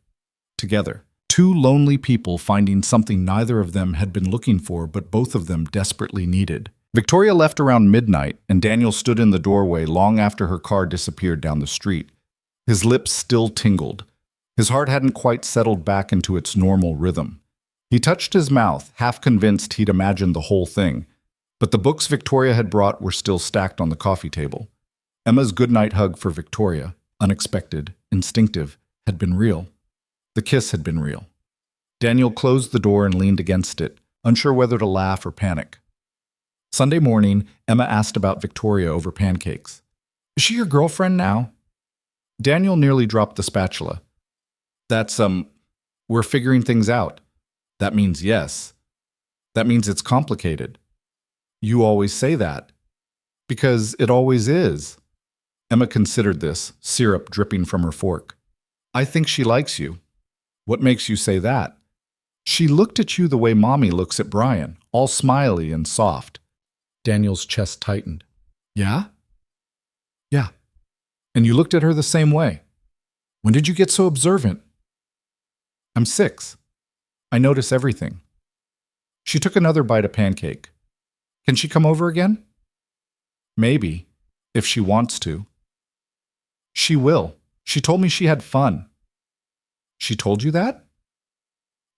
together. Two lonely people finding something neither of them had been looking for, but both of them desperately needed. Victoria left around midnight, and Daniel stood in the doorway long after her car disappeared down the street. His lips still tingled. His heart hadn't quite settled back into its normal rhythm. He touched his mouth, half convinced he'd imagined the whole thing. But the books Victoria had brought were still stacked on the coffee table. Emma's goodnight hug for Victoria, unexpected, instinctive, had been real. The kiss had been real. Daniel closed the door and leaned against it, unsure whether to laugh or panic. Sunday morning, Emma asked about Victoria over pancakes. Is she your girlfriend now? Daniel nearly dropped the spatula. That's, we're figuring things out. That means yes. That means it's complicated. You always say that. Because it always is. Emma considered this, syrup dripping from her fork. I think she likes you. What makes you say that? She looked at you the way Mommy looks at Brian, all smiley and soft. Daniel's chest tightened. Yeah? Yeah. And you looked at her the same way. When did you get so observant? I'm 6. I notice everything. She took another bite of pancake. Can she come over again? Maybe, if she wants to. She will. She told me she had fun. She told you that?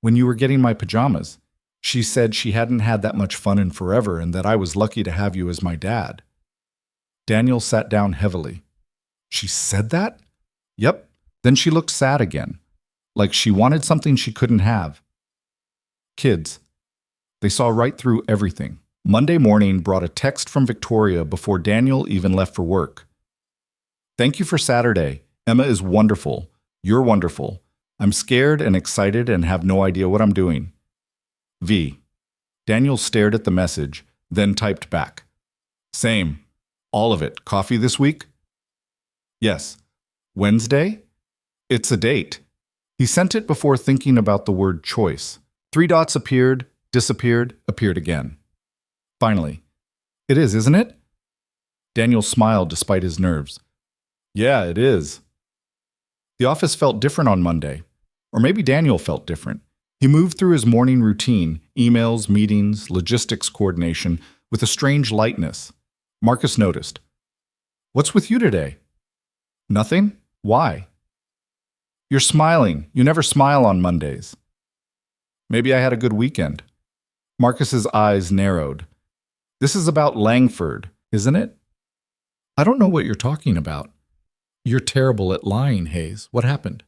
When you were getting my pajamas, she said she hadn't had that much fun in forever and that I was lucky to have you as my dad. Daniel sat down heavily. She said that? Yep. Then she looked sad again, like she wanted something she couldn't have. Kids. They saw right through everything. Monday morning brought a text from Victoria before Daniel even left for work. Thank you for Saturday. Emma is wonderful. You're wonderful. I'm scared and excited and have no idea what I'm doing. V. Daniel stared at the message, then typed back. Same. All of it. Coffee this week? Yes. Wednesday? It's a date. He sent it before thinking about the word choice. 3 dots appeared, disappeared, appeared again. Finally, it is, isn't it? Daniel smiled despite his nerves. Yeah, it is. The office felt different on Monday. Or maybe Daniel felt different. He moved through his morning routine, emails, meetings, logistics coordination, with a strange lightness. Marcus noticed. What's with you today? Nothing? Why? You're smiling. You never smile on Mondays. Maybe I had a good weekend. Marcus's eyes narrowed. This is about Langford, isn't it? I don't know what you're talking about. You're terrible at lying, Hayes. What happened?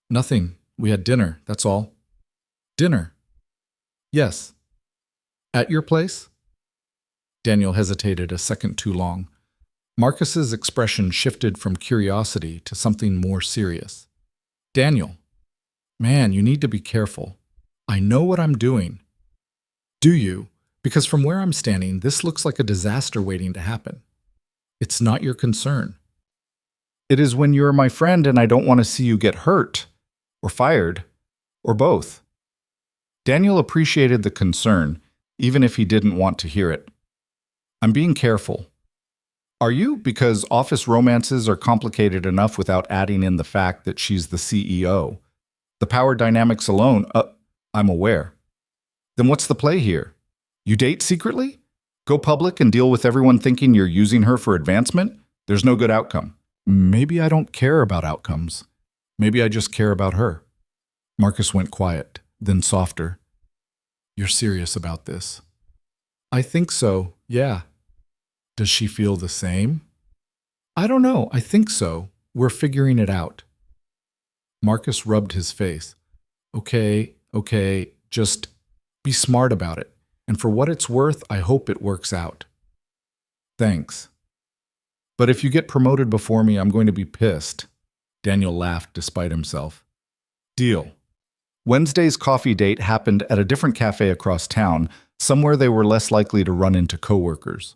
Nothing. We had dinner, that's all. Dinner? Yes. At your place? Daniel hesitated a second too long. Marcus's expression shifted from curiosity to something more serious. Daniel, man, you need to be careful. I know what I'm doing. Do you? Because from where I'm standing, this looks like a disaster waiting to happen. It's not your concern. It is when you're my friend and I don't want to see you get hurt, or fired, or both. Daniel appreciated the concern, even if he didn't want to hear it. I'm being careful. Are you? Because office romances are complicated enough without adding in the fact that she's the CEO. The power dynamics alone, I'm aware. Then what's the play here? You date secretly? Go public and deal with everyone thinking you're using her for advancement? There's no good outcome. Maybe I don't care about outcomes. Maybe I just care about her. Marcus went quiet, then softer. You're serious about this? I think so, yeah. Does she feel the same? I don't know, I think so. We're figuring it out. Marcus rubbed his face. Okay, just be smart about it. And for what it's worth, I hope it works out. Thanks. But if you get promoted before me, I'm going to be pissed. Daniel laughed despite himself. Deal. Wednesday's coffee date happened at a different cafe across town, somewhere they were less likely to run into coworkers.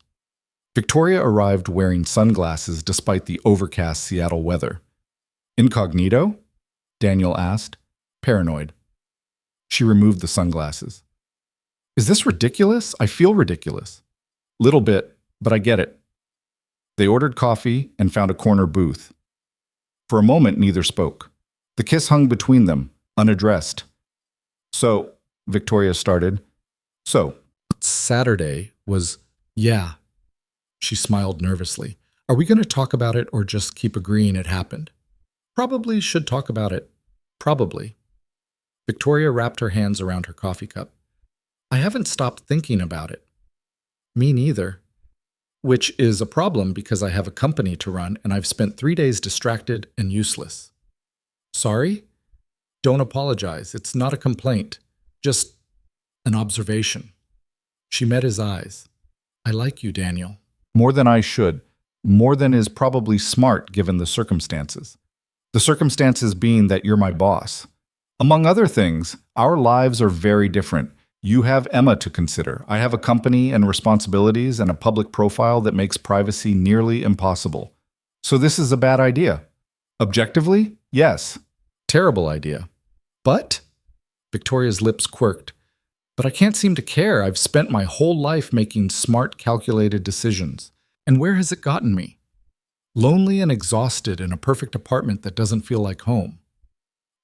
Victoria arrived wearing sunglasses despite the overcast Seattle weather. Incognito? Daniel asked, paranoid. She removed the sunglasses. Is this ridiculous? I feel ridiculous. Little bit, but I get it. They ordered coffee and found a corner booth. For a moment, neither spoke. The kiss hung between them, unaddressed. So, Victoria started. So, Saturday was, yeah. She smiled nervously. Are we going to talk about it or just keep agreeing it happened? Probably should talk about it. Probably. Victoria wrapped her hands around her coffee cup. I haven't stopped thinking about it. Me neither. which is a problem because I have a company to run and I've spent 3 days distracted and useless. Sorry? Don't apologize. It's not a complaint, just an observation. She met his eyes. I like you, Daniel. More than I should. More than is probably smart given the circumstances. The circumstances being that you're my boss. Among other things, our lives are very different. You have Emma to consider. I have a company and responsibilities and a public profile that makes privacy nearly impossible. So this is a bad idea. Objectively, yes. Terrible idea. But? Victoria's lips quirked. But I can't seem to care. I've spent my whole life making smart, calculated decisions. And where has it gotten me? Lonely and exhausted in a perfect apartment that doesn't feel like home.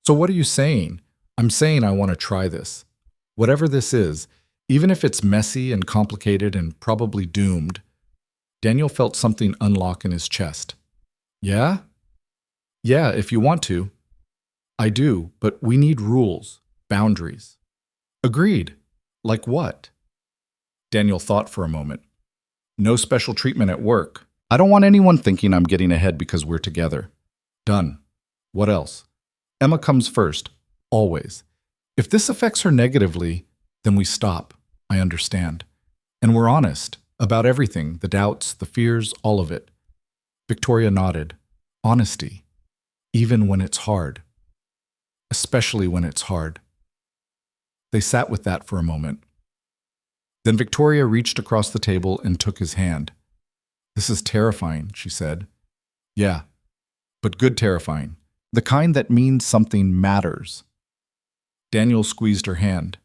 So what are you saying? I'm saying I want to try this. Whatever this is, even if it's messy and complicated and probably doomed. Daniel felt something unlock in his chest. Yeah? Yeah, if you want to. I do, but we need rules, boundaries. Agreed. Like what? Daniel thought for a moment. No special treatment at work. I don't want anyone thinking I'm getting ahead because we're together. Done. What else? Emma comes first. Always. If this affects her negatively, then we stop. I understand. And we're honest about everything, the doubts, the fears, all of it. Victoria nodded. Honesty. Even when it's hard. Especially when it's hard. They sat with that for a moment. Then Victoria reached across the table and took his hand. This is terrifying, she said. Yeah, but good terrifying. The kind that means something matters. Daniel squeezed her hand.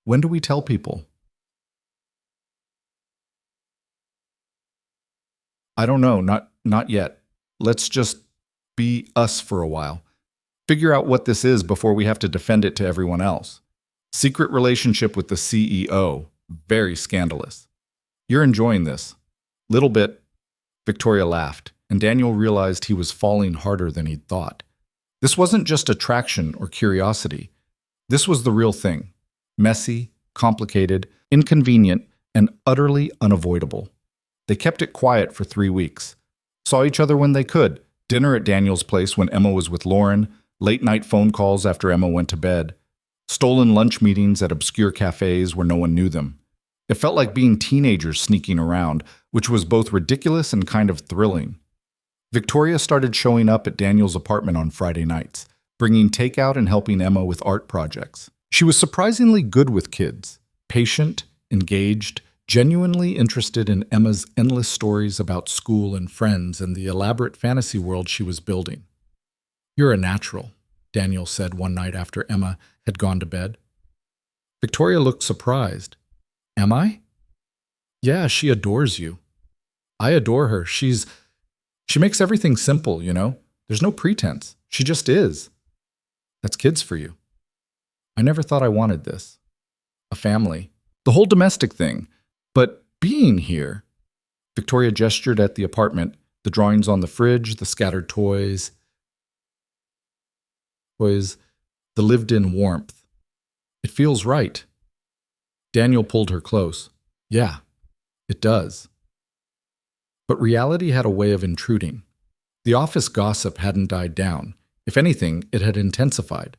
When do we tell people? I don't know, not yet. Let's just be us for a while. Figure out what this is before we have to defend it to everyone else. Secret relationship with the CEO. Very scandalous. You're enjoying this. Little bit. Victoria laughed, and Daniel realized he was falling harder than he'd thought. This wasn't just attraction or curiosity. This was the real thing. Messy, complicated, inconvenient, and utterly unavoidable. They kept it quiet for 3 weeks. Saw each other when they could. Dinner at Daniel's place when Emma was with Lauren. Late-night phone calls after Emma went to bed. Stolen lunch meetings at obscure cafes where no one knew them. It felt like being teenagers sneaking around, which was both ridiculous and kind of thrilling. Victoria started showing up at Daniel's apartment on Friday nights, bringing takeout and helping Emma with art projects. She was surprisingly good with kids, patient, engaged, genuinely interested in Emma's endless stories about school and friends and the elaborate fantasy world she was building. You're a natural, Daniel said one night after Emma had gone to bed. Victoria looked surprised. Am I? Yeah, she adores you. I adore her. She makes everything simple, you know? There's no pretense. She just is. That's kids for you. I never thought I wanted this. A family. The whole domestic thing. But being here, Victoria gestured at the apartment, the drawings on the fridge, the scattered toys, the lived-in warmth. It feels right. Daniel pulled her close. Yeah, it does. But reality had a way of intruding. The office gossip hadn't died down. If anything, it had intensified.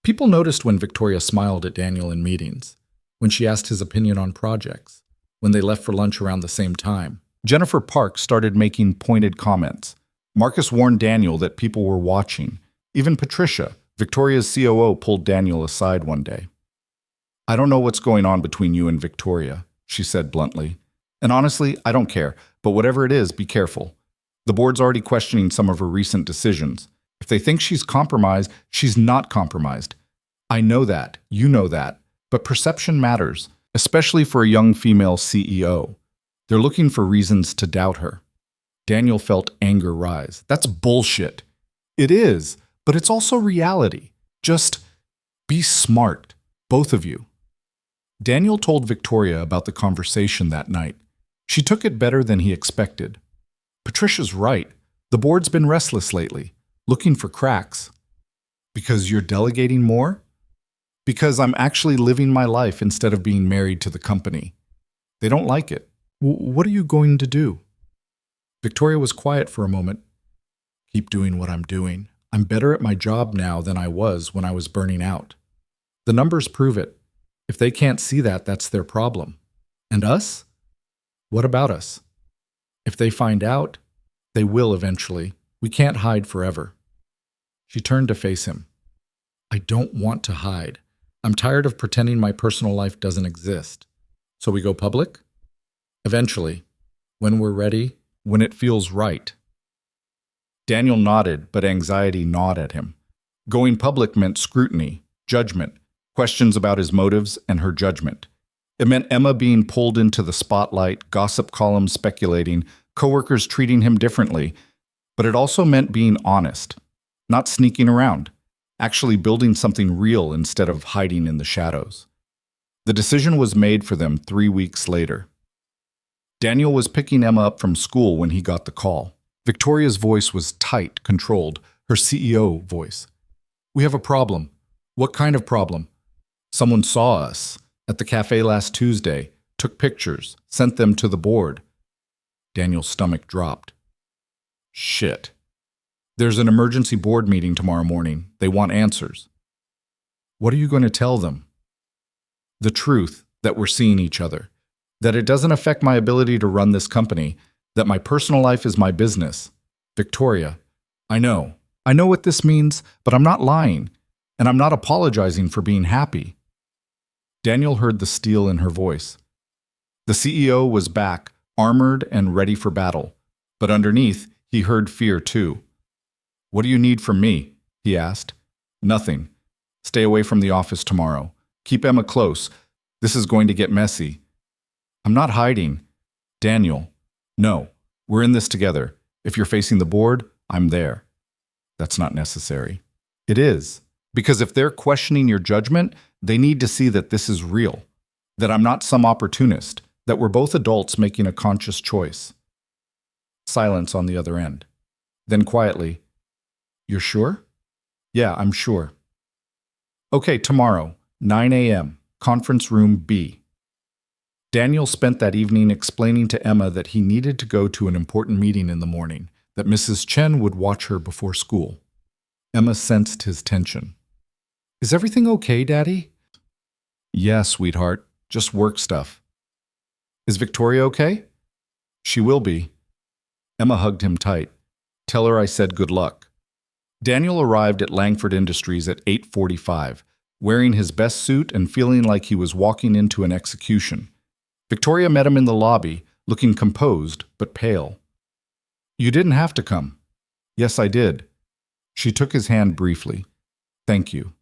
People noticed when Victoria smiled at Daniel in meetings, when she asked his opinion on projects, when they left for lunch around the same time. Jennifer Park started making pointed comments. Marcus warned Daniel that people were watching. Even Patricia, Victoria's COO, pulled Daniel aside one day. I don't know what's going on between you and Victoria, she said bluntly. And honestly, I don't care, but whatever it is, be careful. The board's already questioning some of her recent decisions. If they think she's compromised, she's not compromised. I know that, you know that, but perception matters, especially for a young female CEO. They're looking for reasons to doubt her. Daniel felt anger rise. That's bullshit. It is, but it's also reality. Just be smart, both of you. Daniel told Victoria about the conversation that night. She took it better than he expected. Patricia's right. The board's been restless lately, looking for cracks. Because you're delegating more? Because I'm actually living my life instead of being married to the company. They don't like it. What are you going to do?" Victoria was quiet for a moment. "Keep doing what I'm doing. I'm better at my job now than I was when I was burning out. The numbers prove it. If they can't see that, that's their problem. And us? What about us? If they find out, they will eventually. We can't hide forever." She turned to face him. "I don't want to hide. I'm tired of pretending my personal life doesn't exist. So we go public? Eventually. When we're ready, when it feels right." Daniel nodded, but anxiety gnawed at him. Going public meant scrutiny, judgment, questions about his motives and her judgment. It meant Emma being pulled into the spotlight, gossip columns speculating, coworkers treating him differently. But it also meant being honest, not sneaking around, actually building something real instead of hiding in the shadows. The decision was made for them 3 weeks later. Daniel was picking Emma up from school when he got the call. Victoria's voice was tight, controlled, her CEO voice. "We have a problem." "What kind of problem?" "Someone saw us at the cafe last Tuesday, took pictures, sent them to the board." Daniel's stomach dropped. "Shit. There's an emergency board meeting tomorrow morning. They want answers." "What are you going to tell them?" "The truth, that we're seeing each other. That it doesn't affect my ability to run this company. That my personal life is my business." "Victoria, I know. I know what this means, but I'm not lying. And I'm not apologizing for being happy." Daniel heard the steel in her voice. The CEO was back, armored and ready for battle. But underneath, he heard fear too. "What do you need from me?" he asked. "Nothing. Stay away from the office tomorrow. Keep Emma close. This is going to get messy." "I'm not hiding." "Daniel, no. We're in this together. If you're facing the board, I'm there." "That's not necessary." "It is. Because if they're questioning your judgment, they need to see that this is real. That I'm not some opportunist. That we're both adults making a conscious choice." Silence on the other end. Then quietly, "You're sure?" "Yeah, I'm sure." "Okay, tomorrow, 9 a.m., conference room B." Daniel spent that evening explaining to Emma that he needed to go to an important meeting in the morning, that Mrs. Chen would watch her before school. Emma sensed his tension. "Is everything okay, Daddy?" "Yeah, sweetheart. Just work stuff." "Is Victoria okay?" "She will be." Emma hugged him tight. "Tell her I said good luck." Daniel arrived at Langford Industries at 8:45, wearing his best suit and feeling like he was walking into an execution. Victoria met him in the lobby, looking composed but pale. "You didn't have to come." "Yes, I did." She took his hand briefly. "Thank you."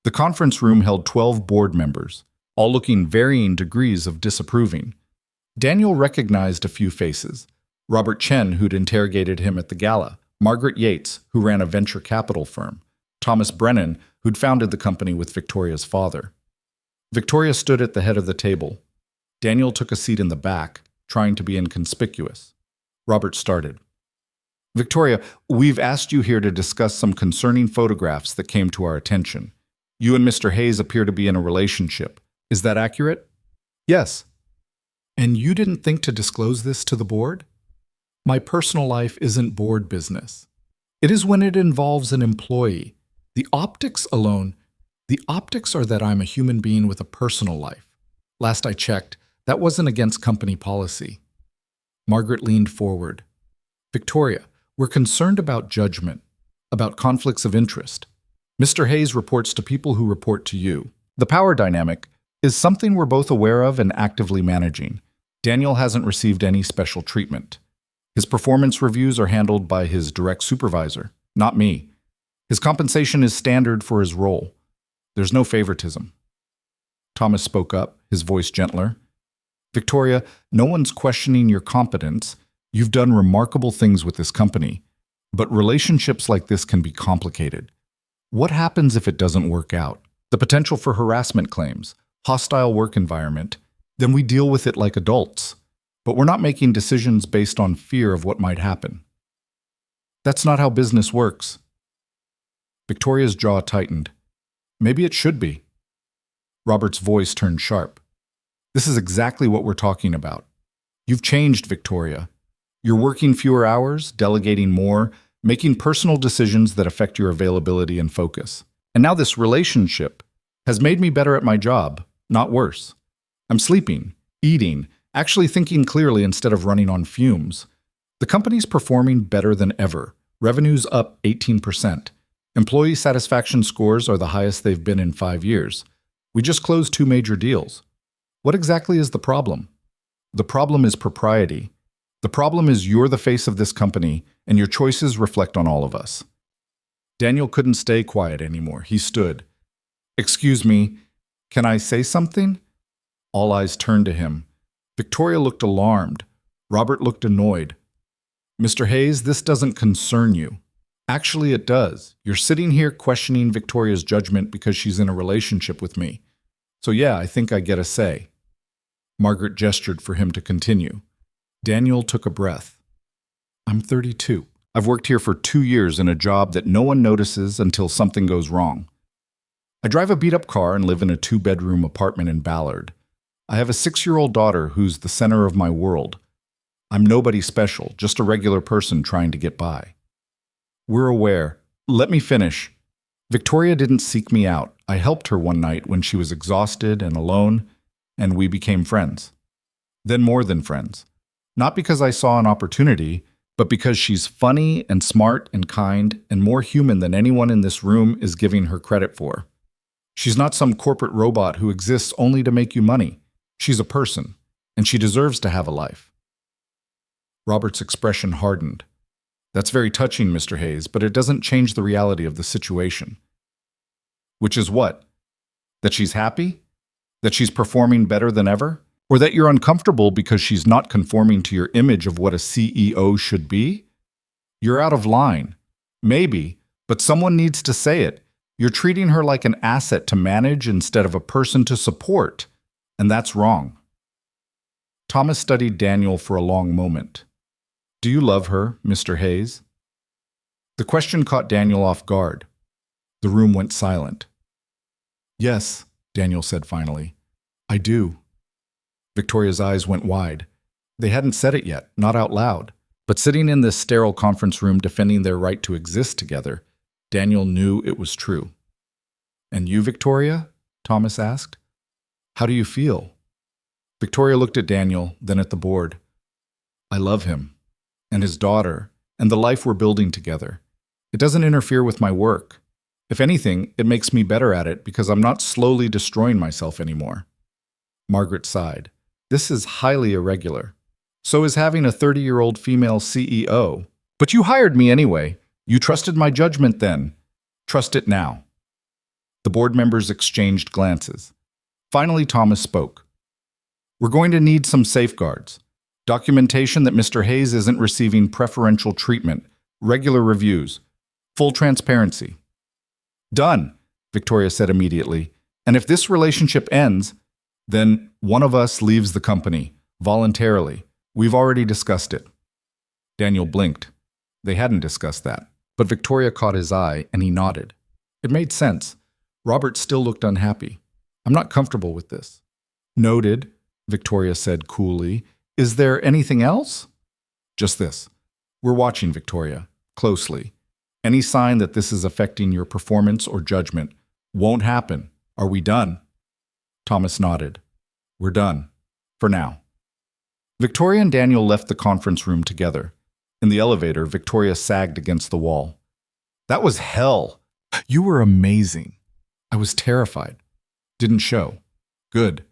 The conference room held 12 board members, all looking varying degrees of disapproving. Daniel recognized a few faces. Robert Chen, who'd interrogated him at the gala, Margaret Yates, who ran a venture capital firm, Thomas Brennan, who'd founded the company with Victoria's father. Victoria stood at the head of the table. Daniel took a seat in the back, trying to be inconspicuous. Robert started. "Victoria, we've asked you here to discuss some concerning photographs that came to our attention. You and Mr. Hayes appear to be in a relationship. Is that accurate?" "Yes." "And you didn't think to disclose this to the board?" "My personal life isn't board business. It is when it involves an employee. The optics alone, the optics are that I'm a human being with a personal life. Last I checked, that wasn't against company policy." Margaret leaned forward. "Victoria, we're concerned about judgment, about conflicts of interest. Mr. Hayes reports to people who report to you. The power dynamic is something we're both aware of and actively managing. Daniel hasn't received any special treatment. His performance reviews are handled by his direct supervisor, not me. His compensation is standard for his role. There's no favoritism." Thomas spoke up, his voice gentler. "Victoria, no one's questioning your competence. You've done remarkable things with this company. But relationships like this can be complicated. What happens if it doesn't work out? The potential for harassment claims, hostile work environment. Then we deal with it like adults. But we're not making decisions based on fear of what might happen. That's not how business works." Victoria's jaw tightened. "Maybe it should be." Robert's voice turned sharp. "This is exactly what we're talking about. You've changed, Victoria. You're working fewer hours, delegating more, making personal decisions that affect your availability and focus. And now this relationship has made me better at my job, not worse. I'm sleeping, eating, actually thinking clearly instead of running on fumes. The company's performing better than ever. Revenue's up 18%. Employee satisfaction scores are the highest they've been in 5 years. We just closed 2 major deals. What exactly is the problem? The problem is propriety. The problem is you're the face of this company, and your choices reflect on all of us. Daniel couldn't stay quiet anymore. He stood. Excuse me, can I say something? All eyes turned to him. Victoria looked alarmed. Robert looked annoyed. Mr. Hayes, this doesn't concern you. Actually, it does. You're sitting here questioning Victoria's judgment because she's in a relationship with me. So yeah, I think I get a say. Margaret gestured for him to continue. Daniel took a breath. I'm 32. I've worked here for 2 years in a job that no one notices until something goes wrong. I drive a beat-up car and live in a 2-bedroom apartment in Ballard. I have a 6-year-old daughter who's the center of my world. I'm nobody special, just a regular person trying to get by. We're aware. Let me finish. Victoria didn't seek me out. I helped her one night when she was exhausted and alone, and we became friends. Then more than friends. Not because I saw an opportunity, but because she's funny and smart and kind and more human than anyone in this room is giving her credit for. She's not some corporate robot who exists only to make you money. She's a person, and she deserves to have a life. Robert's expression hardened. That's very touching, Mr. Hayes, but it doesn't change the reality of the situation. Which is what? That she's happy? That she's performing better than ever? Or that you're uncomfortable because she's not conforming to your image of what a CEO should be? You're out of line. Maybe, but someone needs to say it. You're treating her like an asset to manage instead of a person to support, and that's wrong. Thomas studied Daniel for a long moment. Do you love her, Mr. Hayes? The question caught Daniel off guard. The room went silent. Yes, Daniel said finally. I do. Victoria's eyes went wide. They hadn't said it yet, not out loud. But sitting in this sterile conference room defending their right to exist together, Daniel knew it was true. And you, Victoria? Thomas asked. How do you feel? Victoria looked at Daniel, then at the board. I love him, and his daughter, and the life we're building together. It doesn't interfere with my work. If anything, it makes me better at it because I'm not slowly destroying myself anymore. Margaret sighed. This is highly irregular. So is having a 30-year-old female CEO. But you hired me anyway. You trusted my judgment then. Trust it now. The board members exchanged glances. Finally, Thomas spoke. We're going to need some safeguards. Documentation that Mr. Hayes isn't receiving preferential treatment, regular reviews, full transparency. Done, Victoria said immediately. And if this relationship ends, then one of us leaves the company, voluntarily. We've already discussed it. Daniel blinked. They hadn't discussed that. But Victoria caught his eye, and he nodded. It made sense. Robert still looked unhappy. I'm not comfortable with this. Noted, Victoria said coolly. Is there anything else? Just this. We're watching, Victoria, closely. Any sign that this is affecting your performance or judgment won't happen. Are we done? Thomas nodded. We're done. For now. Victoria and Daniel left the conference room together. In the elevator, Victoria sagged against the wall. That was hell. You were amazing. I was terrified. Didn't show. Good.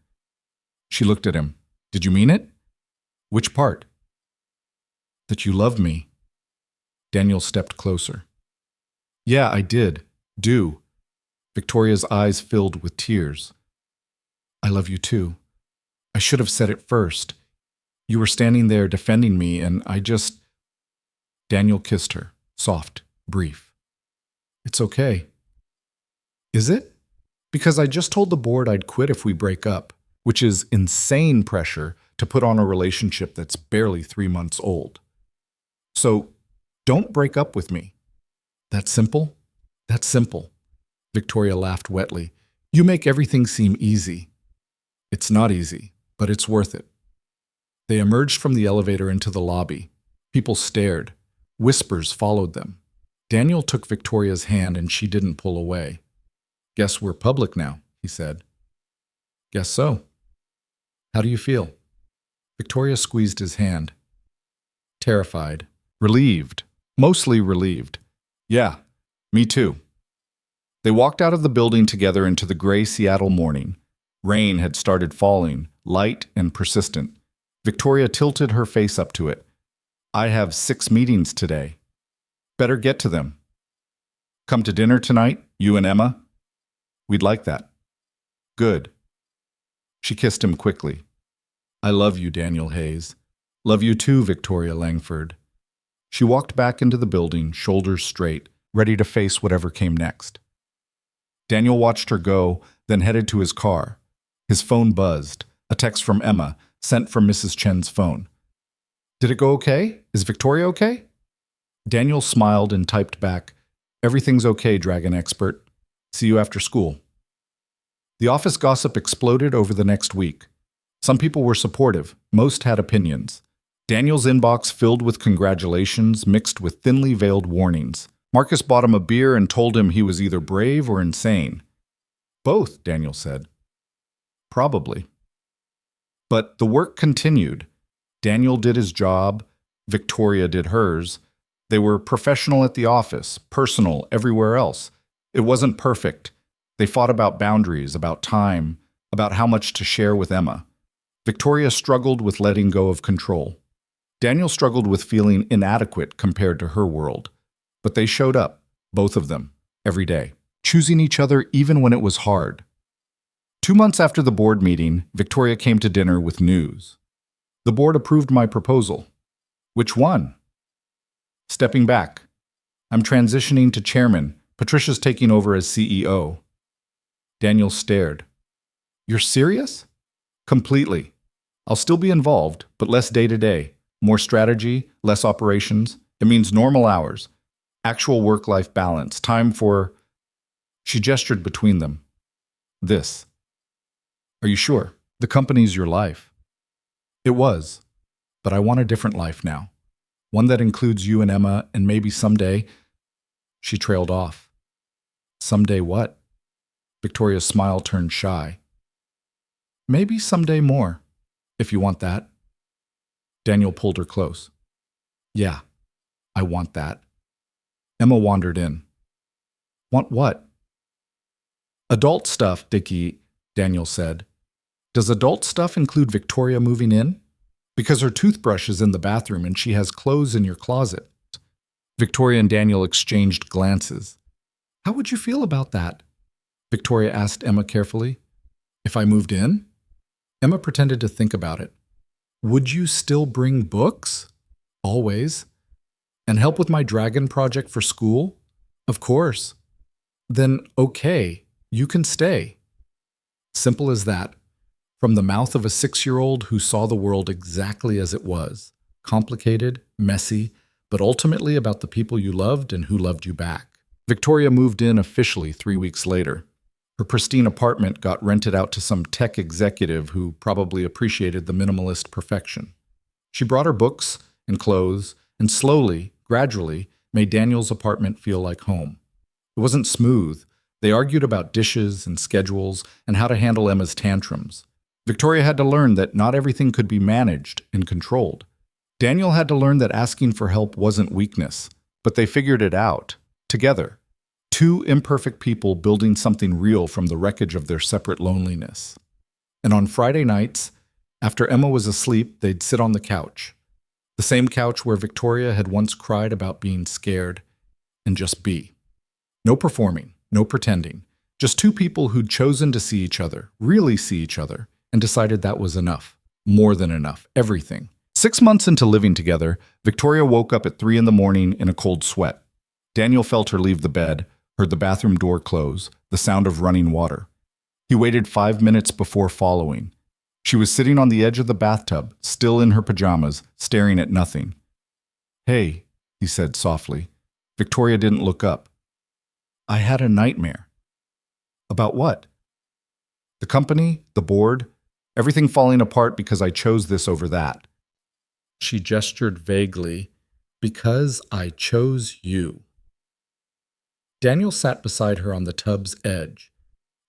She looked at him. Did you mean it? Which part? That you love me. Daniel stepped closer. Yeah, I did. Do. Victoria's eyes filled with tears. I love you too. I should have said it first. You were standing there defending me, and I just... Daniel kissed her, soft, brief. It's okay. Is it? Because I just told the board I'd quit if we break up, which is insane pressure to put on a relationship that's barely 3 months old. So, don't break up with me. That simple? That's simple. Victoria laughed wetly. You make everything seem easy. It's not easy, but it's worth it. They emerged from the elevator into the lobby. People stared. Whispers followed them. Daniel took Victoria's hand and she didn't pull away. "Guess we're public now," he said. "Guess so. How do you feel?" Victoria squeezed his hand. Terrified. Relieved. Mostly relieved. "Yeah, me too." They walked out of the building together into the gray Seattle morning. Rain had started falling, light and persistent. Victoria tilted her face up to it. "I have 6 meetings today. Better get to them. Come to dinner tonight, you and Emma? We'd like that." "Good." She kissed him quickly. "I love you, Daniel Hayes. Love you too, Victoria Langford." She walked back into the building, shoulders straight, ready to face whatever came next. Daniel watched her go, then headed to his car. His phone buzzed, a text from Emma, sent from Mrs. Chen's phone. "Did it go okay? Is Victoria okay?" Daniel smiled and typed back, "Everything's okay, Dragon Expert. See you after school." The office gossip exploded over the next week. Some people were supportive, most had opinions. Daniel's inbox filled with congratulations mixed with thinly veiled warnings. Marcus bought him a beer and told him he was either brave or insane. "Both," Daniel said. "Probably." But the work continued. Daniel did his job, Victoria did hers. They were professional at the office, personal everywhere else. It wasn't perfect. They fought about boundaries, about time, about how much to share with Emma. Victoria struggled with letting go of control. Daniel struggled with feeling inadequate compared to her world. But they showed up, both of them, every day, choosing each other even when it was hard. 2 months after the board meeting, Victoria came to dinner with news. "The board approved my proposal." "Which one?" "Stepping back. I'm transitioning to chairman. Patricia's taking over as CEO." Daniel stared. "You're serious?" "Completely. I'll still be involved, but less day-to-day. More strategy, less operations. It means normal hours. Actual work-life balance. Time for..." She gestured between them. "This." "Are you sure? The company's your life." "It was. But I want a different life now. One that includes you and Emma, and maybe someday..." She trailed off. "Someday what?" Victoria's smile turned shy. "Maybe someday more, if you want that." Daniel pulled her close. "Yeah, I want that." Emma wandered in. "Want what?" "Adult stuff, Dickie," Daniel said. "Does adult stuff include Victoria moving in? Because her toothbrush is in the bathroom and she has clothes in your closet." Victoria and Daniel exchanged glances. "How would you feel about that?" Victoria asked Emma carefully. "If I moved in?" Emma pretended to think about it. "Would you still bring books?" "Always." "And help with my dragon project for school?" "Of course." "Then, okay, you can stay." Simple as that. From the mouth of a 6-year-old who saw the world exactly as it was. Complicated, messy, but ultimately about the people you loved and who loved you back. Victoria moved in officially 3 weeks later. Her pristine apartment got rented out to some tech executive who probably appreciated the minimalist perfection. She brought her books and clothes and slowly, gradually, made Daniel's apartment feel like home. It wasn't smooth. They argued about dishes and schedules and how to handle Emma's tantrums. Victoria had to learn that not everything could be managed and controlled. Daniel had to learn that asking for help wasn't weakness, but they figured it out, together. 2 imperfect people building something real from the wreckage of their separate loneliness. And on Friday nights, after Emma was asleep, they'd sit on the couch. The same couch where Victoria had once cried about being scared, and just be. No performing, no pretending. Just 2 people who'd chosen to see each other, really see each other, and decided that was enough. More than enough. Everything. 6 months into living together, Victoria woke up at 3 in the morning in a cold sweat. Daniel felt her leave the bed, heard the bathroom door close, the sound of running water. He waited 5 minutes before following. She was sitting on the edge of the bathtub, still in her pajamas, staring at nothing. "Hey," he said softly. Victoria didn't look up. "I had a nightmare." "About what?" "The company, the board, everything falling apart because I chose this over that." She gestured vaguely. Because I chose you. Daniel sat beside her on the tub's edge.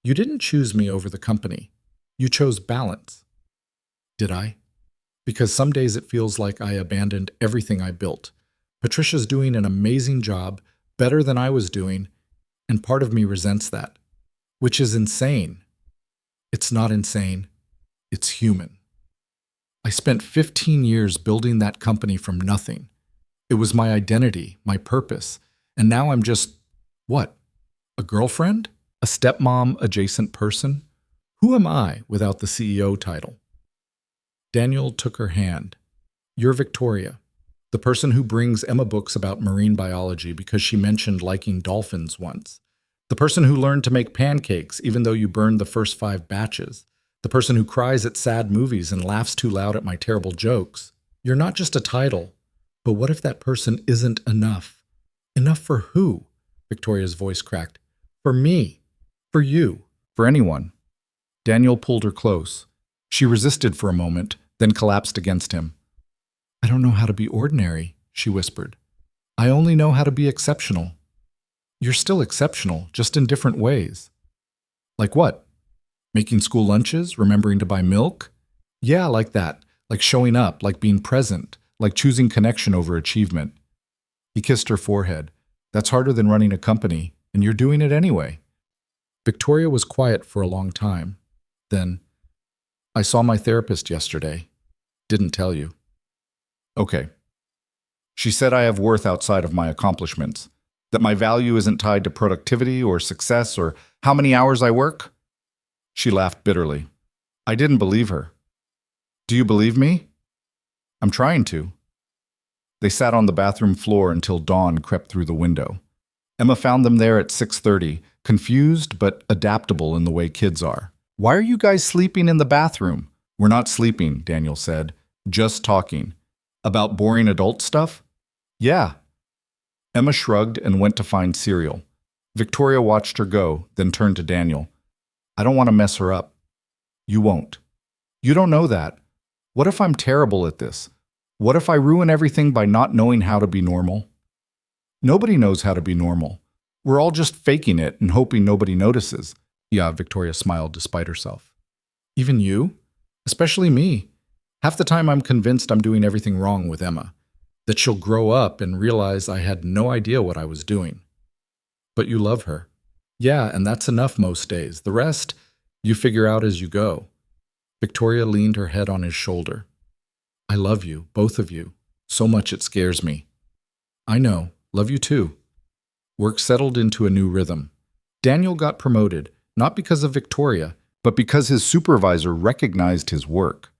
You didn't choose me over the company. You chose balance. Did I? Because some days it feels like I abandoned everything I built. Patricia's doing an amazing job, better than I was doing, and part of me resents that, which is insane. It's not insane. It's human. I spent 15 years building that company from nothing. It was my identity, my purpose, and now I'm just, what? A girlfriend? A stepmom adjacent person? Who am I without the CEO title? Daniel took her hand. You're Victoria, the person who brings Emma books about marine biology because she mentioned liking dolphins once. The person who learned to make pancakes even though you burned the first 5 batches. The person who cries at sad movies and laughs too loud at my terrible jokes. You're not just a title. But what if that person isn't enough? Enough for who? Victoria's voice cracked. For me. For you. For anyone. Daniel pulled her close. She resisted for a moment, then collapsed against him. I don't know how to be ordinary, she whispered. I only know how to be exceptional. You're still exceptional, just in different ways. Like what? Making school lunches? Remembering to buy milk? Yeah, like that. Like showing up, like being present. Like choosing connection over achievement. He kissed her forehead. That's harder than running a company, and you're doing it anyway. Victoria was quiet for a long time. Then, I saw my therapist yesterday. Didn't tell you. Okay. She said I have worth outside of my accomplishments, that my value isn't tied to productivity or success or how many hours I work. She laughed bitterly. I didn't believe her. Do you believe me? I'm trying to. They sat on the bathroom floor until dawn crept through the window. Emma found them there at 6:30, confused but adaptable in the way kids are. Why are you guys sleeping in the bathroom? We're not sleeping, Daniel said. Just talking. About boring adult stuff? Yeah. Emma shrugged and went to find cereal. Victoria watched her go, then turned to Daniel. I don't want to mess her up. You won't. You don't know that. What if I'm terrible at this? What if I ruin everything by not knowing how to be normal? Nobody knows how to be normal. We're all just faking it and hoping nobody notices. Yeah, Victoria smiled despite herself. Even you? Especially me. Half the time I'm convinced I'm doing everything wrong with Emma. That she'll grow up and realize I had no idea what I was doing. But you love her. Yeah, and that's enough most days. The rest, you figure out as you go. Victoria leaned her head on his shoulder. I love you, both of you. So much it scares me. I know. Love you too. Work settled into a new rhythm. Daniel got promoted, not because of Victoria, but because his supervisor recognized his work.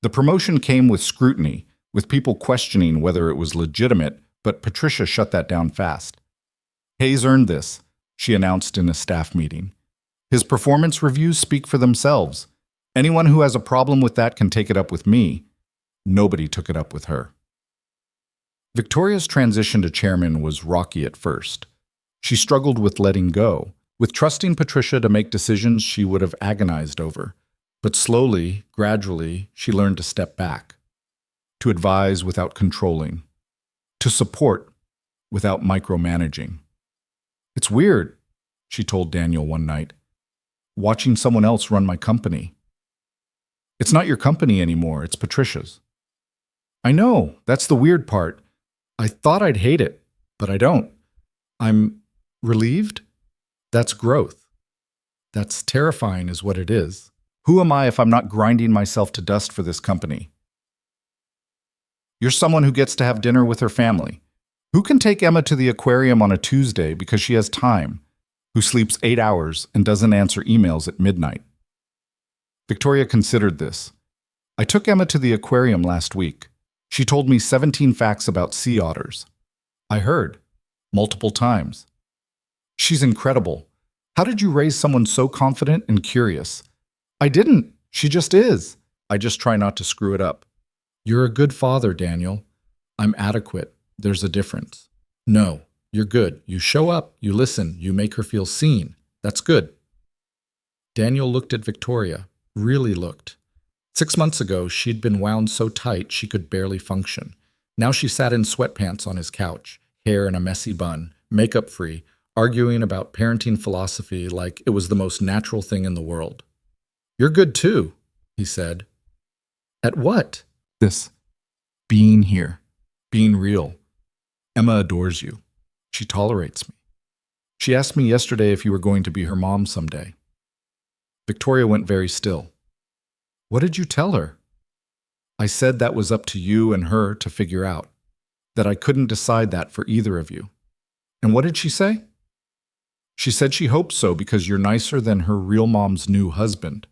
The promotion came with scrutiny, with people questioning whether it was legitimate, but Patricia shut that down fast. Hayes earned this, she announced in a staff meeting. His performance reviews speak for themselves. Anyone who has a problem with that can take it up with me. Nobody took it up with her. Victoria's transition to chairman was rocky at first. She struggled with letting go, with trusting Patricia to make decisions she would have agonized over. But slowly, gradually, she learned to step back, to advise without controlling, to support without micromanaging. It's weird, she told Daniel one night, watching someone else run my company. It's not your company anymore, it's Patricia's. I know, that's the weird part. I thought I'd hate it, but I don't. I'm relieved. That's growth. That's terrifying is what it is. Who am I if I'm not grinding myself to dust for this company? You're someone who gets to have dinner with her family. Who can take Emma to the aquarium on a Tuesday because she has time? Who sleeps 8 hours and doesn't answer emails at midnight? Victoria considered this. I took Emma to the aquarium last week. She told me 17 facts about sea otters. I heard. Multiple times. She's incredible. How did you raise someone so confident and curious? I didn't. She just is. I just try not to screw it up. You're a good father, Daniel. I'm adequate. There's a difference. No, you're good. You show up, you listen, you make her feel seen. That's good. Daniel looked at Victoria, really looked. 6 months ago, she'd been wound so tight she could barely function. Now she sat in sweatpants on his couch, hair in a messy bun, makeup free, arguing about parenting philosophy like it was the most natural thing in the world. "You're good too," he said. "At what?" "This. Being here. Being real. Emma adores you. She tolerates me. She asked me yesterday if you were going to be her mom someday." Victoria went very still. "What did you tell her?" "I said that was up to you and her to figure out, that I couldn't decide that for either of you." "And what did she say?" "She said she hopes so because you're nicer than her real mom's new husband."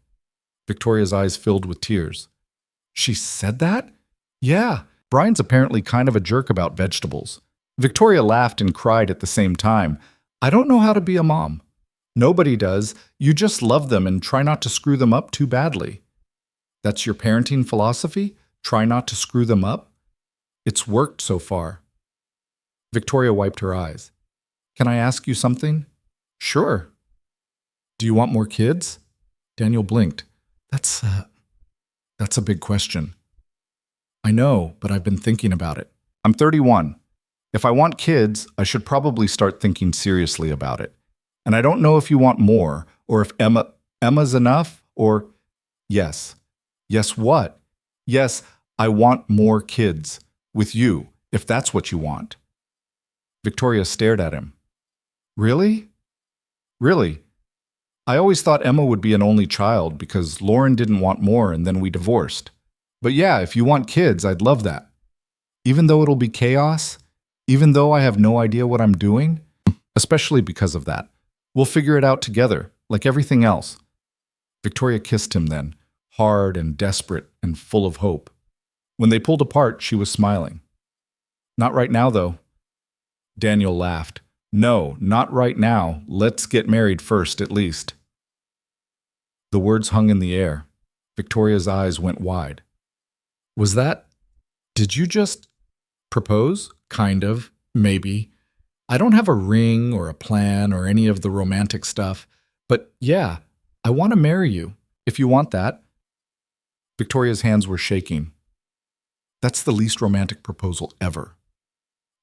Victoria's eyes filled with tears. "She said that?" "Yeah. Brian's apparently kind of a jerk about vegetables." Victoria laughed and cried at the same time. "I don't know how to be a mom." "Nobody does. You just love them and try not to screw them up too badly." "That's your parenting philosophy? Try not to screw them up?" "It's worked so far." Victoria wiped her eyes. "Can I ask you something?" "Sure." "Do you want more kids?" Daniel blinked. That's a big question." "I know, but I've been thinking about it. I'm 31. If I want kids, I should probably start thinking seriously about it. And I don't know if you want more, or if Emma's enough, or..." "Yes." "Yes, what?" "Yes, I want more kids. With you, if that's what you want." Victoria stared at him. "Really? Really? I always thought Emma would be an only child because Lauren didn't want more and then we divorced. But yeah, if you want kids, I'd love that. Even though it'll be chaos, even though I have no idea what I'm doing, especially because of that. We'll figure it out together, like everything else." Victoria kissed him then, hard and desperate and full of hope. When they pulled apart, she was smiling. "Not right now, though." Daniel laughed. "No, not right now. Let's get married first, at least." The words hung in the air. Victoria's eyes went wide. Did you just propose? Kind of, maybe. I don't have a ring or a plan or any of the romantic stuff, but yeah, I want to marry you, if you want that." Victoria's hands were shaking. "That's the least romantic proposal ever."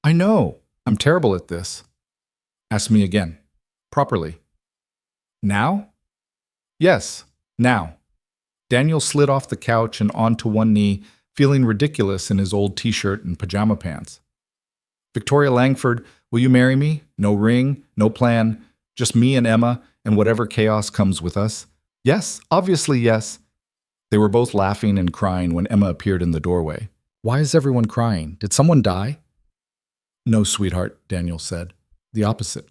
"I know. I'm terrible at this." "Ask me again. Properly." "Now?" "Yes, now." Daniel slid off the couch and onto one knee, feeling ridiculous in his old t-shirt and pajama pants. "Victoria Langford, will you marry me? No ring, no plan, just me and Emma and whatever chaos comes with us." "Yes, obviously yes." They were both laughing and crying when Emma appeared in the doorway. "Why is everyone crying? Did someone die?" "No, sweetheart," Daniel said. "The opposite.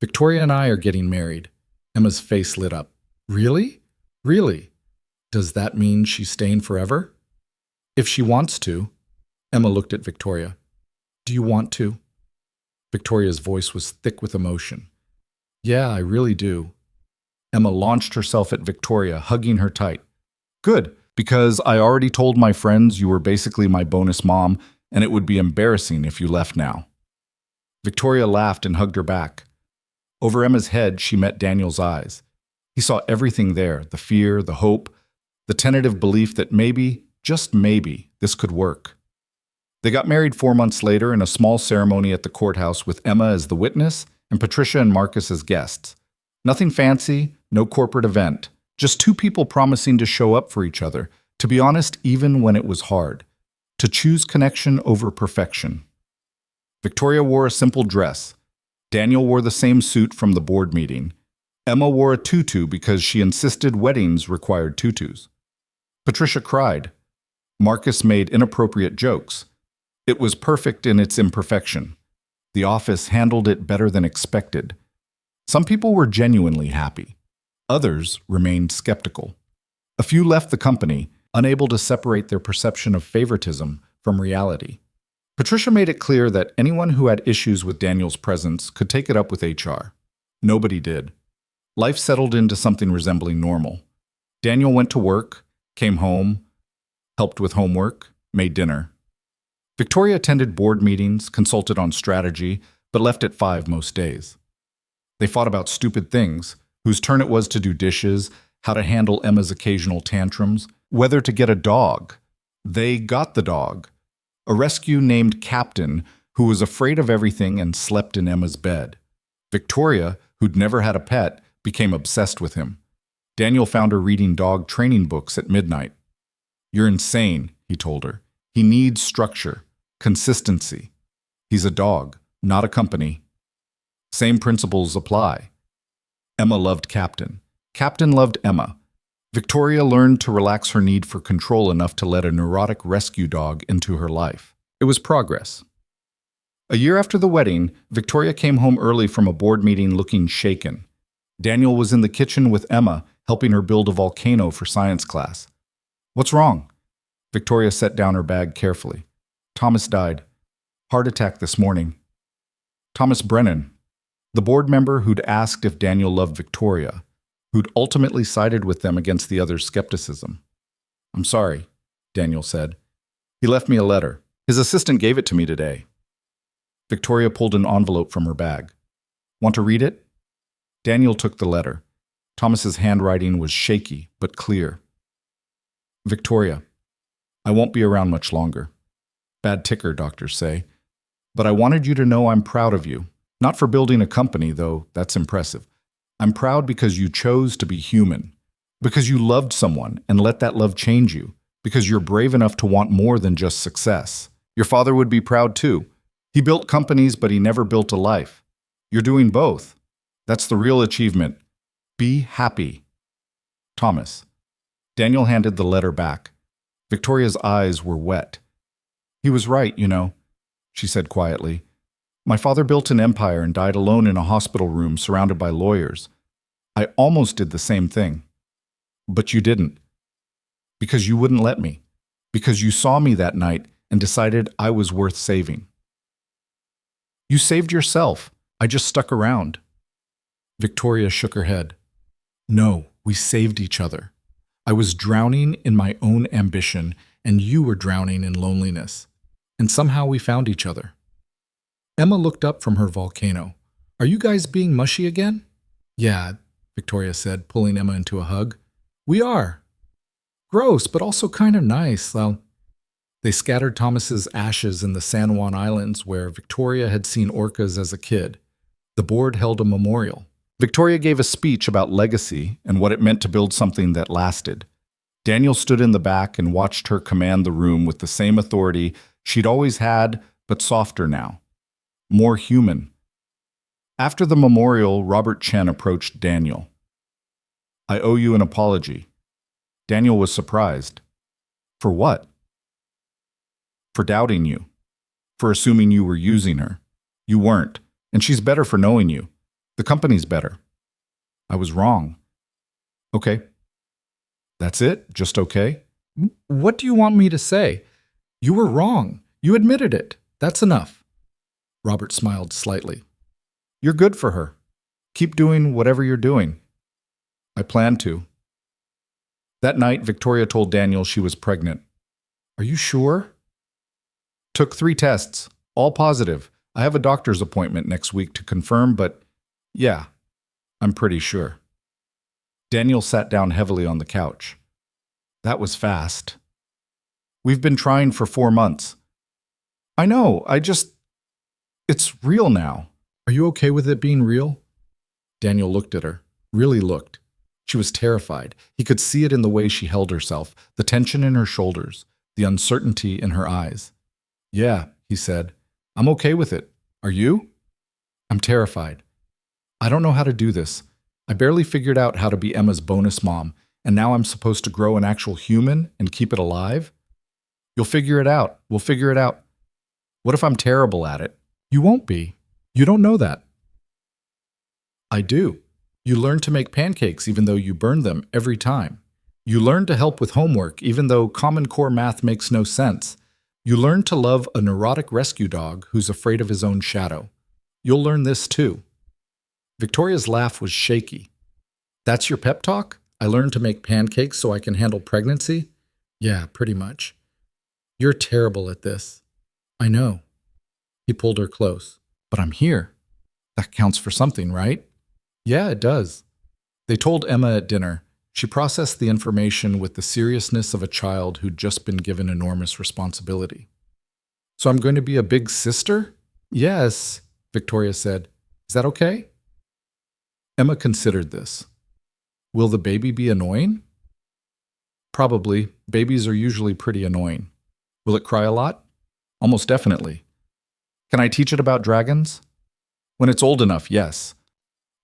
Victoria and I are getting married." Emma's face lit up. "Really? Really? Does that mean she's staying forever?" "If she wants to." Emma looked at Victoria. "Do you want to?" Victoria's voice was thick with emotion. "Yeah, I really do." Emma launched herself at Victoria, hugging her tight. "Good, because I already told my friends you were basically my bonus mom, and it would be embarrassing if you left now." Victoria laughed and hugged her back. Over Emma's head, she met Daniel's eyes. He saw everything there, the fear, the hope, the tentative belief that maybe, just maybe, this could work. They got married 4 months later in a small ceremony at the courthouse with Emma as the witness and Patricia and Marcus as guests. Nothing fancy, no corporate event, just two people promising to show up for each other, to be honest even when it was hard, to choose connection over perfection. Victoria wore a simple dress. Daniel wore the same suit from the board meeting. Emma wore a tutu because she insisted weddings required tutus. Patricia cried. Marcus made inappropriate jokes. It was perfect in its imperfection. The office handled it better than expected. Some people were genuinely happy. Others remained skeptical. A few left the company, unable to separate their perception of favoritism from reality. Patricia made it clear that anyone who had issues with Daniel's presence could take it up with HR. Nobody did. Life settled into something resembling normal. Daniel went to work, came home, helped with homework, made dinner. Victoria attended board meetings, consulted on strategy, but left at 5 most days. They fought about stupid things, whose turn it was to do dishes, how to handle Emma's occasional tantrums, whether to get a dog. They got the dog. A rescue named Captain, who was afraid of everything and slept in Emma's bed. Victoria, who'd never had a pet, became obsessed with him. Daniel found her reading dog training books at midnight. "You're insane," he told her. "He needs structure, consistency. He's a dog, not a company." Same principles apply. Emma loved Captain. Captain loved Emma. Victoria learned to relax her need for control enough to let a neurotic rescue dog into her life. It was progress. A year after the wedding, Victoria came home early from a board meeting looking shaken. Daniel was in the kitchen with Emma, helping her build a volcano for science class. "What's wrong?" Victoria set down her bag carefully. "Thomas died. Heart attack this morning." Thomas Brennan, the board member who'd asked if Daniel loved Victoria, who'd ultimately sided with them against the other's skepticism. "I'm sorry," Daniel said. "He left me a letter. His assistant gave it to me today." Victoria pulled an envelope from her bag. "Want to read it?" Daniel took the letter. Thomas's handwriting was shaky but clear. "Victoria, I won't be around much longer. Bad ticker, doctors say. But I wanted you to know I'm proud of you. Not for building a company, though that's impressive. I'm proud because you chose to be human. Because you loved someone and let that love change you. Because you're brave enough to want more than just success. Your father would be proud too. He built companies, but he never built a life. You're doing both. That's the real achievement. Be happy. Thomas." Daniel handed the letter back. Victoria's eyes were wet. "He was right, you know," she said quietly. "My father built an empire and died alone in a hospital room surrounded by lawyers. I almost did the same thing. But you didn't. Because you wouldn't let me. Because you saw me that night and decided I was worth saving. You saved yourself. I just stuck around." Victoria shook her head. "No, we saved each other. I was drowning in my own ambition, and you were drowning in loneliness. And somehow we found each other." Emma looked up from her volcano. "Are you guys being mushy again?" "Yeah," Victoria said, pulling Emma into a hug. "We are. Gross, but also kind of nice." They scattered Thomas's ashes in the San Juan Islands where Victoria had seen orcas as a kid. The board held a memorial. Victoria gave a speech about legacy and what it meant to build something that lasted. Daniel stood in the back and watched her command the room with the same authority she'd always had, but softer now. More human. After the memorial, Robert Chen approached Daniel. "I owe you an apology." Daniel was surprised. "For what?" "For doubting you. For assuming you were using her. You weren't, and she's better for knowing you. The company's better. I was wrong." "Okay." "That's it? Just okay?" "What do you want me to say? You were wrong. You admitted it. That's enough." Robert smiled slightly. "You're good for her. Keep doing whatever you're doing." "I plan to." That night, Victoria told Daniel she was pregnant. "Are you sure?" "Took 3 tests, all positive. I have a doctor's appointment next week to confirm, but yeah, I'm pretty sure." Daniel sat down heavily on the couch. "That was fast." "We've been trying for 4 months." "I know, it's real now." "Are you okay with it being real?" Daniel looked at her, really looked. She was terrified. He could see it in the way she held herself, the tension in her shoulders, the uncertainty in her eyes. "Yeah," he said, "I'm okay with it. Are you?" "I'm terrified. I don't know how to do this. I barely figured out how to be Emma's bonus mom, and now I'm supposed to grow an actual human and keep it alive?" "You'll figure it out. We'll figure it out." "What if I'm terrible at it?" "You won't be. You don't know that." "I do. You learn to make pancakes even though you burn them every time. You learn to help with homework even though Common Core math makes no sense. You learn to love a neurotic rescue dog who's afraid of his own shadow. You'll learn this too." Victoria's laugh was shaky. "That's your pep talk? I learned to make pancakes so I can handle pregnancy?" "Yeah, pretty much." "You're terrible at this." "I know." He pulled her close. "But I'm here. That counts for something, right?" "Yeah, it does." They told Emma at dinner, She processed the information with the seriousness of a child who'd just been given enormous responsibility. So I'm going to be a big sister? Yes, Victoria said. Is that okay? Emma considered this. Will the baby be annoying? Probably. Babies are usually pretty annoying. Will it cry a lot? Almost definitely. Can I teach it about dragons? When it's old enough, yes.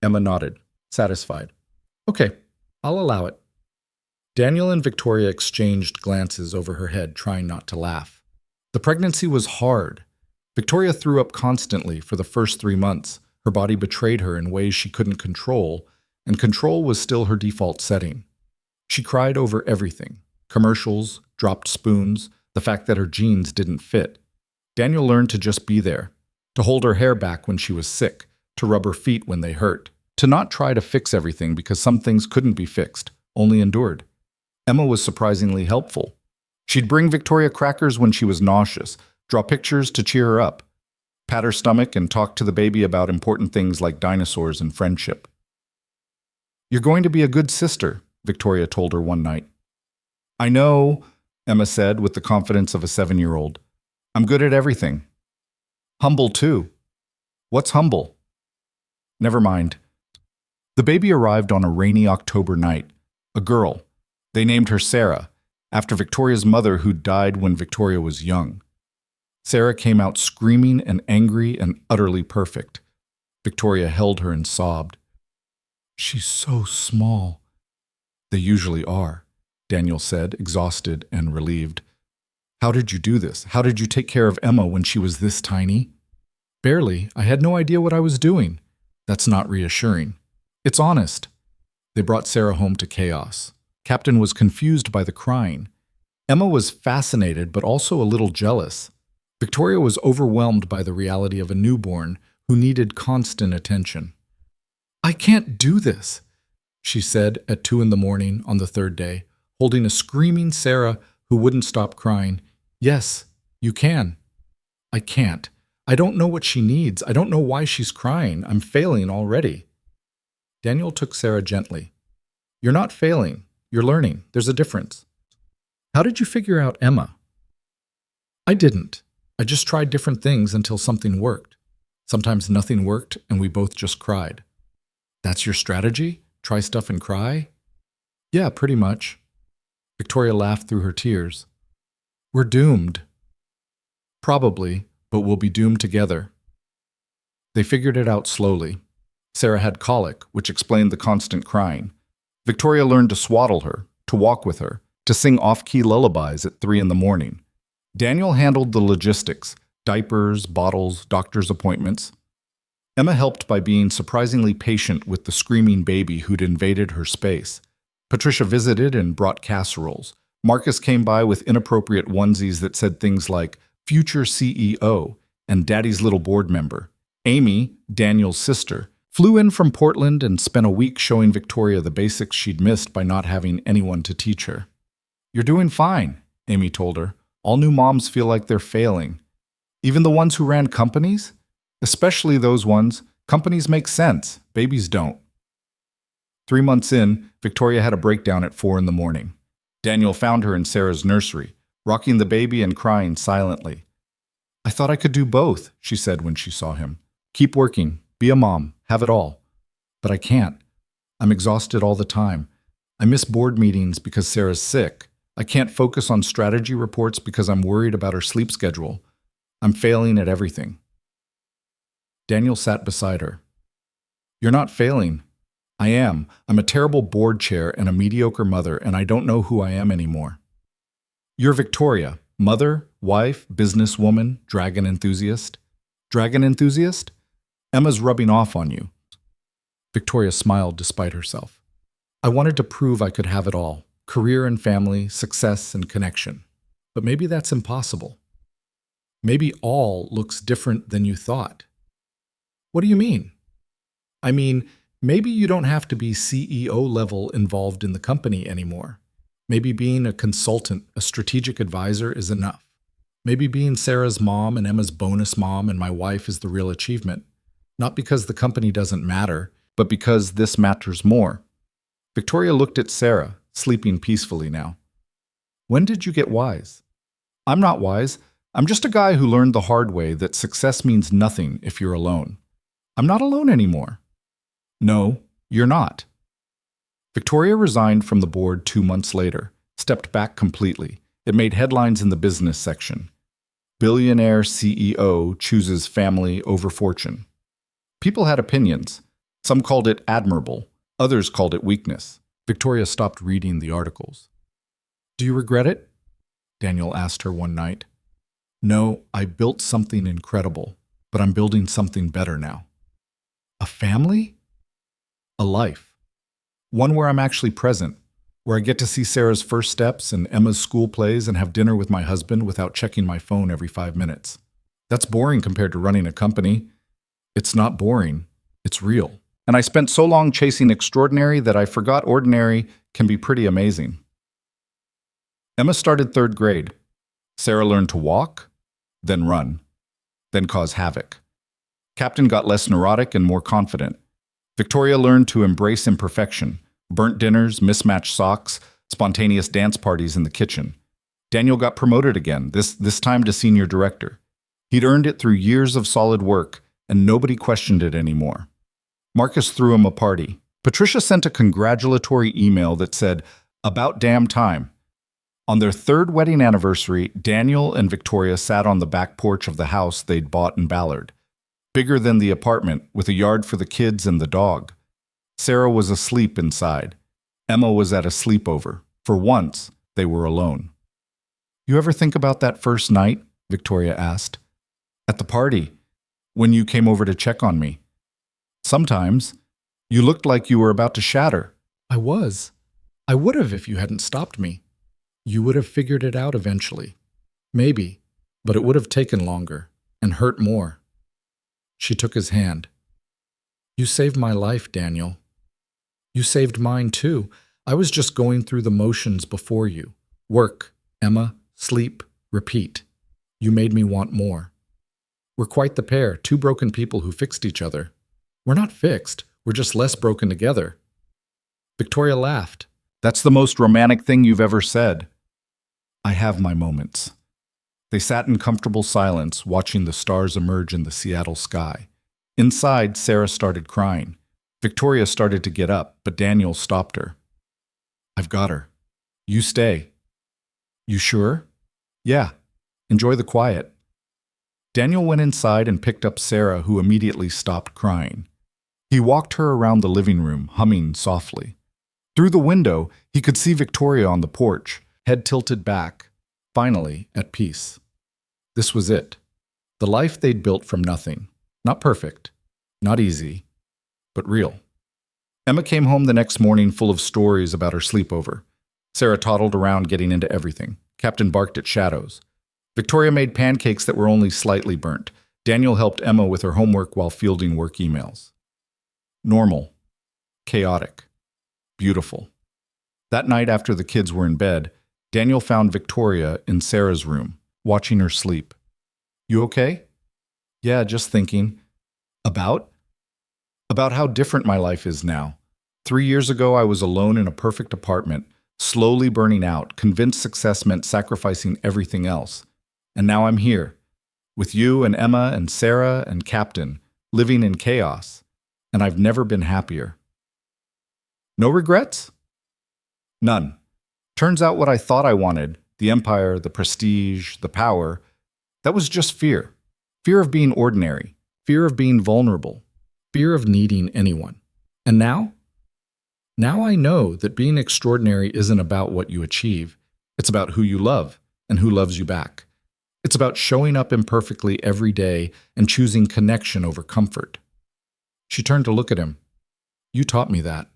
Emma nodded, satisfied. Okay, I'll allow it. Daniel and Victoria exchanged glances over her head, trying not to laugh. The pregnancy was hard. Victoria threw up constantly for the first 3 months. Her body betrayed her in ways she couldn't control, and control was still her default setting. She cried over everything: commercials, dropped spoons, the fact that her jeans didn't fit. Daniel learned to just be there, to hold her hair back when she was sick, to rub her feet when they hurt, to not try to fix everything because some things couldn't be fixed, only endured. Emma was surprisingly helpful. She'd bring Victoria crackers when she was nauseous, draw pictures to cheer her up, pat her stomach, and talk to the baby about important things like dinosaurs and friendship. You're going to be a good sister, Victoria told her one night. I know, Emma said with the confidence of a 7-year-old. I'm good at everything. Humble, too. What's humble? Never mind. The baby arrived on a rainy October night. A girl. They named her Sarah, after Victoria's mother who died when Victoria was young. Sarah came out screaming and angry and utterly perfect. Victoria held her and sobbed. She's so small. They usually are, Daniel said, exhausted and relieved. How did you do this? How did you take care of Emma when she was this tiny? Barely. I had no idea what I was doing. That's not reassuring. It's honest. They brought Sarah home to chaos. Captain was confused by the crying. Emma was fascinated but also a little jealous. Victoria was overwhelmed by the reality of a newborn who needed constant attention. I can't do this, she said at 2 a.m. on the 3rd day, holding a screaming Sarah who wouldn't stop crying. Yes, you can. I can't. I don't know what she needs. I don't know why she's crying. I'm failing already. Daniel took Sarah gently. You're not failing. You're learning. There's a difference. How did you figure out Emma? I didn't. I just tried different things until something worked. Sometimes nothing worked and we both just cried. That's your strategy? Try stuff and cry? Yeah, pretty much. Victoria laughed through her tears. We're doomed. Probably, but we'll be doomed together. They figured it out slowly. Sarah had colic, which explained the constant crying. Victoria learned to swaddle her, to walk with her, to sing off-key lullabies at 3 a.m. Daniel handled the logistics: diapers, bottles, doctor's appointments. Emma helped by being surprisingly patient with the screaming baby who'd invaded her space. Patricia visited and brought casseroles. Marcus came by with inappropriate onesies that said things like future CEO and daddy's little board member. Amy, Daniel's sister, flew in from Portland and spent a week showing Victoria the basics she'd missed by not having anyone to teach her. You're doing fine, Amy told her. All new moms feel like they're failing. Even the ones who ran companies? Especially those ones. Companies make sense. Babies don't. 3 months in, Victoria had a breakdown at 4 a.m. Daniel found her in Sarah's nursery, rocking the baby and crying silently. I thought I could do both, she said when she saw him. Keep working, be a mom, have it all. But I can't. I'm exhausted all the time. I miss board meetings because Sarah's sick. I can't focus on strategy reports because I'm worried about her sleep schedule. I'm failing at everything. Daniel sat beside her. You're not failing. I am. I'm a terrible board chair and a mediocre mother, and I don't know who I am anymore. You're Victoria, mother, wife, businesswoman, dragon enthusiast. Dragon enthusiast? Emma's rubbing off on you. Victoria smiled despite herself. I wanted to prove I could have it all: career and family, success and connection. But maybe that's impossible. Maybe all looks different than you thought. What do you mean? I mean, maybe you don't have to be CEO level involved in the company anymore. Maybe being a consultant, a strategic advisor is enough. Maybe being Sarah's mom and Emma's bonus mom and my wife is the real achievement. Not because the company doesn't matter, but because this matters more. Victoria looked at Sarah, sleeping peacefully now. When did you get wise? I'm not wise. I'm just a guy who learned the hard way that success means nothing if you're alone. I'm not alone anymore. No, you're not. Victoria resigned from the board 2 months later, stepped back completely. It made headlines in the business section. Billionaire CEO chooses family over fortune. People had opinions. Some called it admirable. Others called it weakness. Victoria stopped reading the articles. Do you regret it? Daniel asked her one night. No, I built something incredible, but I'm building something better now. A family? A life. One where I'm actually present, where I get to see Sarah's first steps and Emma's school plays and have dinner with my husband without checking my phone every 5 minutes. That's boring compared to running a company. It's not boring. It's real. And I spent so long chasing extraordinary that I forgot ordinary can be pretty amazing. Emma started 3rd grade. Sarah learned to walk, then run, then cause havoc. Captain got less neurotic and more confident. Victoria learned to embrace imperfection, burnt dinners, mismatched socks, spontaneous dance parties in the kitchen. Daniel got promoted again, this time to senior director. He'd earned it through years of solid work, and nobody questioned it anymore. Marcus threw him a party. Patricia sent a congratulatory email that said, "About damn time." On their 3rd wedding anniversary, Daniel and Victoria sat on the back porch of the house they'd bought in Ballard. Bigger than the apartment, with a yard for the kids and the dog. Sarah was asleep inside. Emma was at a sleepover. For once, they were alone. You ever think about that first night? Victoria asked. At the party, when you came over to check on me. Sometimes, you looked like you were about to shatter. I was. I would have if you hadn't stopped me. You would have figured it out eventually. Maybe, but it would have taken longer and hurt more. She took his hand. You saved my life, Daniel. You saved mine too. I was just going through the motions before you. Work, Emma, sleep, repeat. You made me want more. We're quite the pair, 2 broken people who fixed each other. We're not fixed, we're just less broken together. Victoria laughed. That's the most romantic thing you've ever said. I have my moments. They sat in comfortable silence, watching the stars emerge in the Seattle sky. Inside, Sarah started crying. Victoria started to get up, but Daniel stopped her. I've got her. You stay. You sure? Yeah. Enjoy the quiet. Daniel went inside and picked up Sarah, who immediately stopped crying. He walked her around the living room, humming softly. Through the window, he could see Victoria on the porch, head tilted back, finally at peace. This was it. The life they'd built from nothing. Not perfect, not easy, but real. Emma came home the next morning full of stories about her sleepover. Sarah toddled around getting into everything. Captain barked at shadows. Victoria made pancakes that were only slightly burnt. Daniel helped Emma with her homework while fielding work emails. Normal. Chaotic. Beautiful. That night after the kids were in bed, Daniel found Victoria in Sarah's room, watching her sleep. You okay? Yeah, just thinking. About? About how different my life is now. 3 years ago, I was alone in a perfect apartment, slowly burning out, convinced success meant sacrificing everything else. And now I'm here, with you and Emma and Sarah and Captain, living in chaos. And I've never been happier. No regrets? None. Turns out what I thought I wanted, the empire, the prestige, the power, that was just fear. Fear of being ordinary, fear of being vulnerable, fear of needing anyone. And now? Now I know that being extraordinary isn't about what you achieve. It's about who you love and who loves you back. It's about showing up imperfectly every day and choosing connection over comfort. She turned to look at him. You taught me that.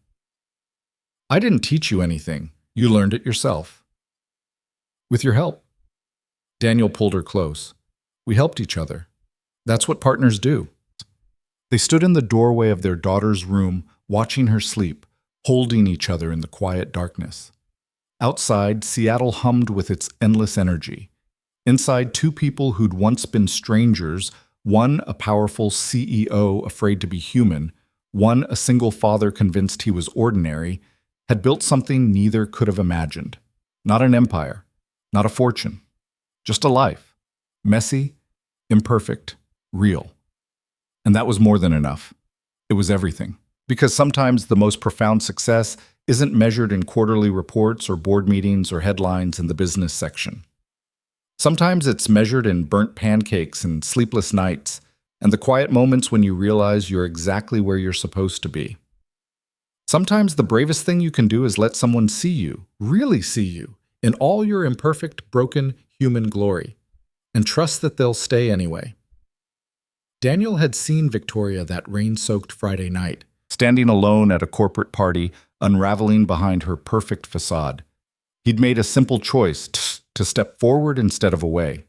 I didn't teach you anything. You learned it yourself. With your help. Daniel pulled her close. We helped each other. That's what partners do. They stood in the doorway of their daughter's room, watching her sleep, holding each other in the quiet darkness. Outside, Seattle hummed with its endless energy. Inside, 2 people who'd once been strangers, one a powerful CEO afraid to be human, one a single father convinced he was ordinary, had built something neither could have imagined. Not an empire, not a fortune, just a life. Messy, imperfect, real. And that was more than enough. It was everything. Because sometimes the most profound success isn't measured in quarterly reports or board meetings or headlines in the business section. Sometimes it's measured in burnt pancakes and sleepless nights, and the quiet moments when you realize you're exactly where you're supposed to be. Sometimes the bravest thing you can do is let someone see you, really see you, in all your imperfect, broken, human glory, and trust that they'll stay anyway. Daniel had seen Victoria that rain-soaked Friday night, standing alone at a corporate party, unraveling behind her perfect facade. He'd made a simple choice to step forward instead of away,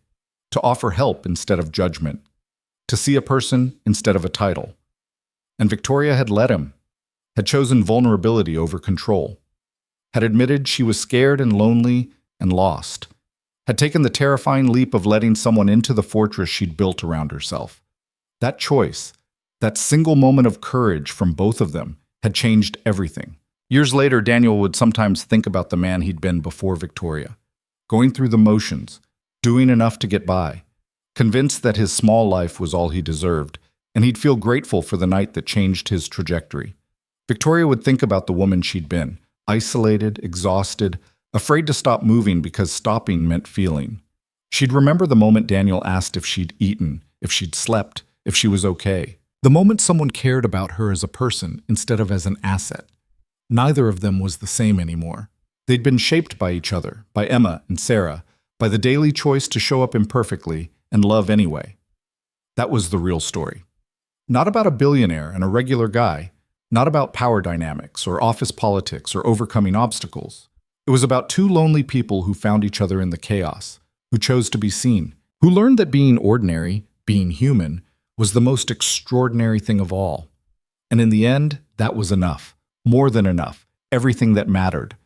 to offer help instead of judgment, to see a person instead of a title. And Victoria had let him, had chosen vulnerability over control, had admitted she was scared and lonely and lost, had taken the terrifying leap of letting someone into the fortress she'd built around herself. That choice, that single moment of courage from both of them, had changed everything. Years later, Daniel would sometimes think about the man he'd been before Victoria, going through the motions, doing enough to get by, convinced that his small life was all he deserved, and he'd feel grateful for the night that changed his trajectory. Victoria would think about the woman she'd been, isolated, exhausted, afraid to stop moving because stopping meant feeling. She'd remember the moment Daniel asked if she'd eaten, if she'd slept, if she was okay. The moment someone cared about her as a person instead of as an asset. Neither of them was the same anymore. They'd been shaped by each other, by Emma and Sarah, by the daily choice to show up imperfectly and love anyway. That was the real story. Not about a billionaire and a regular guy, not about power dynamics or office politics or overcoming obstacles. It was about two lonely people who found each other in the chaos, who chose to be seen, who learned that being ordinary, being human, was the most extraordinary thing of all. And in the end, that was enough, more than enough, everything that mattered.